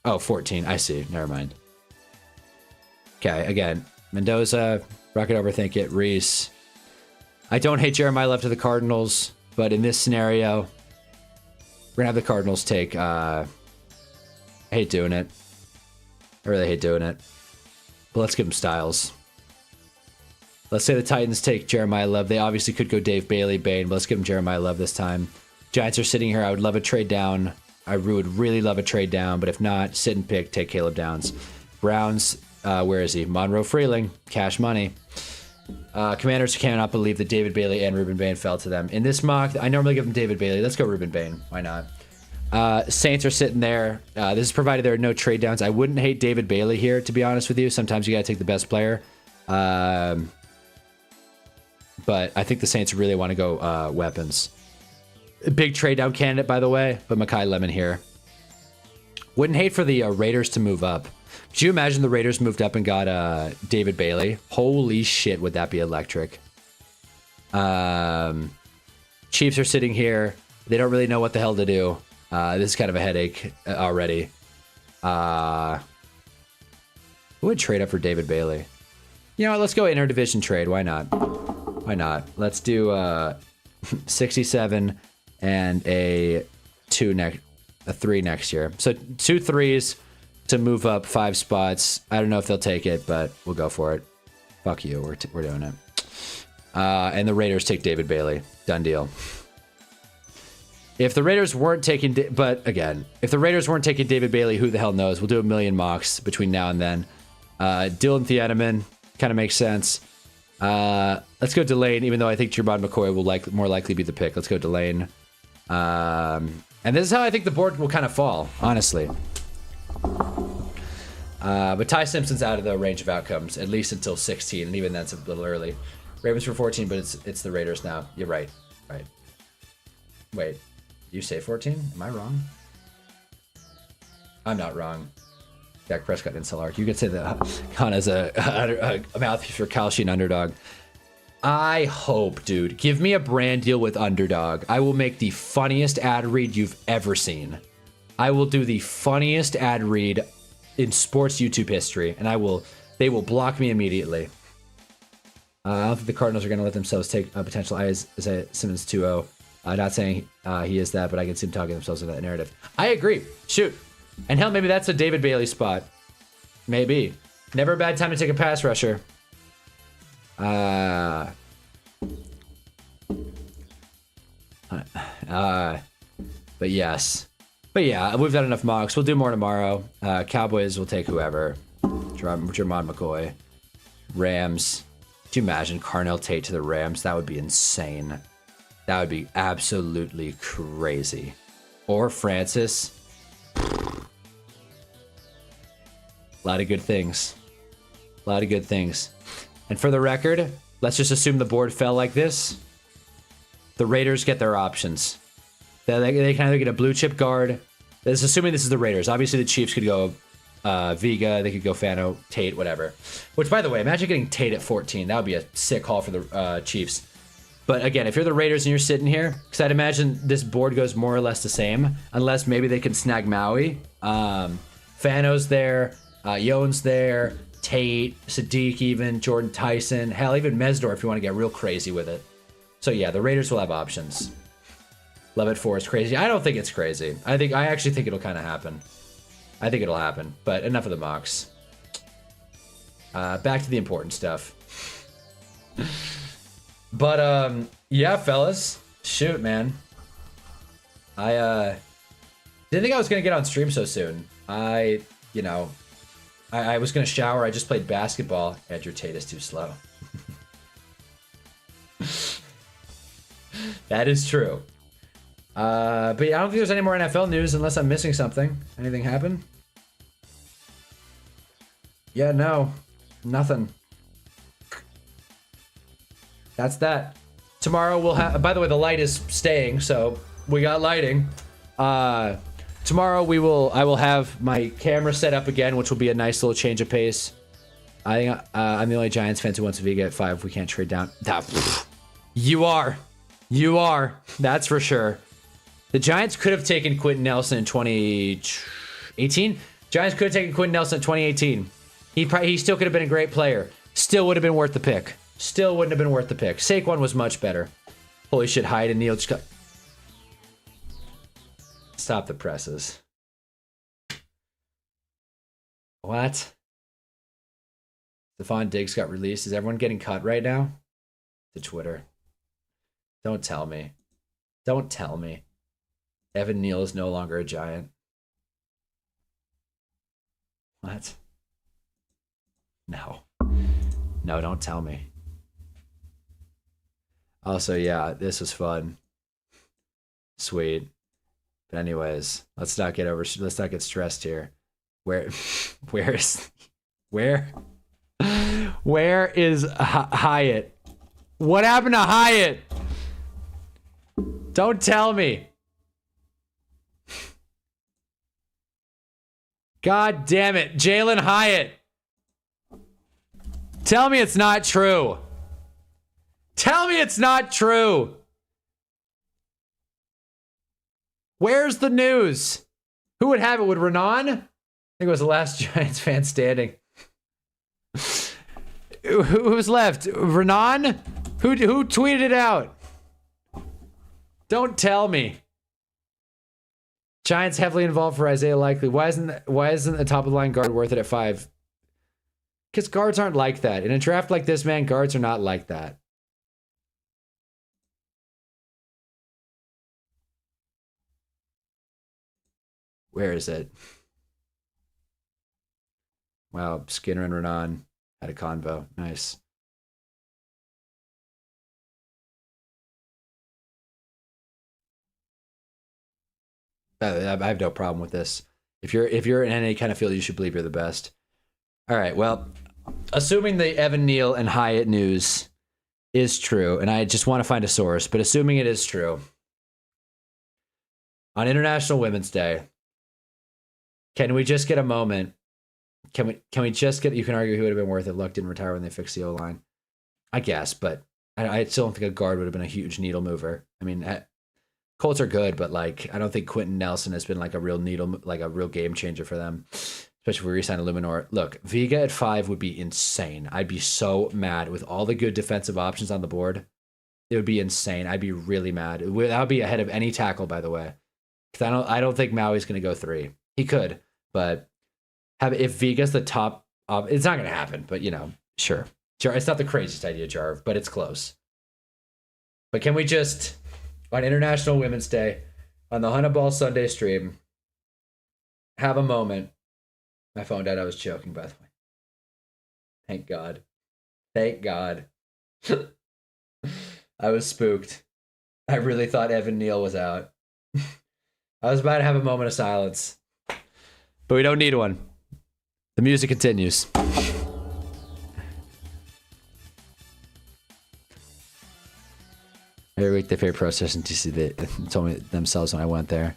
Oh, 14. I see. Never mind. Okay, again, Mendoza. Rocket overthink it. Reese. I don't hate Jeremiah Love to the Cardinals, but in this scenario, we're gonna have the Cardinals take. I hate doing it. I really hate doing it. But let's give them Styles. Let's say the Titans take Jeremiah Love. They obviously could go Dave Bailey, Bane, but let's give them Jeremiah Love this time. Giants are sitting here. I would love a trade down. I would really love a trade down, but if not, sit and pick, take Caleb Downs. Browns, where is he? Monroe Freeling, cash money. Commanders cannot believe that David Bailey and Ruben Bain fell to them. In this mock, I normally give them David Bailey. Let's go Ruben Bain. Why not? Saints are sitting there. This is provided there are no trade downs. I wouldn't hate David Bailey here, to be honest with you. Sometimes you got to take the best player. But I think the Saints really want to go weapons. Big trade down candidate, by the way, but Mekhi Lemon here. Wouldn't hate for the Raiders to move up. Could you imagine the Raiders moved up and got David Bailey? Holy shit, would that be electric. Chiefs are sitting here. They don't really know what the hell to do. This is kind of a headache already. Who would trade up for David Bailey? You know what? Let's go interdivision trade. Why not? Why not? Let's do 67 and a 3 next year. So 2 3s to move up 5 spots. I don't know if they'll take it, but we'll go for it. Fuck you. We're doing it. And the Raiders take David Bailey. Done deal. If the Raiders weren't taking, but again, if the Raiders weren't taking David Bailey, who the hell knows? We'll do a million mocks between now and then. Dylan Thieneman kind of makes sense. Let's go Delane, even though I think Jermon McCoy will more likely be the pick. Let's go Delane. And this is how I think the board will kind of fall, honestly. But Ty Simpson's out of the range of outcomes, at least until 16, and even that's a little early. Ravens for 14, but it's the Raiders now. You're right. Right. Wait, you say 14? Am I wrong? I'm not wrong. Dak Prescott and Salark. You could say that Khan has a mouthpiece for Kyle Sheen underdog. I hope, dude. Give me a brand deal with Underdog. I will make the funniest ad read you've ever seen. I will do the funniest ad read in sports YouTube history, and they will block me immediately. I don't think the Cardinals are going to let themselves take a potential Isaiah Simmons 2-0. Not saying he is that, but I can see them talking themselves into that narrative. I agree. Shoot. And hell, maybe that's a David Bailey spot. Maybe. Never a bad time to take a pass rusher. But yes. But yeah, we've done enough mocks. We'll do more tomorrow. Cowboys will take whoever. Jermon McCoy. Rams. Could you imagine Carnell Tate to the Rams? That would be insane. That would be absolutely crazy. Or Francis. A lot of good things. A lot of good things. And for the record, let's just assume the board fell like this. The Raiders get their options. They can either get a blue chip guard. This assuming this is the Raiders. Obviously, the Chiefs could go Vega. They could go Fano, Tate, whatever. Which, by the way, imagine getting Tate at 14. That would be a sick haul for the Chiefs. But again, if you're the Raiders and you're sitting here, because I'd imagine this board goes more or less the same, unless maybe they can snag Maui. Fano's there, Yone's there, Tate, Sadiq even, Jordan Tyson, hell, even Mesdor if you want to get real crazy with it. So yeah, the Raiders will have options. Love it 4 is crazy. I don't think it's crazy. I actually think it'll kind of happen. I think it'll happen, but enough of the mocks. Back to the important stuff. But yeah, fellas, shoot, man. I didn't think I was gonna get on stream so soon. I was gonna shower. I just played basketball. Andrew Tate is too slow. That is true. But yeah, I don't think there's any more NFL news unless I'm missing something. Anything happen? Yeah, no, nothing. That's that. Tomorrow we'll have. By the way, the light is staying, so we got lighting. Tomorrow I will have my camera set up again, which will be a nice little change of pace. I think I'm the only Giants fan who wants Vega at 5. We can't trade down. You are. That's for sure. The Giants could have taken Quentin Nelson in 2018. Giants could have taken Quentin Nelson in 2018. He still could have been a great player. Still would have been worth the pick. Still wouldn't have been worth the pick. Saquon was much better. Holy shit, Hyde and Neal just got... Stop the presses. What? Stephon Diggs got released. Is everyone getting cut right now? To Twitter. Don't tell me. Don't tell me. Evan Neal is no longer a Giant. What? No. No, don't tell me. Also, yeah, this was fun. Sweet. But anyways, let's not get stressed here. Where is Hyatt? What happened to Hyatt? Don't tell me. God damn it, Jalen Hyatt. Tell me it's not true. Tell me it's not true. Where's the news? Who would have it? Would Renan? I think it was the last Giants fan standing. Who's left? Renan? Who tweeted it out? Don't tell me. Giants heavily involved for Isaiah Likely. Why isn't the top of the line guard worth it at 5? Because guards aren't like that. In a draft like this, man, guards are not like that. Where is it? Wow, Skinner and Renan had a convo. Nice. I have no problem with this. If you're in any kind of field, you should believe you're the best. All right, well, assuming the Evan Neal and Hyatt news is true, and I just want to find a source, but assuming it is true, on International Women's Day, can we just get a moment? Can we just get? You can argue who would have been worth it. Luck didn't retire when they fixed the O-line, I guess, but I still don't think a guard would have been a huge needle mover. I mean, Colts are good, but like I don't think Quentin Nelson has been like a real game changer for them, especially if we re-sign Illuminor. Look, Vega at 5 would be insane. I'd be so mad with all the good defensive options on the board. It would be insane. I'd be really mad. That would be ahead of any tackle, by the way. Because I don't think Maui's going to go 3. He could, but if Vega's the top, it's not going to happen. But sure. It's not the craziest idea, Jarv, but it's close. But can we just, on International Women's Day, on the Hunnaball Sunday stream, have a moment? My phone died. I was joking, by the way. Thank God. Thank God. I was spooked. I really thought Evan Neal was out. I was about to have a moment of silence. But we don't need one. The music continues. Every week they pay process and TC. They told me themselves when I went there.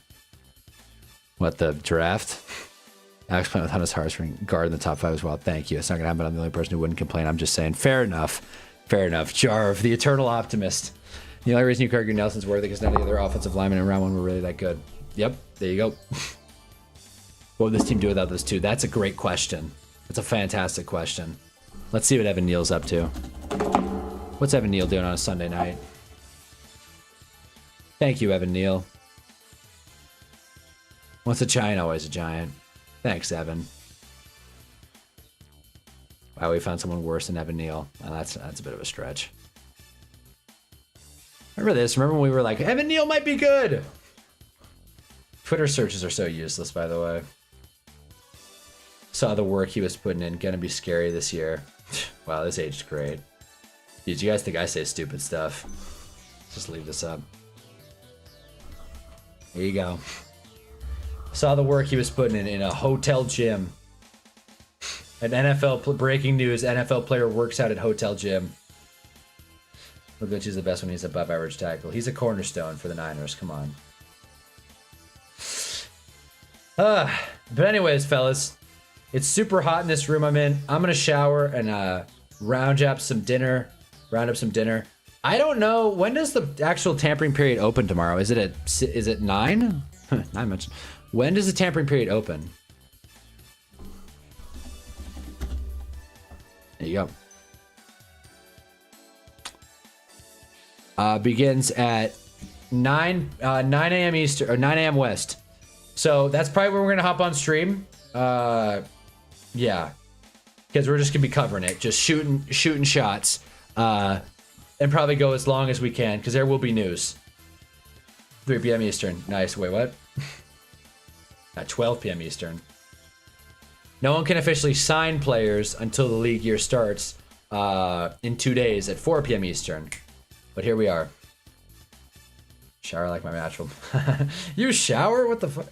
What, the draft? Alex playing with Hunter's Heartstring guard in the top 5 as well. Thank you. It's not going to happen. I'm the only person who wouldn't complain. I'm just saying, fair enough. Fair enough. Jarv, the eternal optimist. The only reason you could argue Nelson's worthy because none of the other offensive linemen in round 1 were really that good. Yep, there you go. What would this team do without those two? That's a great question. That's a fantastic question. Let's see what Evan Neal's up to. What's Evan Neal doing on a Sunday night? Thank you, Evan Neal. Once a giant, always a giant. Thanks, Evan. Wow, we found someone worse than Evan Neal. Well, that's a bit of a stretch. Remember this? Remember when we were like, Evan Neal might be good? Twitter searches are so useless, by the way. Saw the work he was putting in. Gonna be scary this year. Wow, this aged great. Dude, you guys think I say stupid stuff? Let's just leave this up. There you go. Saw the work he was putting in a hotel gym. An NFL breaking news: NFL player works out at hotel gym. Lugucci's the best when he's above average tackle. He's a cornerstone for the Niners. Come on. But anyways, fellas, it's super hot in this room I'm in. I'm gonna shower and round up some dinner. I don't know, when does the actual tampering period open tomorrow? Is it 9? 9 much. When does the tampering period open? There you go. Begins at 9 a.m. Eastern or 9 a.m. West. So that's probably where we're gonna hop on stream. Yeah, because we're just gonna be covering it, just shooting shots, and probably go as long as we can because there will be news. 3 p.m. Eastern. Nice. Wait, what? At 12 p.m. Eastern. No one can officially sign players until the league year starts in 2 days at 4 p.m. Eastern. But here we are. Shower like my natural. You shower? What the fuck?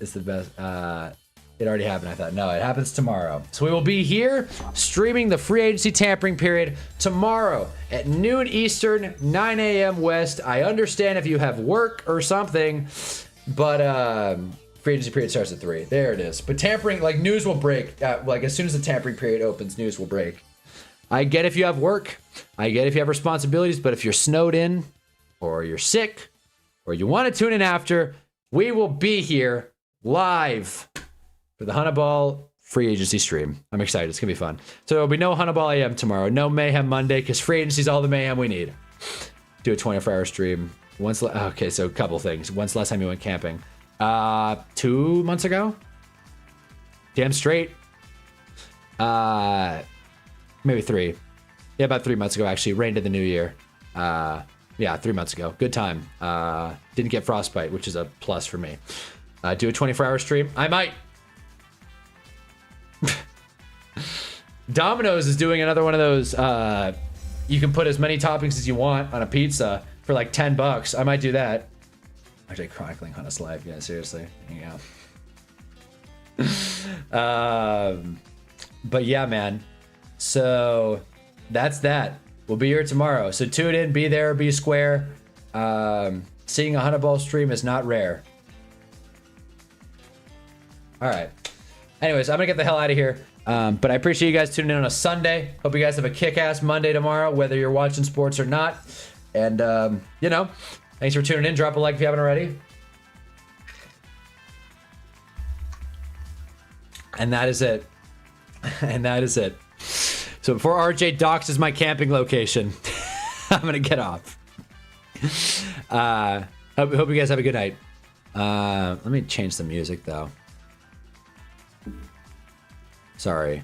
It's the best. It already happened, I thought. No, it happens tomorrow. So we will be here streaming the free agency tampering period tomorrow at noon Eastern, 9 a.m. West. I understand if you have work or something, but free agency period starts at 3. There it is. But tampering, like, news will break. Like, as soon as the tampering period opens, news will break. I get if you have work. I get if you have responsibilities. But if you're snowed in or you're sick or you want to tune in after, we will be here live for the Hunnaball free agency stream. I'm excited. It's going to be fun. So there'll be no Hunnaball AM tomorrow. No Mayhem Monday because free agency is all the mayhem we need. Do a 24-hour stream. Okay, so a couple things. When's the last time you went camping? 2 months ago? Damn straight. Maybe 3. Yeah, about 3 months ago, actually. Rained in the new year. Yeah, 3 months ago. Good time. Didn't get frostbite, which is a plus for me. Do a 24-hour stream? I might. Domino's is doing another one of those. You can put as many toppings as you want on a pizza for like $10. I might do that. Actually, chronicling Hunna's life. Yeah, seriously. Hang out. But yeah, man. So that's that. We'll be here tomorrow. So tune in, be there, be square. Seeing a Hunnaball stream is not rare. All right. Anyways, I'm gonna get the hell out of here. But I appreciate you guys tuning in on a Sunday. Hope you guys have a kick-ass Monday tomorrow, whether you're watching sports or not. And, you know, thanks for tuning in. Drop a like if you haven't already. And that is it. And that is it. So before RJ doxes my camping location, I'm gonna get off. Hope you guys have a good night. Let me change the music though. Sorry.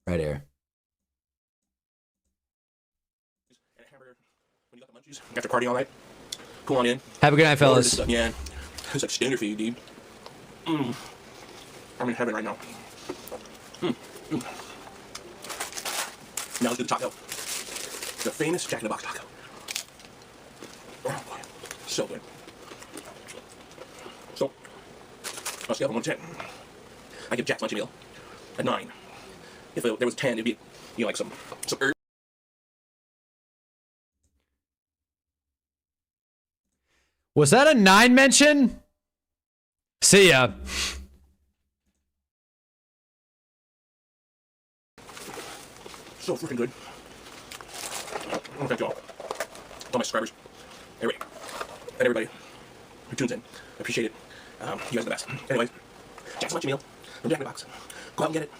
Right here. After party all night, cool on in. Have a good night, fellas. Yeah, it's like standard for you, dude. I'm in heaven right now. Now let's do the taco. The famous Jack in the Box taco. Oh boy, so good. So, on a scale of 1 to 10, I give Jack's Munchie Meal a 9. If there was 10, it'd be, you know, like some herb. Was that a 9 mention? See ya. So freaking good. I want to thank you all my subscribers, everybody, and everybody who tunes in. I appreciate it. You guys are the best. Anyways, Jack's Munchie Meal from Jack in the Box. Go out and get it.